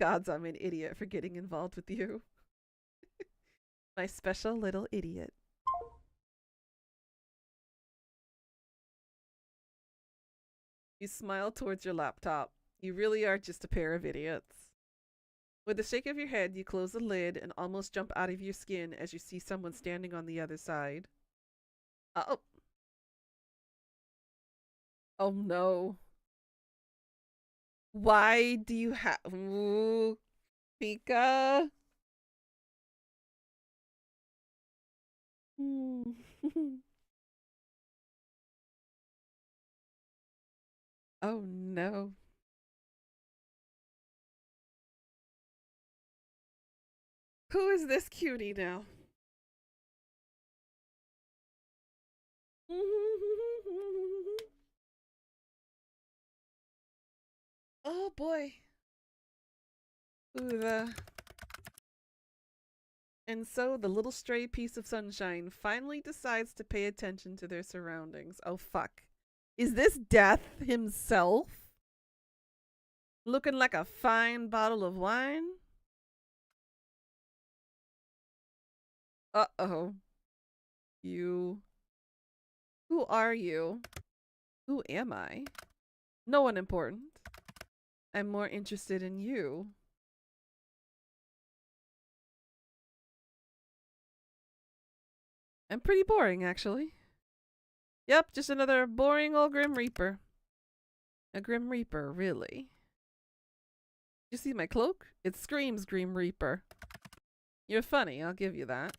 Gods, I'm an idiot for getting involved with you. My special little idiot. You smile towards your laptop. You really are just a pair of idiots. With a shake of your head, you close the lid and almost jump out of your skin as you see someone standing on the other side. Oh. Oh no. Why do you have... Ooh, Pika? Oh no. Who is this cutie now? Oh boy. Ooh, And so the little stray piece of sunshine finally decides to pay attention to their surroundings. Oh fuck. Is this Death himself? Looking like a fine bottle of wine? Uh-oh. You. Who are you? Who am I? No one important. I'm more interested in you. I'm pretty boring, actually. Yep, just another boring old Grim Reaper. A Grim Reaper, really. You see my cloak? It screams Grim Reaper. You're funny, I'll give you that.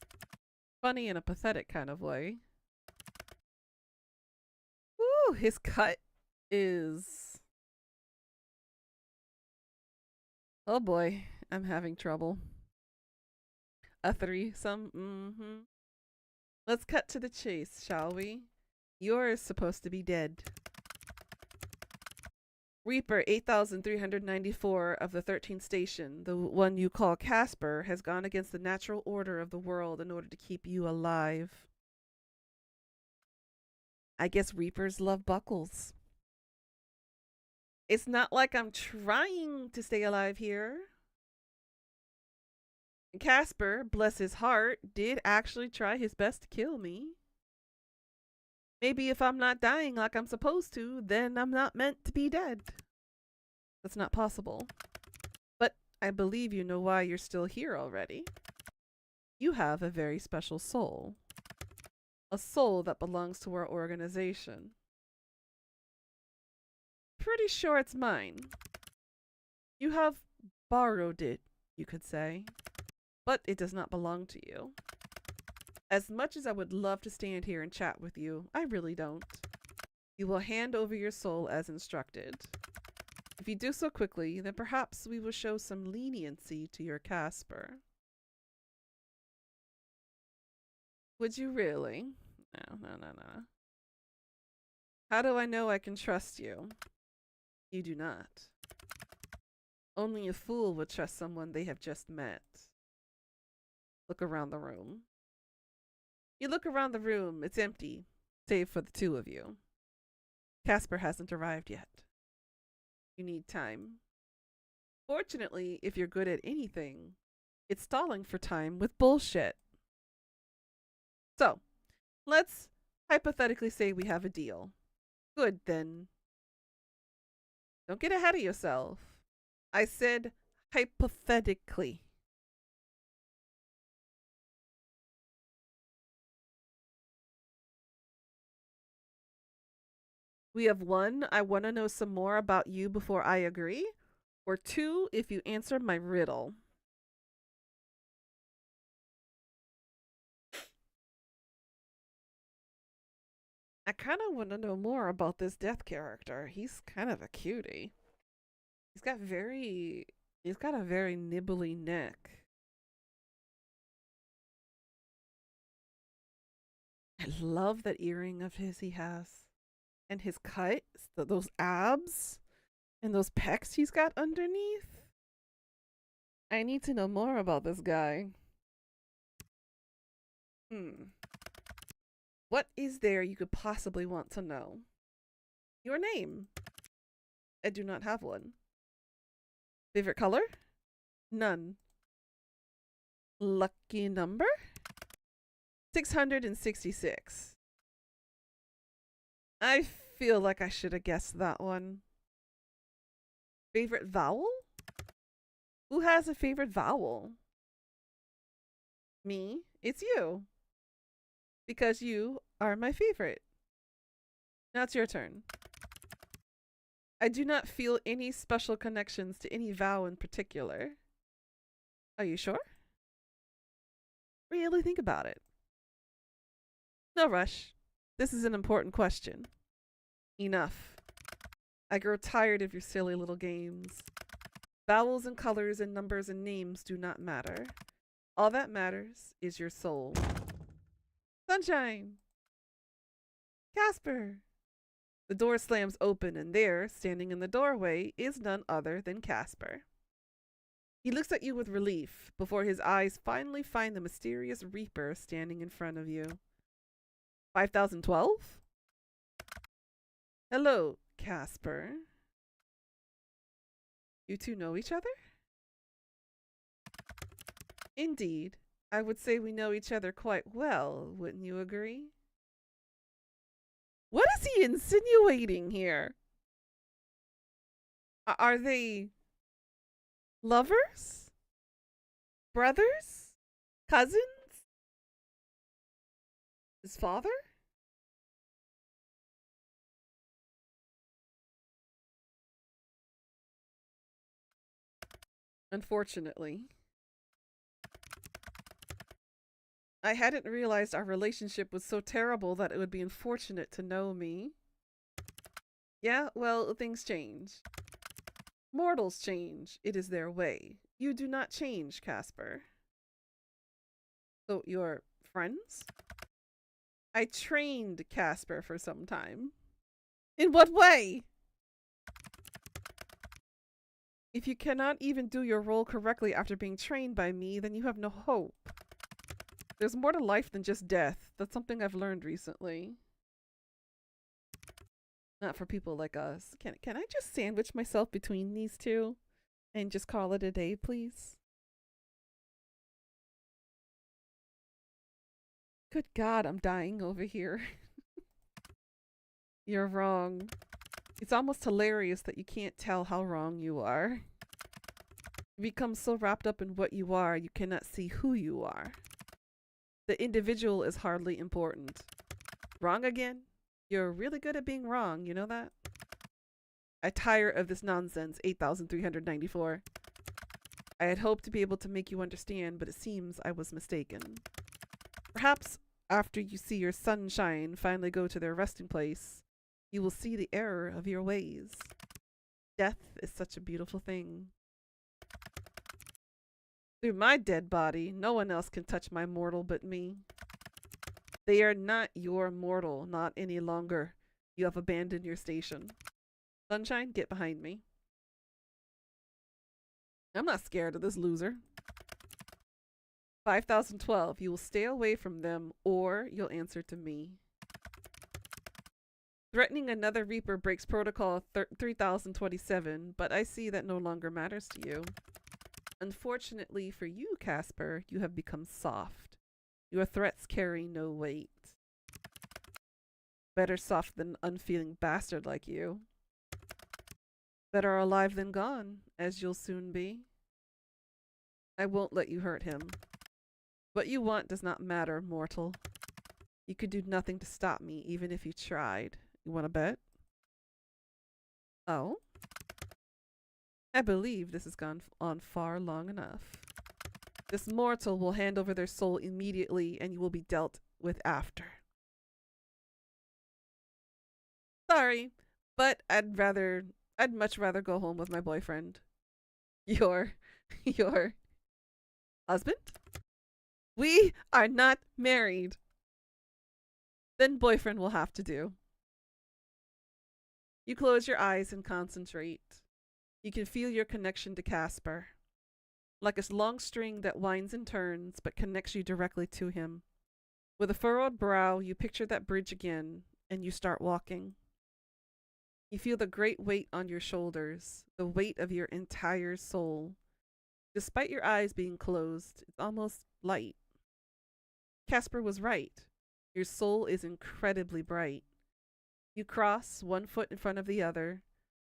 Funny in a pathetic kind of way. Ooh, his cut is... Oh boy, I'm having trouble. A threesome? Mm-hmm. Let's cut to the chase, shall we? You're supposed to be dead. Reaper 8394 of the 13th station, the one you call Casper, has gone against the natural order of the world in order to keep you alive. I guess Reapers love buckles. It's not like I'm trying to stay alive here. Casper, bless his heart, did actually try his best to kill me. Maybe if I'm not dying like I'm supposed to, then I'm not meant to be dead. That's not possible. But I believe you know why you're still here already. You have a very special soul. A soul that belongs to our organization. Pretty sure it's mine. You have borrowed it, you could say. But it does not belong to you. As much as I would love to stand here and chat with you, I really don't. You will hand over your soul as instructed. If you do so quickly, then perhaps we will show some leniency to your Casper. Would you really? No, no, no, no. How do I know I can trust you? You do not. Only a fool would trust someone they have just met. Look around the room. You look around the room, it's empty, save for the two of you. Casper hasn't arrived yet. You need time. Fortunately, if you're good at anything, it's stalling for time with bullshit. So, let's hypothetically say we have a deal. Good, then. Don't get ahead of yourself. I said hypothetically. We have 1, I want to know some more about you before I agree. Or 2, if you answer my riddle. I kind of want to know more about this death character. He's kind of a cutie. He's got a very nibbly neck. I love that earring of his he has. And his cut, those abs, and those pecs he's got underneath. I need to know more about this guy. What is there you could possibly want to know? Your name. I do not have one. Favorite color? None. Lucky number? 666. I feel like I should have guessed that one. Favorite vowel? Who has a favorite vowel? Me? It's you. Because you are my favorite. Now it's your turn. I do not feel any special connections to any vowel in particular. Are you sure? Really think about it. No rush. This is an important question. Enough. I grow tired of your silly little games. Vowels and colors and numbers and names do not matter. All that matters is your soul. Sunshine! Casper! The door slams open and there, standing in the doorway, is none other than Casper. He looks at you with relief before his eyes finally find the mysterious Reaper standing in front of you. 5012? Hello, Casper. You two know each other? Indeed. I would say we know each other quite well, wouldn't you agree? What is he insinuating here? Are they lovers? Brothers? Cousins? His father? Unfortunately. I hadn't realized our relationship was so terrible that it would be unfortunate to know me. Yeah, well, things change. Mortals change. It is their way. You do not change, Casper. So, you're friends? I trained Casper for some time. In what way? If you cannot even do your role correctly after being trained by me, then you have no hope. There's more to life than just death. That's something I've learned recently. Not for people like us. Can I just sandwich myself between these two and just call it a day, please? Good God, I'm dying over here. You're wrong. It's almost hilarious that you can't tell how wrong you are. You become so wrapped up in what you are, you cannot see who you are. The individual is hardly important. Wrong again? You're really good at being wrong, you know that? I tire of this nonsense, 8,394. I had hoped to be able to make you understand, but it seems I was mistaken. Perhaps after you see your sunshine finally go to their resting place, you will see the error of your ways. Death is such a beautiful thing. Through my dead body, no one else can touch my mortal but me. They are not your mortal, not any longer. You have abandoned your station. Sunshine, get behind me. I'm not scared of this loser. 5012, you will stay away from them or you'll answer to me. Threatening another Reaper breaks protocol 3027, but I see that no longer matters to you. Unfortunately for you, Casper, you have become soft. Your threats carry no weight. Better soft than unfeeling bastard like you. Better alive than gone, as you'll soon be. I won't let you hurt him. What you want does not matter, mortal. You could do nothing to stop me, even if you tried. You want to bet? Oh? I believe this has gone on far long enough. This mortal will hand over their soul immediately, and you will be dealt with after. Sorry, but I'd much rather go home with my boyfriend. Your husband? We are not married. Then boyfriend will have to do. You close your eyes and concentrate. You can feel your connection to Casper. Like a long string that winds and turns but connects you directly to him. With a furrowed brow, you picture that bridge again, and you start walking. You feel the great weight on your shoulders, the weight of your entire soul. Despite your eyes being closed, it's almost light. Casper was right. Your soul is incredibly bright. You cross one foot in front of the other.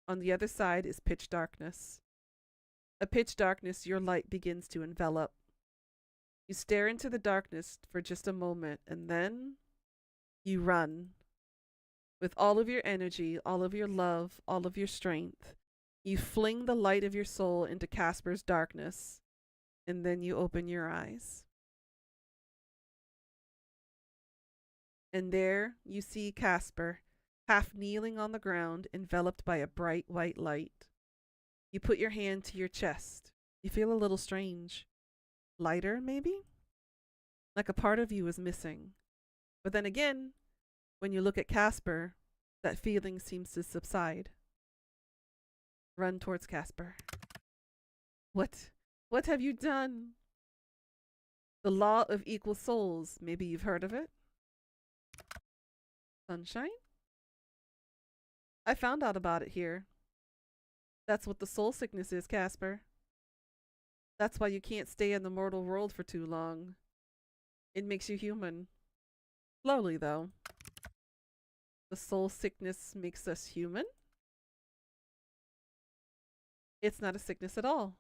On the other side is pitch darkness. A pitch darkness your light begins to envelop. You stare into the darkness for just a moment, and then you run. With all of your energy, all of your love, all of your strength, you fling the light of your soul into Casper's darkness, and then you open your eyes. And there you see Casper, half kneeling on the ground, enveloped by a bright white light. You put your hand to your chest. You feel a little strange. Lighter, maybe? Like a part of you is missing. But then again, when you look at Casper, that feeling seems to subside. Run towards Casper. What have you done? The law of equal souls. Maybe you've heard of it? Sunshine? I found out about it here. That's what the soul sickness is, Casper. That's why you can't stay in the mortal world for too long. It makes you human. Slowly, though. The soul sickness makes us human? It's not a sickness at all.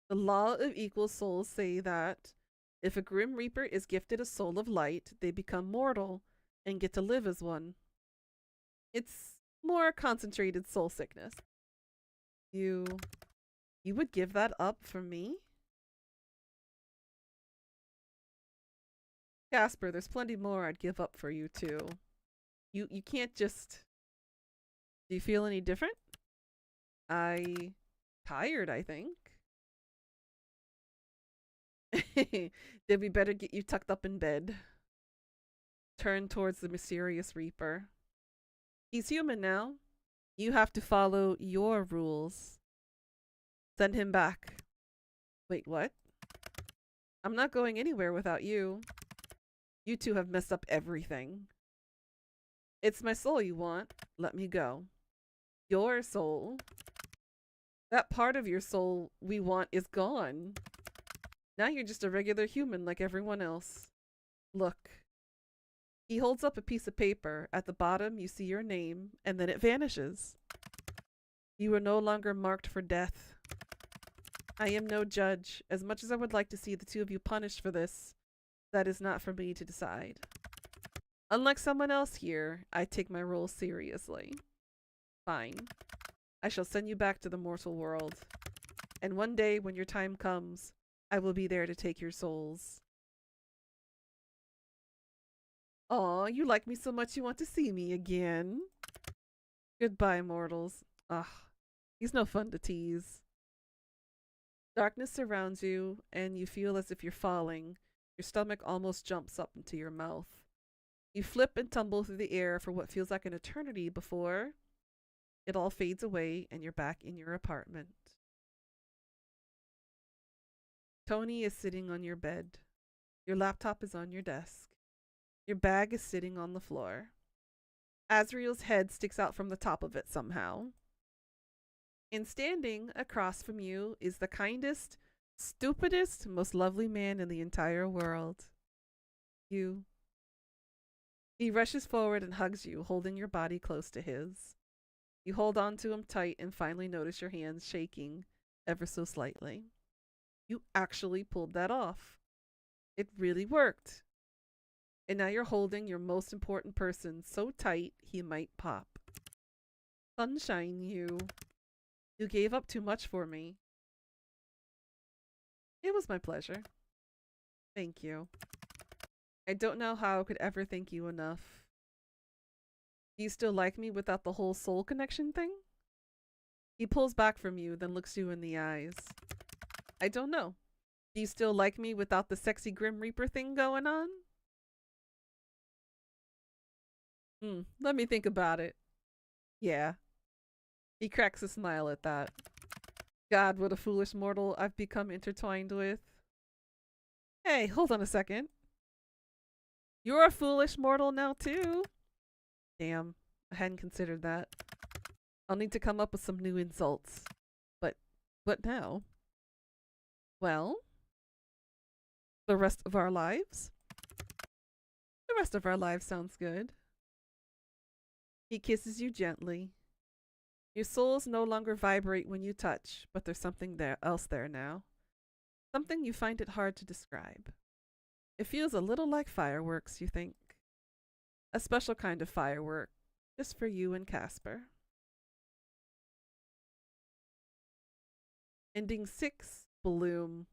The law of equal souls say that if a Grim Reaper is gifted a soul of light, they become mortal and get to live as one. It's more concentrated soul sickness. You would give that up for me? Casper, there's plenty more I'd give up for you too. You can't just... Do you feel any different? Tired, I think. Then we better get you tucked up in bed. Turn towards the mysterious Reaper. He's human now. You have to follow your rules. Send him back. Wait, what? I'm not going anywhere without you. You two have messed up everything. It's my soul you want. Let me go. Your soul? That part of your soul we want is gone. Now you're just a regular human like everyone else. Look. He holds up a piece of paper. At the bottom, you see your name, and then it vanishes. You are no longer marked for death. I am no judge. As much as I would like to see the two of you punished for this, that is not for me to decide. Unlike someone else here, I take my role seriously. Fine. I shall send you back to the mortal world. And one day, when your time comes, I will be there to take your souls. Aw, you like me so much you want to see me again. Goodbye, mortals. Ugh, he's no fun to tease. Darkness surrounds you, and you feel as if you're falling. Your stomach almost jumps up into your mouth. You flip and tumble through the air for what feels like an eternity before it all fades away and you're back in your apartment. Tony is sitting on your bed. Your laptop is on your desk. Your bag is sitting on the floor. Azriel's head sticks out from the top of it somehow. And standing across from you is the kindest, stupidest, most lovely man in the entire world. You. He rushes forward and hugs you, holding your body close to his. You hold on to him tight and finally notice your hands shaking ever so slightly. You actually pulled that off. It really worked. And now you're holding your most important person so tight he might pop. Sunshine, you. You gave up too much for me. It was my pleasure. Thank you. I don't know how I could ever thank you enough. Do you still like me without the whole soul connection thing? He pulls back from you, then looks you in the eyes. I don't know. Do you still like me without the sexy Grim Reaper thing going on? Let me think about it. Yeah. He cracks a smile at that. God, what a foolish mortal I've become intertwined with. Hey, hold on a second. You're a foolish mortal now too. Damn, I hadn't considered that. I'll need to come up with some new insults. But what now? Well, the rest of our lives? The rest of our lives sounds good. He kisses you gently. Your souls no longer vibrate when you touch, but there's something else there now. Something you find it hard to describe. It feels a little like fireworks, you think. A special kind of firework, just for you and Casper. Ending 6, Bloom.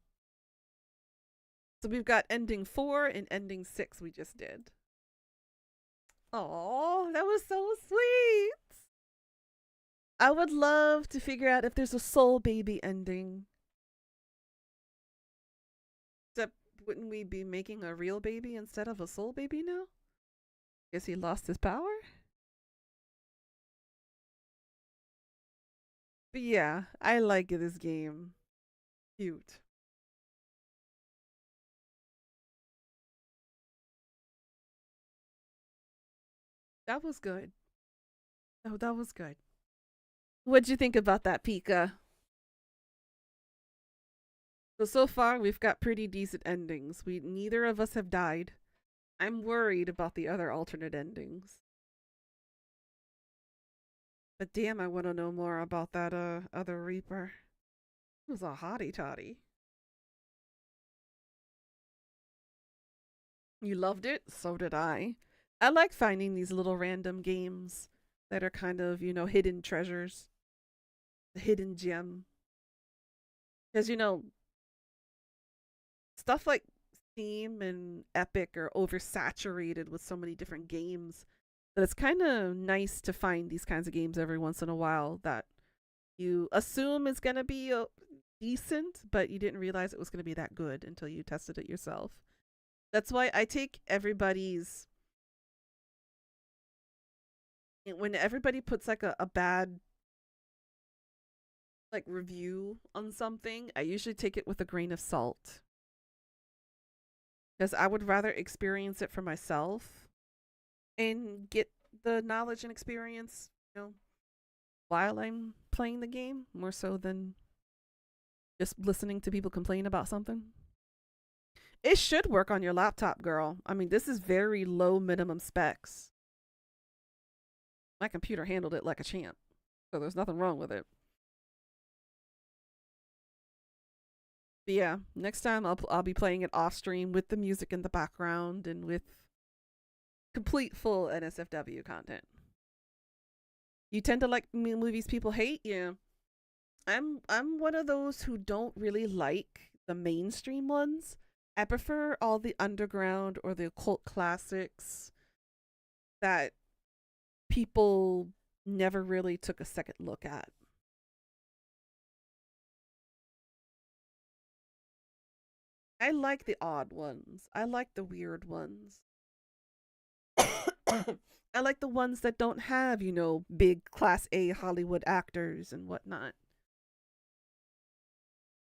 So we've got ending 4 and ending 6 we just did. Oh, that was so sweet. I would love to figure out if there's a soul baby ending. Except, wouldn't we be making a real baby instead of a soul baby now? Guess he lost his power? But yeah, I like this game. Cute. That was good. Oh, that was good. What'd you think about that, Pika? So far we've got pretty decent endings. Neither of us have died. I'm worried about the other alternate endings. But damn, I want to know more about that other Reaper. It was a hottie toddy. You loved it? So did I. I like finding these little random games that are kind of, hidden treasures. The hidden gem. Because, stuff like Steam and Epic are oversaturated with so many different games that it's kind of nice to find these kinds of games every once in a while that you assume is going to be decent, but you didn't realize it was going to be that good until you tested it yourself. That's why I take everybody's... When everybody puts like a bad review on something, I usually take it with a grain of salt. Because I would rather experience it for myself and get the knowledge and experience, while I'm playing the game, more so than just listening to people complain about something. It should work on your laptop, girl. I mean, this is very low minimum specs. My computer handled it like a champ, so there's nothing wrong with it. But yeah, next time I'll be playing it off stream with the music in the background and with complete full NSFW content. You tend to like movies people hate? Yeah. I'm one of those who don't really like the mainstream ones. I prefer all the underground or the occult classics that people never really took a second look at. I like the odd ones. I like the weird ones. I like the ones that don't have, big class A Hollywood actors and whatnot.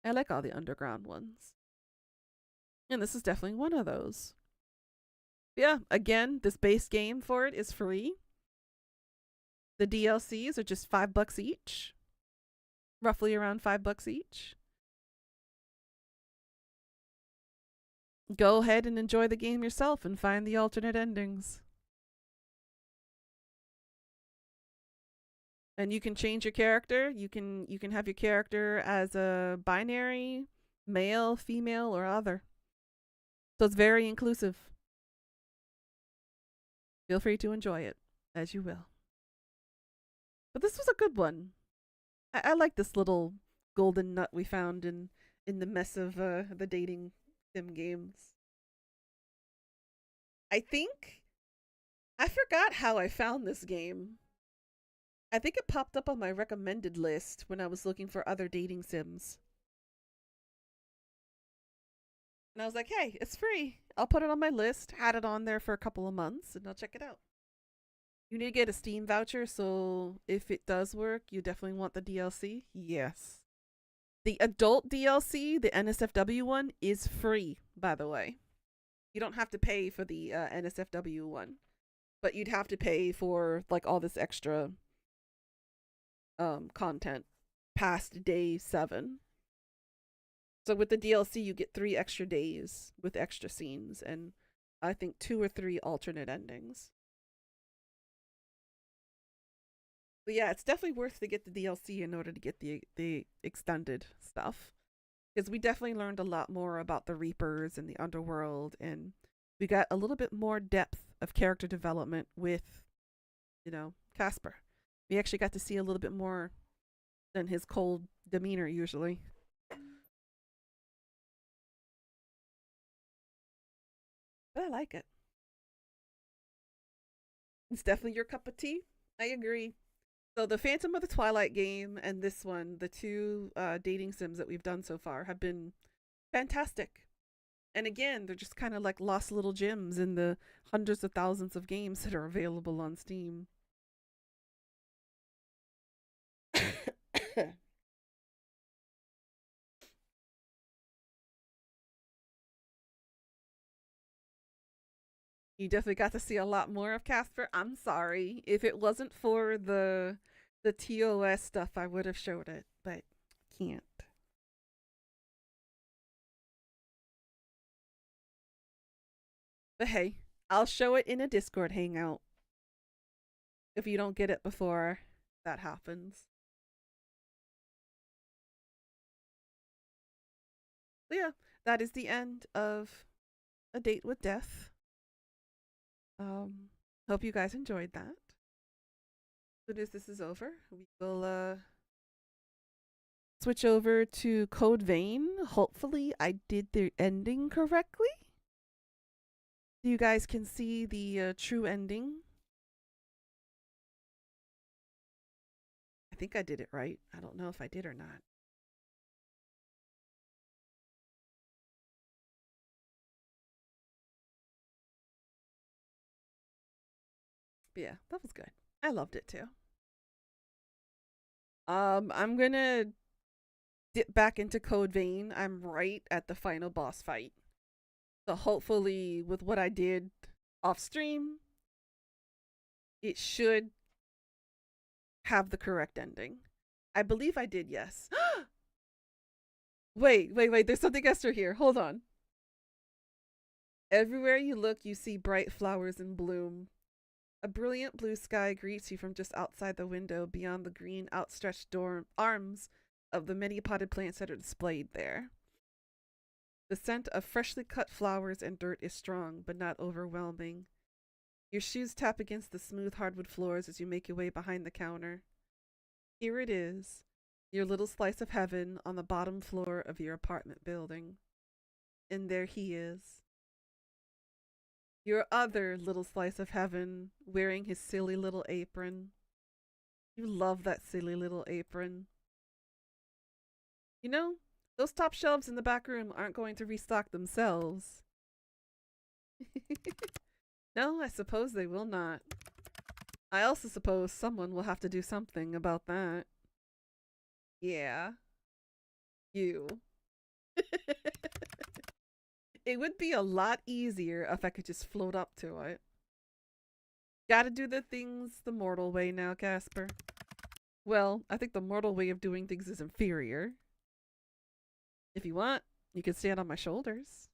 I like all the underground ones. And this is definitely one of those. Yeah, again, this base game for it is free. The DLCs are just $5 each. Roughly around $5 each. Go ahead and enjoy the game yourself and find the alternate endings. And you can change your character. You can have your character as a binary, male, female, or other. So it's very inclusive. Feel free to enjoy it as you will. But this was a good one. I like this little golden nut we found in the mess of the dating sim games. I forgot how I found this game. I think it popped up on my recommended list when I was looking for other dating sims. And I was like, hey, it's free. I'll put it on my list. Had it on there for a couple of months and I'll check it out. You need to get a Steam voucher, so if it does work, you definitely want the DLC. Yes. The adult DLC, the NSFW one, is free, by the way. You don't have to pay for the NSFW one, but you'd have to pay for like all this extra content past day 7. So with the DLC, you get 3 extra days with extra scenes, and I think 2 or 3 alternate endings. But yeah, it's definitely worth to get the DLC in order to get the extended stuff. Because we definitely learned a lot more about the Reapers and the underworld, and we got a little bit more depth of character development with, Casper. We actually got to see a little bit more than his cold demeanor usually. But I like it. It's definitely your cup of tea. I agree. So the Phantom of the Twilight game and this one, the 2 dating sims that we've done so far, have been fantastic. And again, they're just kind of like lost little gems in the hundreds of thousands of games that are available on Steam. You definitely got to see a lot more of Casper. I'm sorry. If it wasn't for the TOS stuff, I would have showed it, but can't. But hey, I'll show it in a Discord hangout if you don't get it before that happens. But yeah, that is the end of A Date with Death. Hope you guys enjoyed that. As soon as this is over, we will switch over to Code Vein. Hopefully, I did the ending correctly. You guys can see the true ending. I think I did it right. I don't know if I did or not. But yeah, that was good. I loved it too. I'm gonna dip back into Code Vein. I'm right at the final boss fight. So hopefully with what I did off stream, it should have the correct ending. I believe I did, yes. Wait. There's something extra here. Hold on. Everywhere you look, you see bright flowers in bloom. A brilliant blue sky greets you from just outside the window beyond the green, outstretched arms of the many potted plants that are displayed there. The scent of freshly cut flowers and dirt is strong, but not overwhelming. Your shoes tap against the smooth hardwood floors as you make your way behind the counter. Here it is, your little slice of heaven on the bottom floor of your apartment building. And there he is. Your other little slice of heaven wearing his silly little apron. You love that silly little apron. You know, those top shelves in the back room aren't going to restock themselves. No, I suppose they will not. I also suppose someone will have to do something about that. Yeah, you. It would be a lot easier if I could just float up to it. Gotta do the things the mortal way now, Casper. Well, I think the mortal way of doing things is inferior. If you want, you can stand on my shoulders.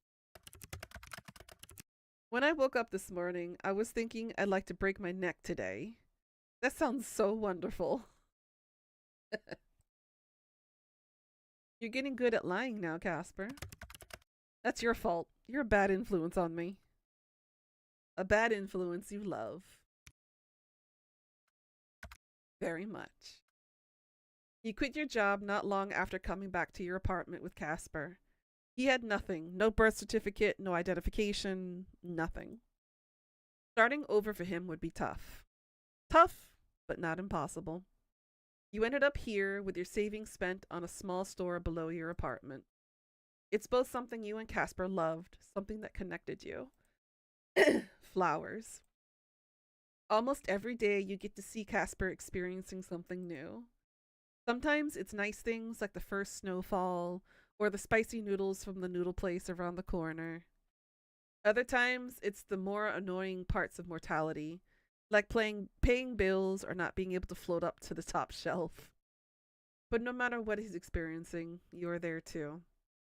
When I woke up this morning, I was thinking I'd like to break my neck today. That sounds so wonderful. You're getting good at lying now, Casper. That's your fault. You're a bad influence on me. A bad influence you love. Very much. You quit your job not long after coming back to your apartment with Casper. He had nothing. No birth certificate, no identification, nothing. Starting over for him would be tough. Tough, but not impossible. You ended up here with your savings spent on a small store below your apartment. It's both something you and Casper loved, something that connected you. Flowers. Almost every day you get to see Casper experiencing something new. Sometimes it's nice things like the first snowfall or the spicy noodles from the noodle place around the corner. Other times it's the more annoying parts of mortality, like paying bills or not being able to float up to the top shelf. But no matter what he's experiencing, you're there too.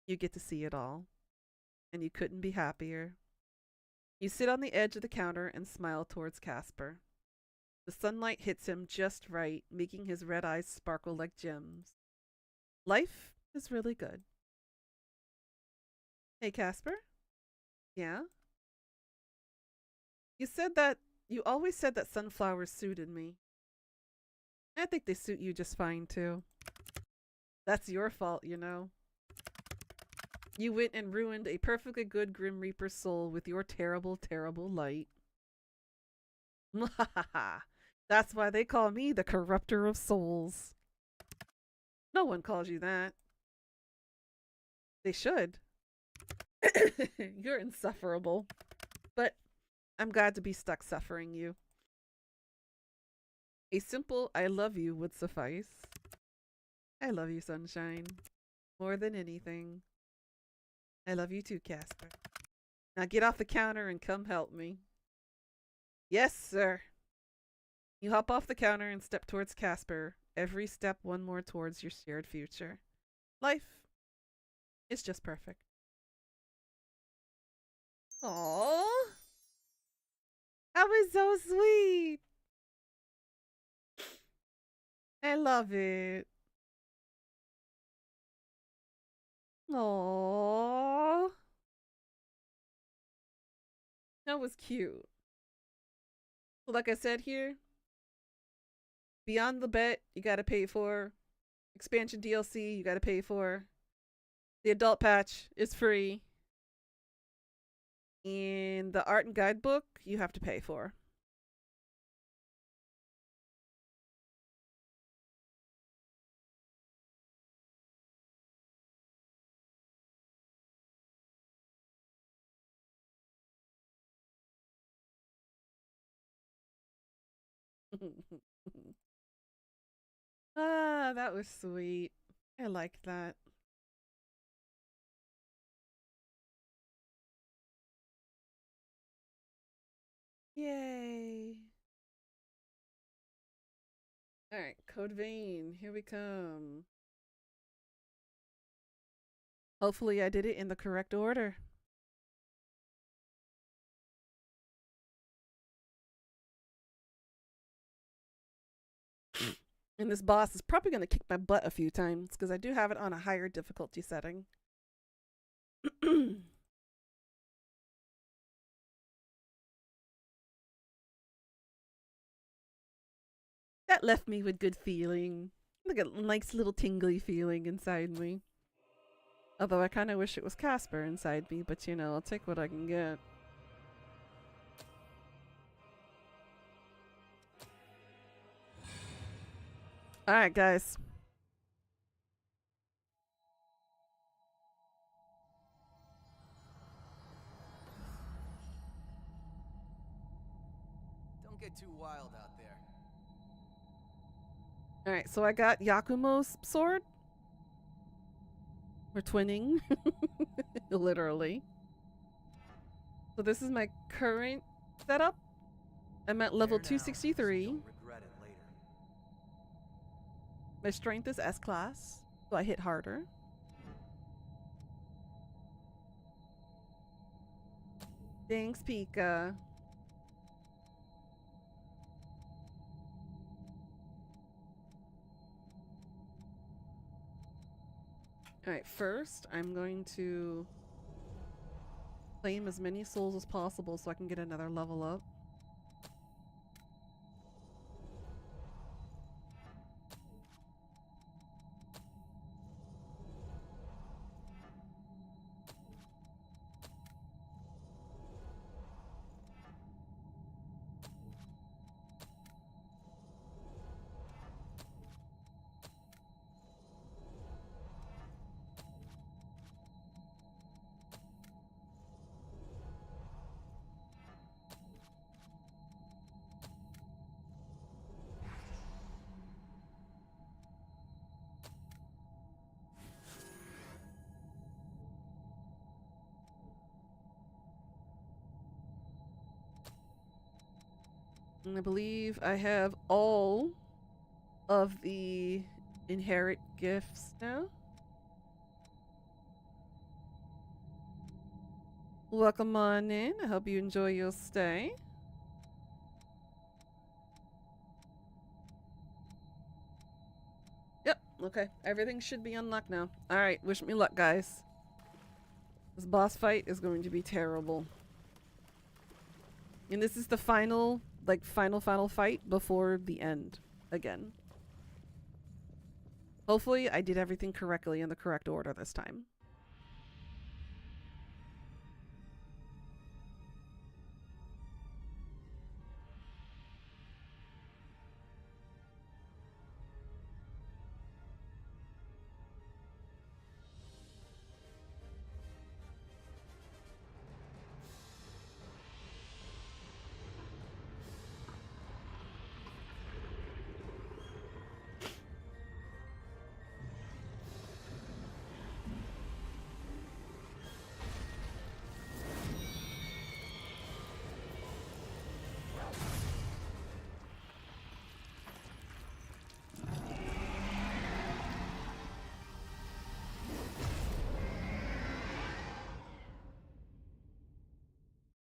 You get to see it all. And you couldn't be happier. You sit on the edge of the counter and smile towards Casper. The sunlight hits him just right, making his red eyes sparkle like gems. Life is really good. Hey, Casper? Yeah? You always said that sunflowers suited me. I think they suit you just fine, too. That's your fault, you know. You went and ruined a perfectly good Grim Reaper's soul with your terrible, terrible light. That's why they call me the corrupter of souls. No one calls you that. They should. You're insufferable. But I'm glad to be stuck suffering you. A simple I love you would suffice. I love you, sunshine. More than anything. I love you too, Casper. Now get off the counter and come help me. Yes, sir. You hop off the counter and step towards Casper. Every step one more towards your shared future. Life is just perfect. Aww. That was so sweet. I love it. Aww. That was cute. Like I said here, Beyond the Bet, you gotta pay for. Expansion DLC, you gotta pay for. The adult patch is free. And the art and guidebook, you have to pay for. Ah, that was sweet. I like that. Yay. Alright, Code Vein, here we come. Hopefully I did it in the correct order. And this boss is probably going to kick my butt a few times because I do have it on a higher difficulty setting. That left me with good feeling. Like a nice little tingly feeling inside me. Although I kind of wish it was Casper inside me, but you know, I'll take what I can get. Alright, guys. Don't get too wild out there. Alright, so I got Yakumo's sword. We're twinning. Literally. So this is my current setup. I'm at level 263. My strength is S class, so I hit harder. Thanks, Pika. Alright, first I'm going to claim as many souls as possible so I can get another level up. And I believe I have all of the inherit gifts now. Welcome on in. I hope you enjoy your stay. Yep, okay. Everything should be unlocked now. Alright, wish me luck, guys. This boss fight is going to be terrible. And this is the final, like, final fight before the end again. Hopefully I did everything correctly in the correct order this time.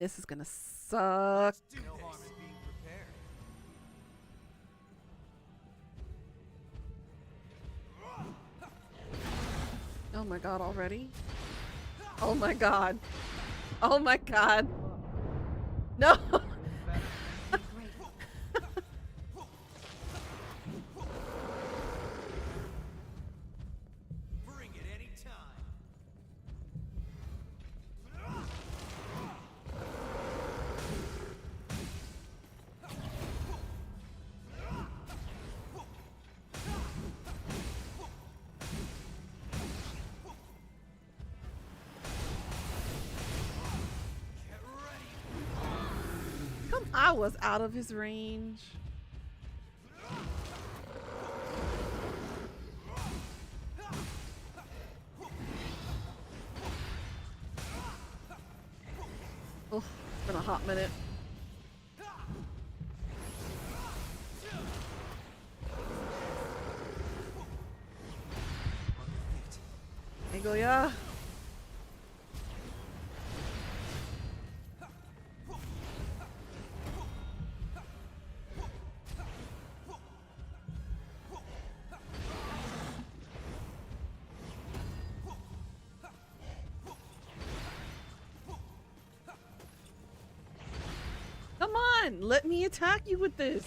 This is gonna suck. No harm in being prepared. Oh my god, already? Oh my god. Oh my god. No! Bring it anytime. Get ready. Come, I was out of his range. Oh, it's been a hot minute. Angle, yeah. Come on, let me attack you with this.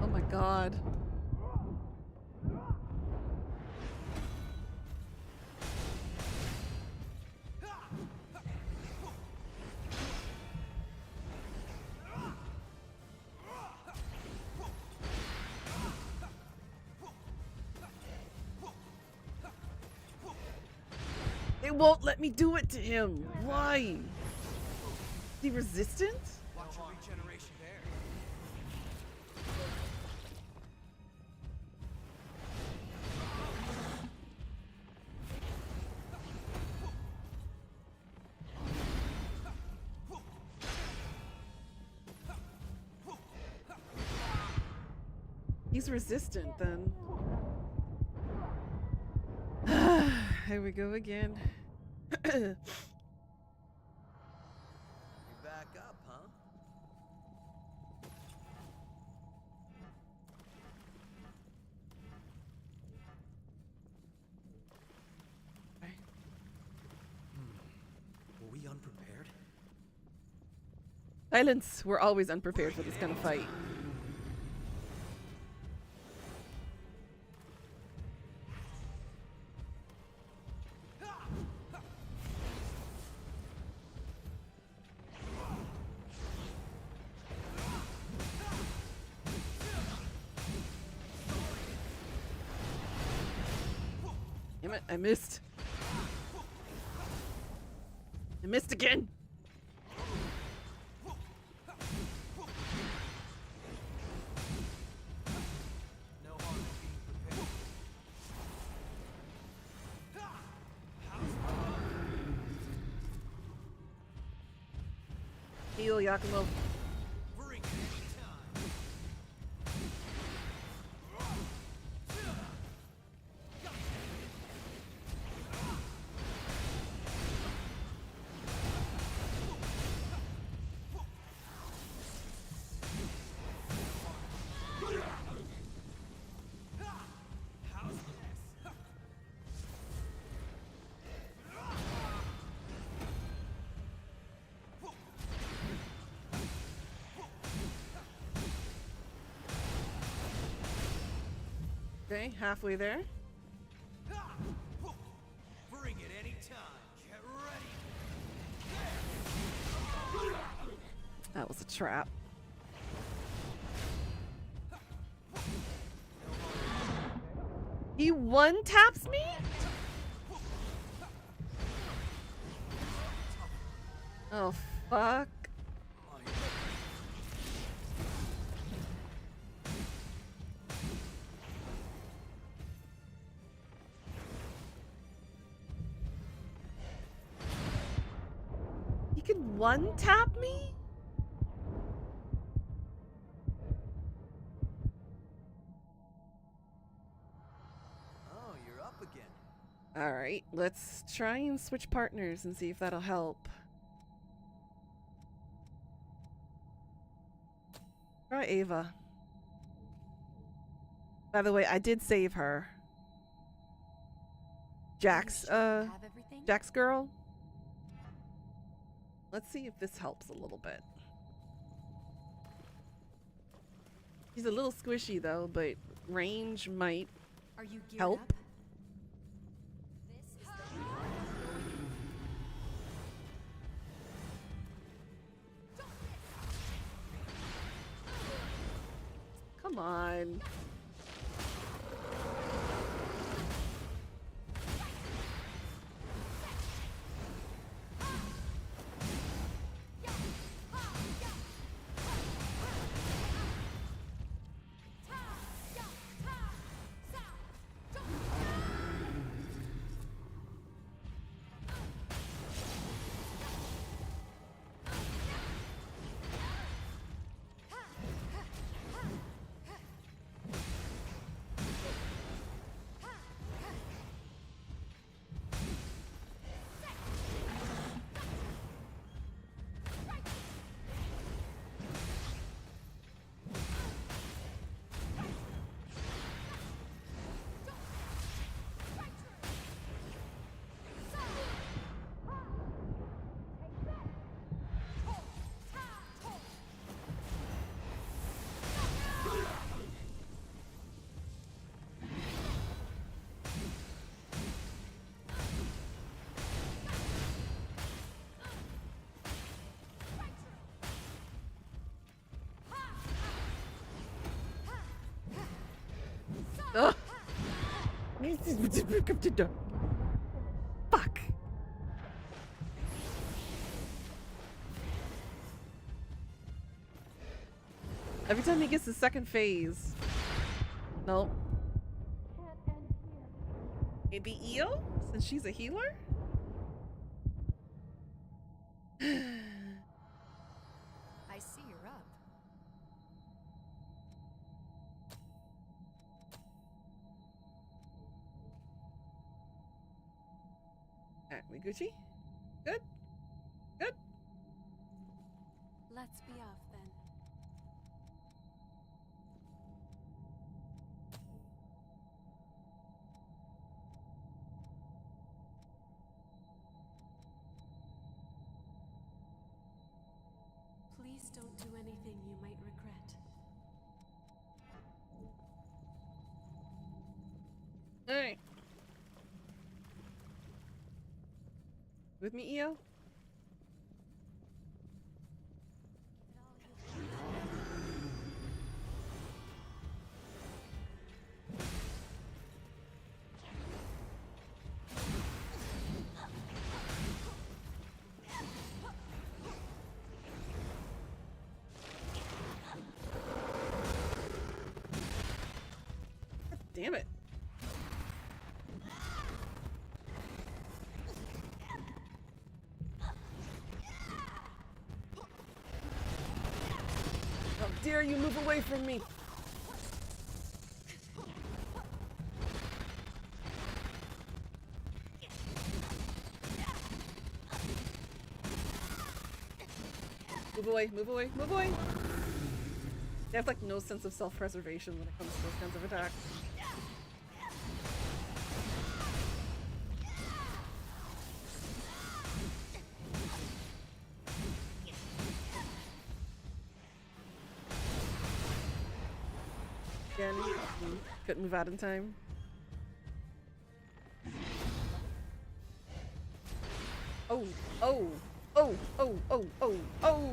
Oh my god. won't let me do it to him. Why? Is he resistant? Watch your regeneration there. He's resistant then. Here we go again. You back up, huh? Were we unprepared? Silence. We're always unprepared for this kind of fight. Damn it, I missed. I missed again. No harm in being prepared. Heal, Yakumo. Bring it anytime. Okay, halfway there. Bring it anytime. Get ready. That was a trap. He one taps me? Oh, fuck. He can one tap me? Oh, you're up again. Alright, let's try and switch partners and see if that'll help. Try Ava. By the way, I did save her. Jack's, Jack's girl. Let's see if this helps a little bit. She's a little squishy though, but range might Are you geared help. up? This is the Come on. Ugh. Fuck. Every time he gets the second phase. Nope. Maybe Io? Since she's a healer? I see you're up. Alright, we Gucci? Good? Good? Let's be off then. Please don't do anything you might regret. Alright. With me, Io? Damn it. How dare you move away from me? Move away, move away, move away! They have like no sense of self-preservation when it comes to those kinds of attacks. Again, couldn't move out in time. Oh, oh, oh, oh, oh, oh, oh!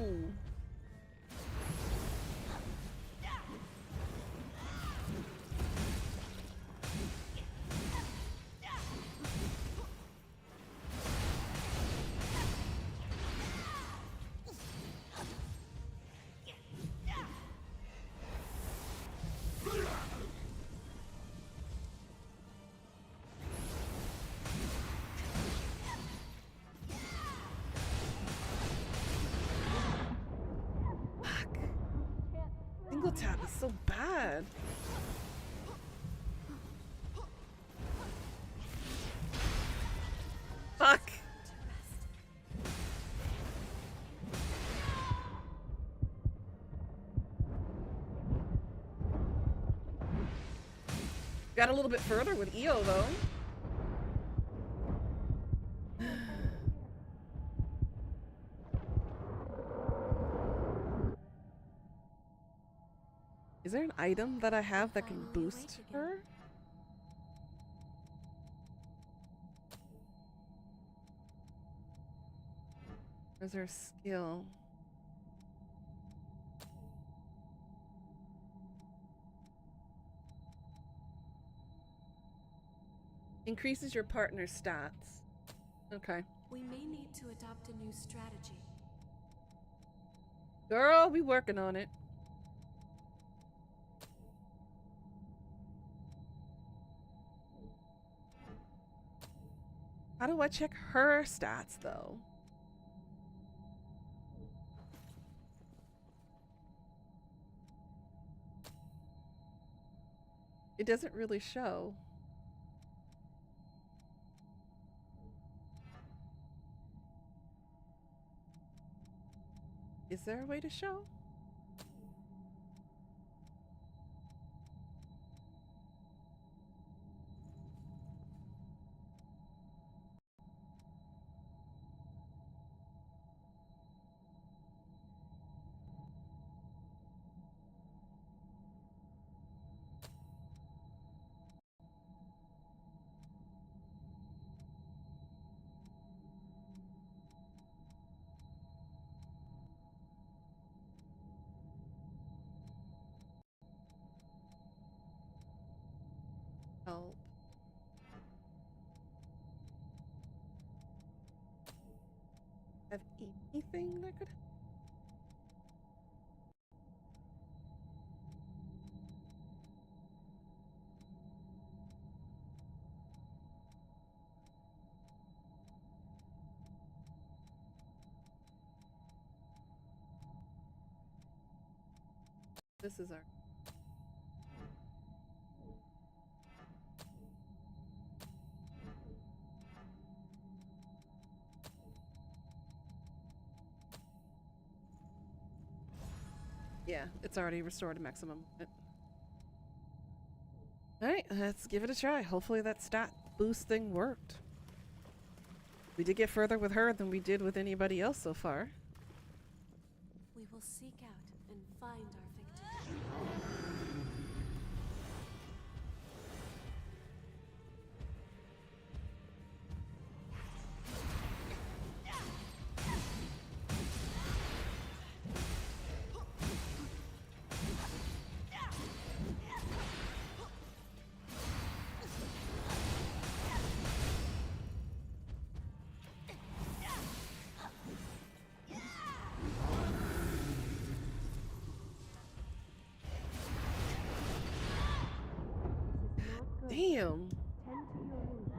Single tap is so bad. Fuck. Got a little bit further with Io though. Is there an item that I have that can Finally awake boost again. her? Or is there a skill? Increases your partner's stats. Okay. We may need to adopt a new strategy. Girl, we working on it. How do I check her stats though? It doesn't really show. Is there a way to show? Help. Have anything that could This is our. Yeah, it's already restored to maximum. Alright, let's give it a try. Hopefully that stat boost thing worked. We did get further with her than we did with anybody else so far. We will seek out and find our victim. Damn. Tend to your wounds.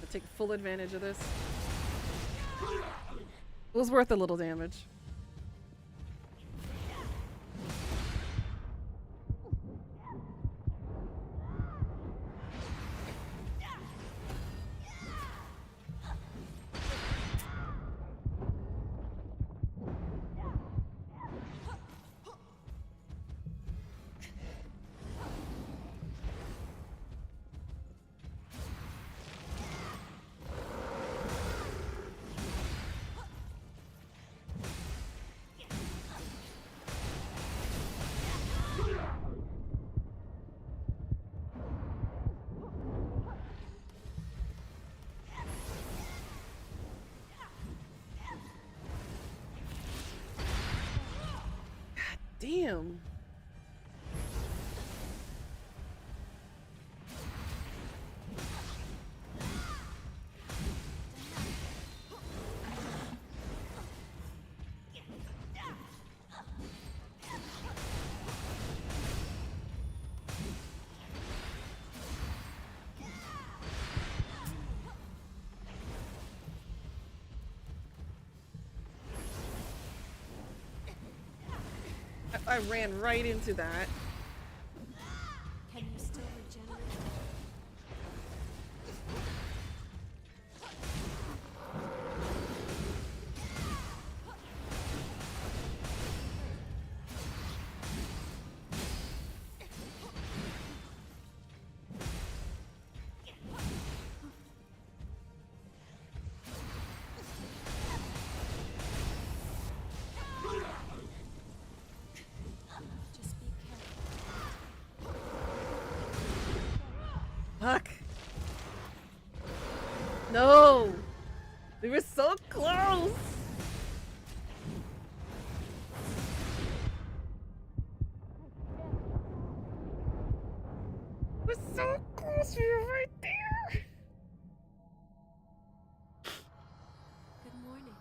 I'll take full advantage of this. It was worth a little damage. Damn. I ran right into that. Can you still regenerate? Just be careful. Fuck. No. We were so close. We're so close. We were right there. Good morning.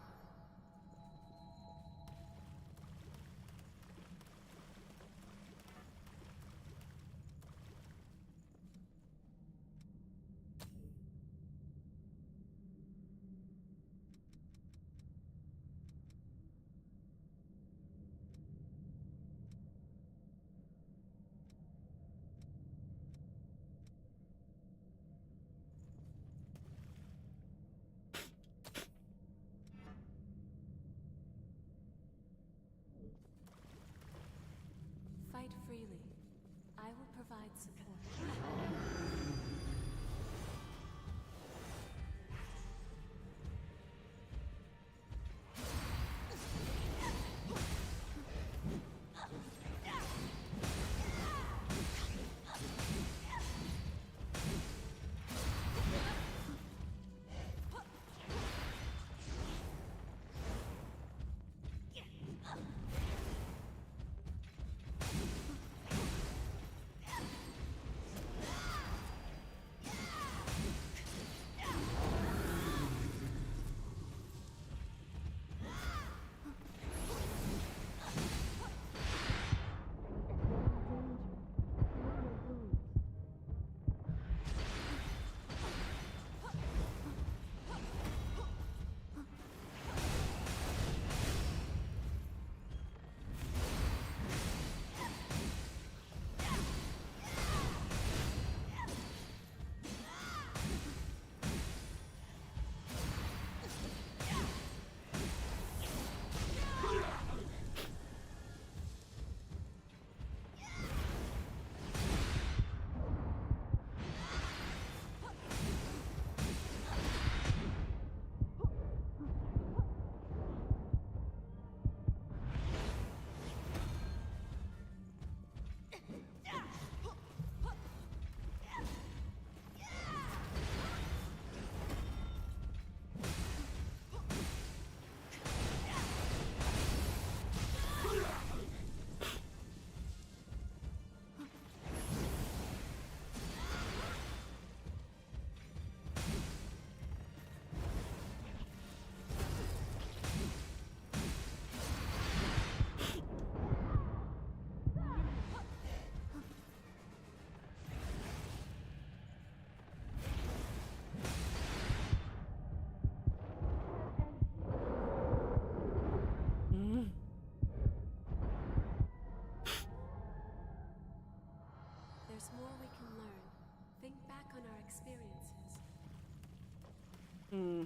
Hmm.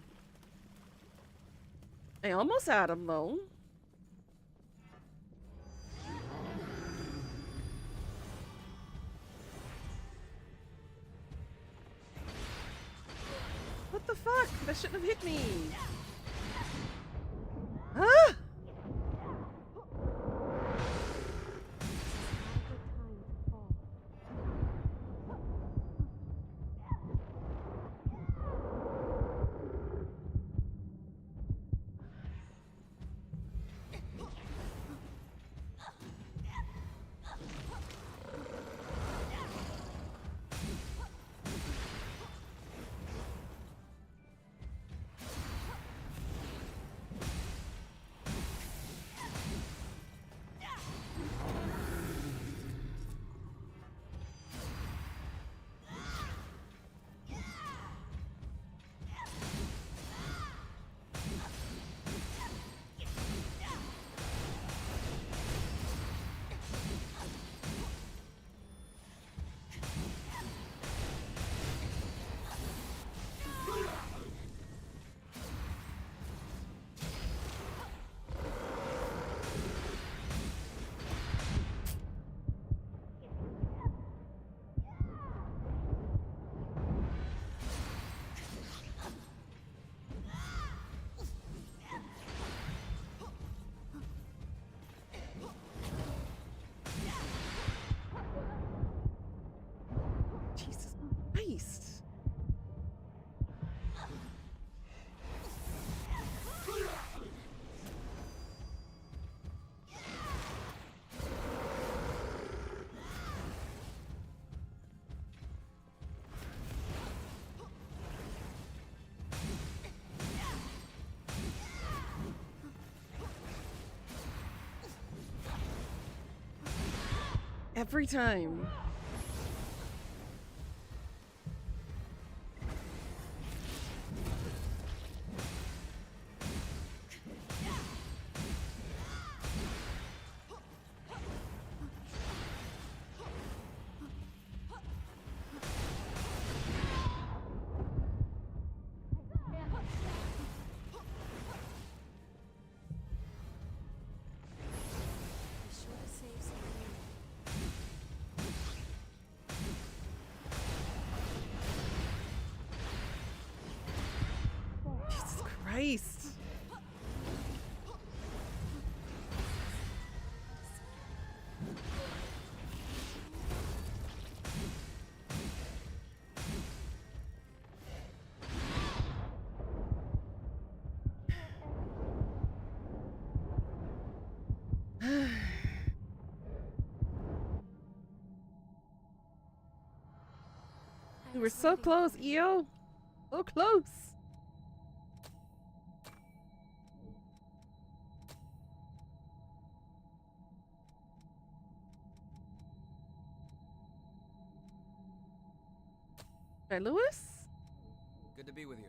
I almost had him though. What the fuck? That shouldn't have hit me. Ah! Jesus Christ. Every time. Be sure to save some room. Jesus Christ. I We were was so waiting close, for you. EO. So close. Hey, Lewis? Good to be with you.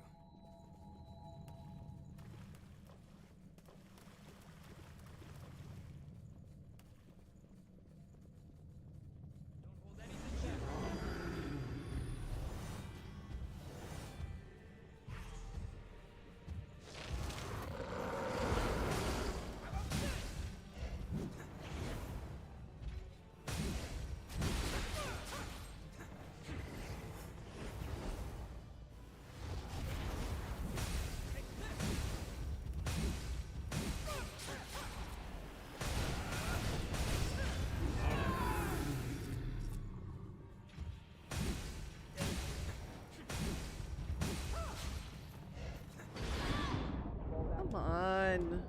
Come on.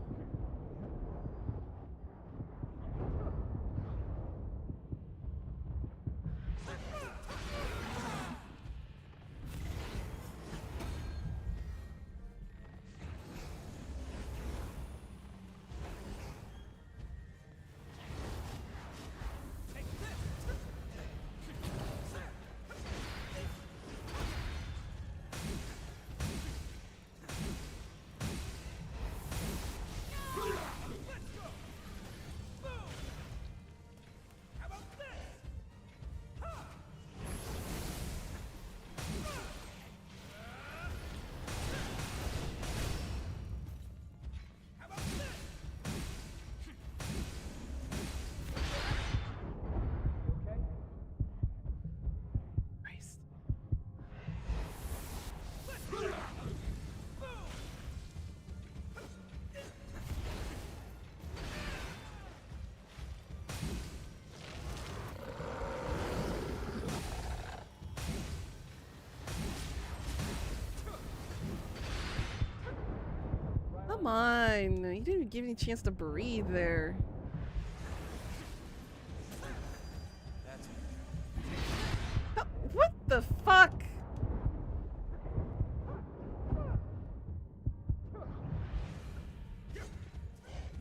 Come on. You didn't even give me a chance to breathe there. That's it. Oh, what the fuck? Be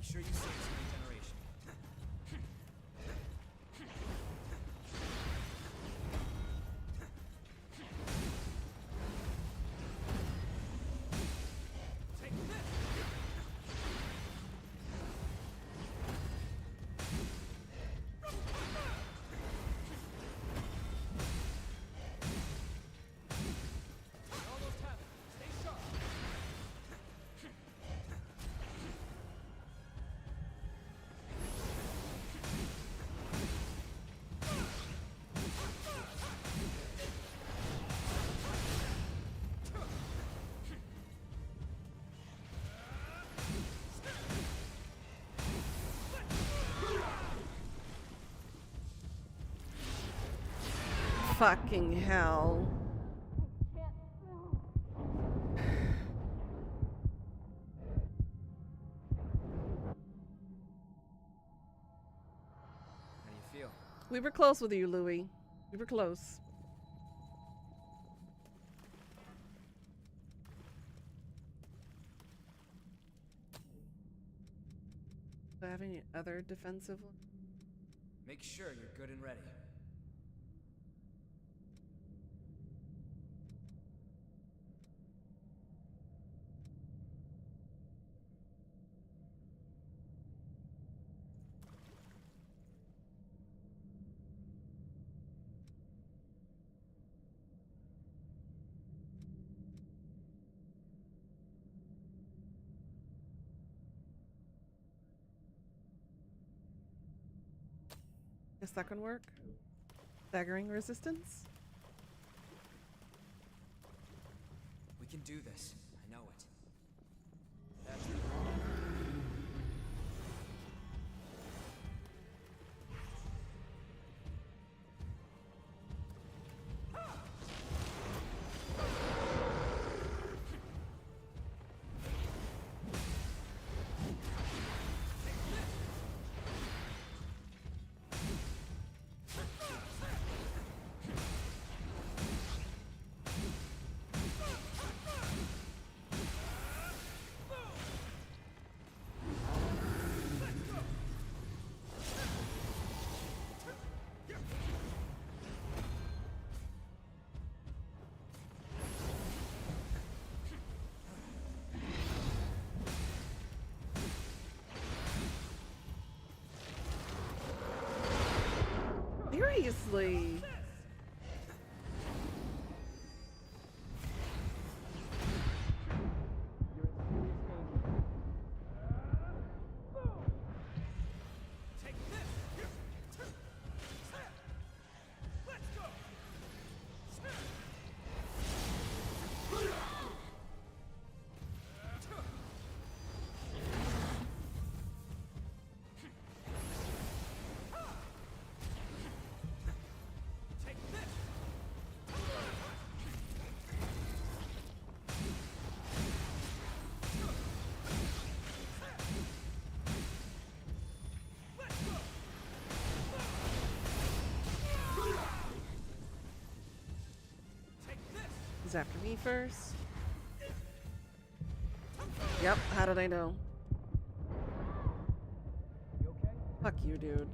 sure you save some regeneration. Take this. You almost have it. Stay sharp. Fucking hell. How do you feel? We were close with you, Louis. We were close. Do I have any other defensive one? Make sure you're good and ready. Guess that can work. Staggering resistance? We can do this. I know it. That's it. Seriously. Take this. Let's go. Take this. Let's go. Take this. He's after me first. Yep, how did I know? You okay? Fuck you, dude.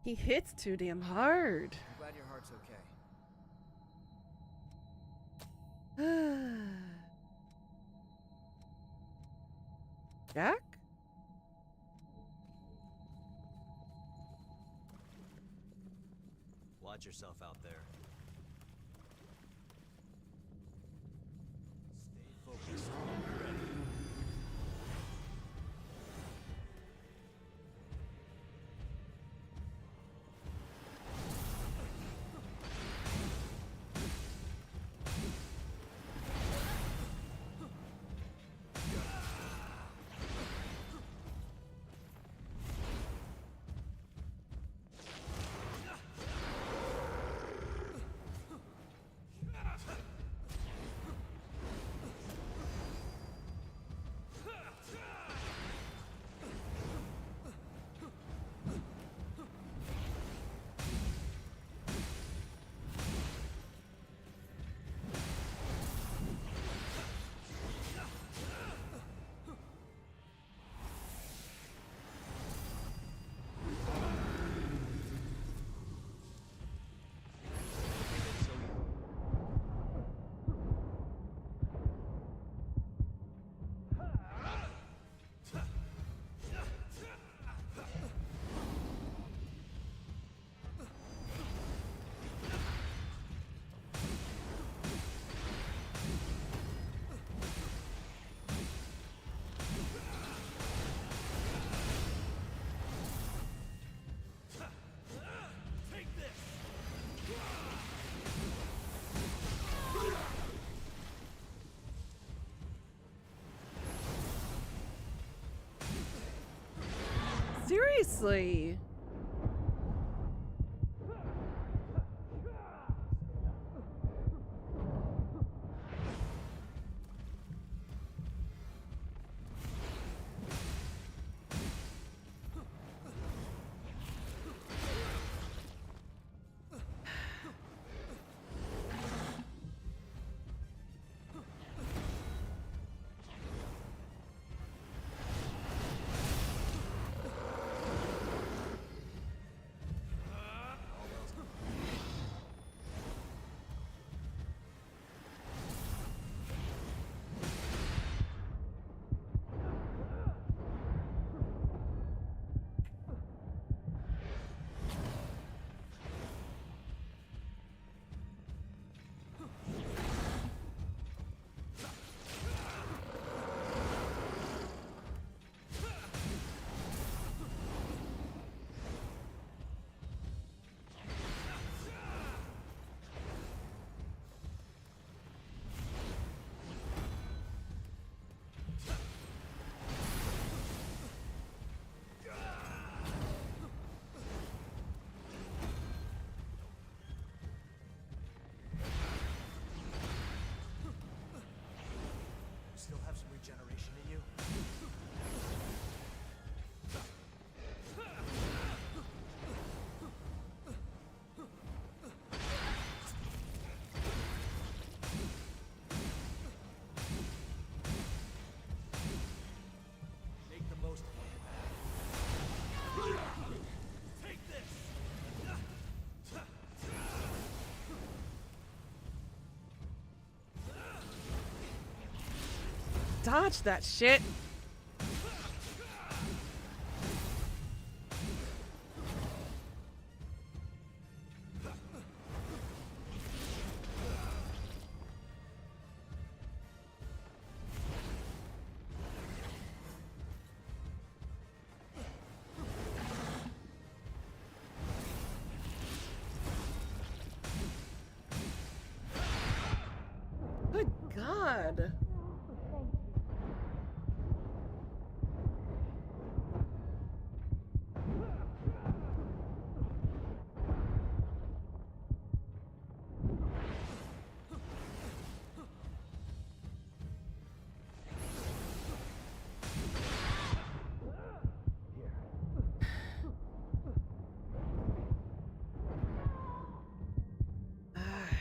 He hits too damn hard. I'm glad your heart's okay. Jack? Watch yourself out there. Stay focused. Be ready. Seriously. Still have some regeneration in you? Make the most of what you have. Take this! Dodge that shit. Good God.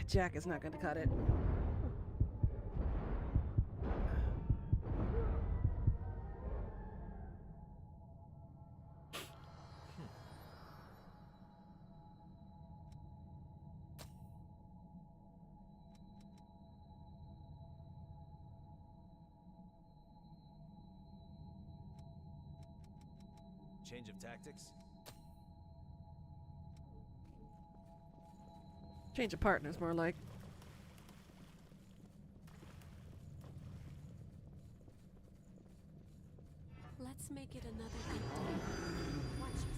Jack is not going to cut it. Change of tactics? Change of partners, more like. Let's make it another good day. Watch yourself.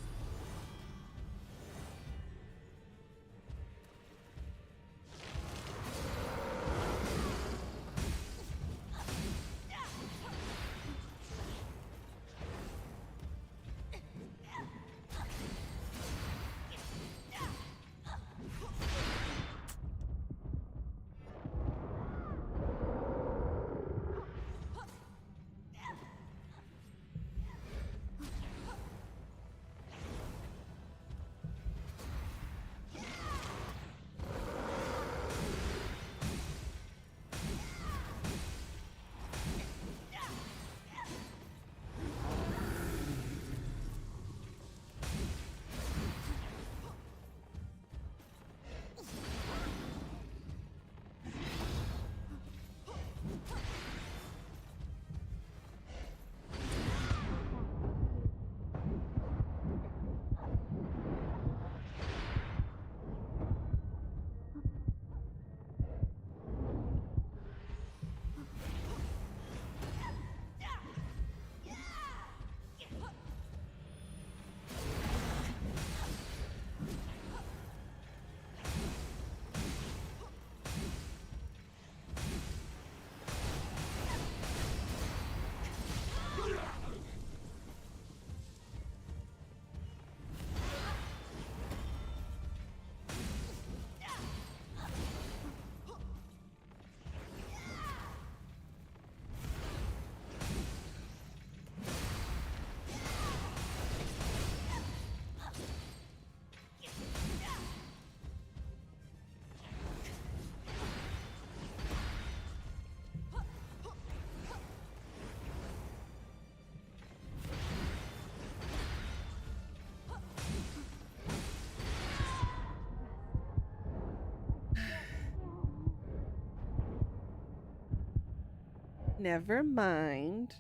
Never mind.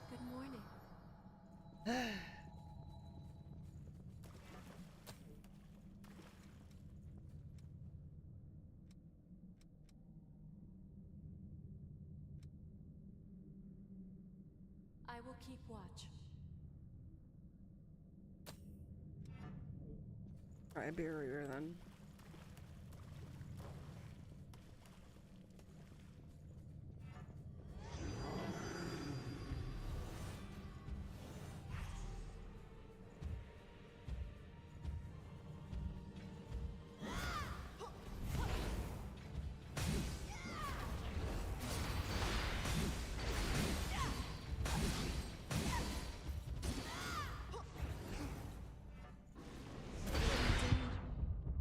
Good morning. I will keep watch. Try a barrier then.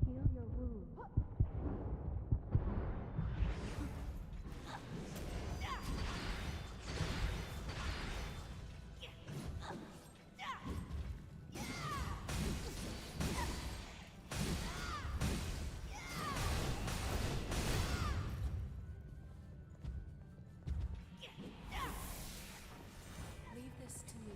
Heal your wounds. Leave this to me.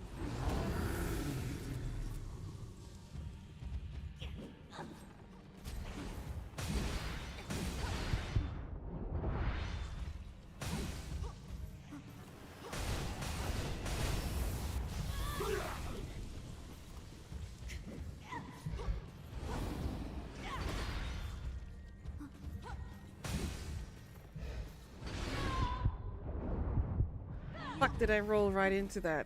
Fuck, did I roll right into that?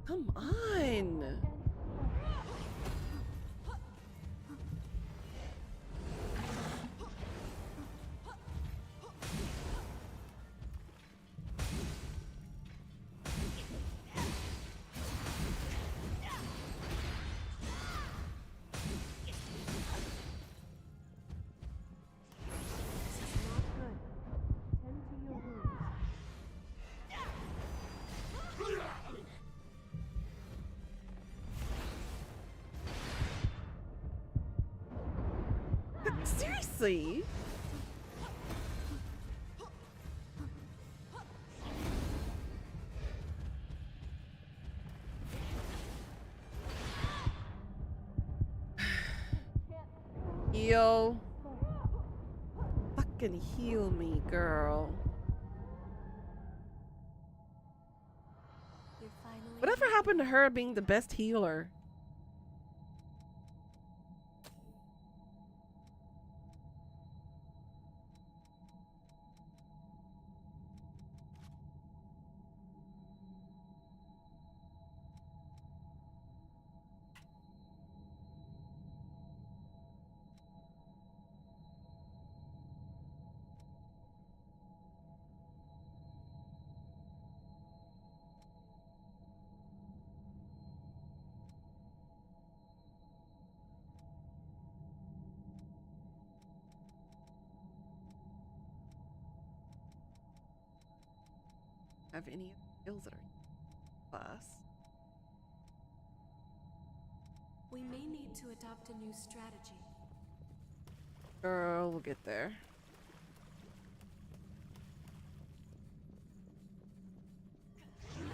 Come on! This is not good. Tend to your wounds. Seriously? Heal. Fucking heal me, girl. You're finally Whatever happened to her being the best healer? Have any skills that are class? We may need to adopt a new strategy. Girl, we'll get there. Come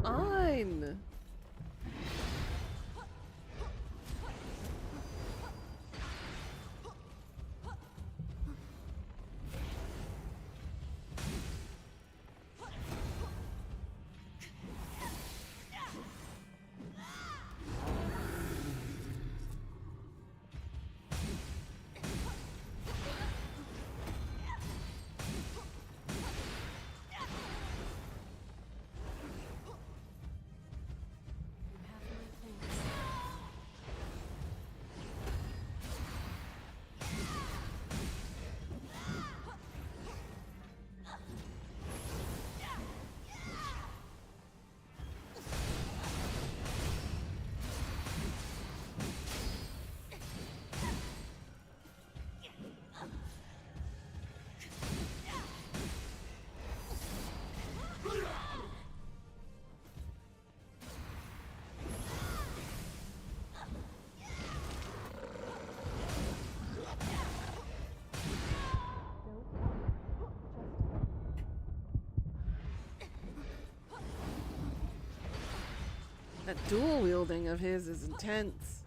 on. That dual wielding of his is intense.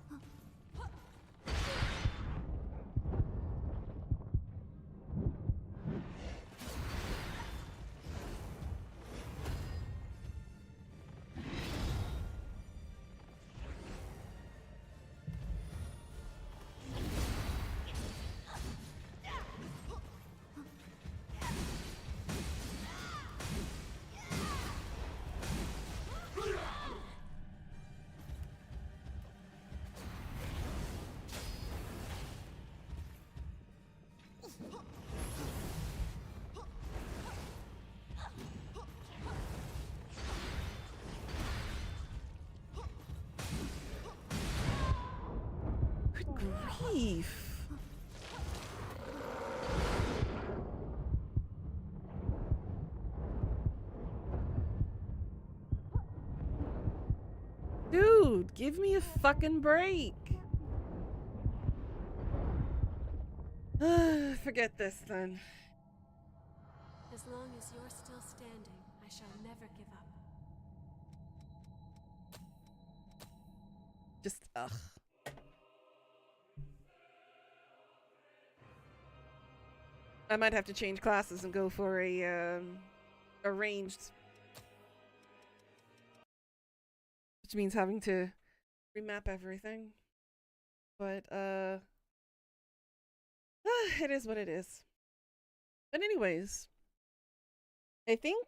Good grief. Dude, give me a fucking break. Forget this then. As long as you're still standing, I shall never give up. Just, ugh. I might have to change classes and go for a, arranged. Which means having to remap everything. But, it is what it is. But anyways, I think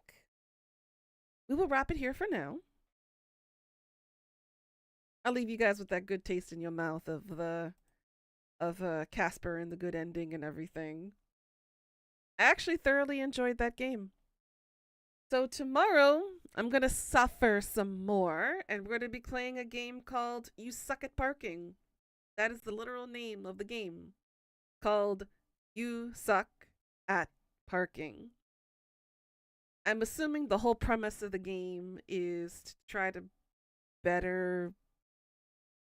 we will wrap it here for now. I'll leave you guys with that good taste in your mouth of Casper and the good ending and everything. I actually thoroughly enjoyed that game. So tomorrow, I'm going to suffer some more, and we're going to be playing a game called You Suck at Parking. That is the literal name of the game, called You Suck at Parking. I'm assuming the whole premise of the game is to try to better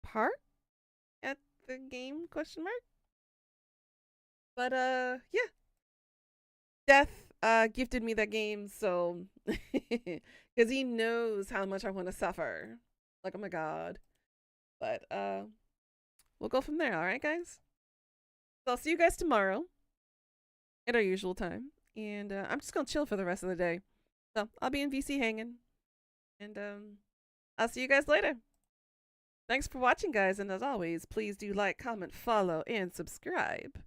park at the game, question mark? But, yeah. Death gifted me that game, so because he knows how much I want to suffer. Like, oh my god. But we'll go from there, alright guys? So I'll see you guys tomorrow at our usual time. And I'm just gonna chill for the rest of the day. So I'll be in VC hanging. And I'll see you guys later. Thanks for watching, guys, and as always, please do like, comment, follow, and subscribe.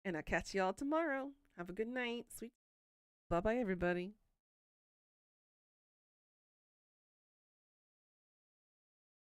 And I'll catch y'all tomorrow. Have a good night. Sweet. Bye-bye, everybody.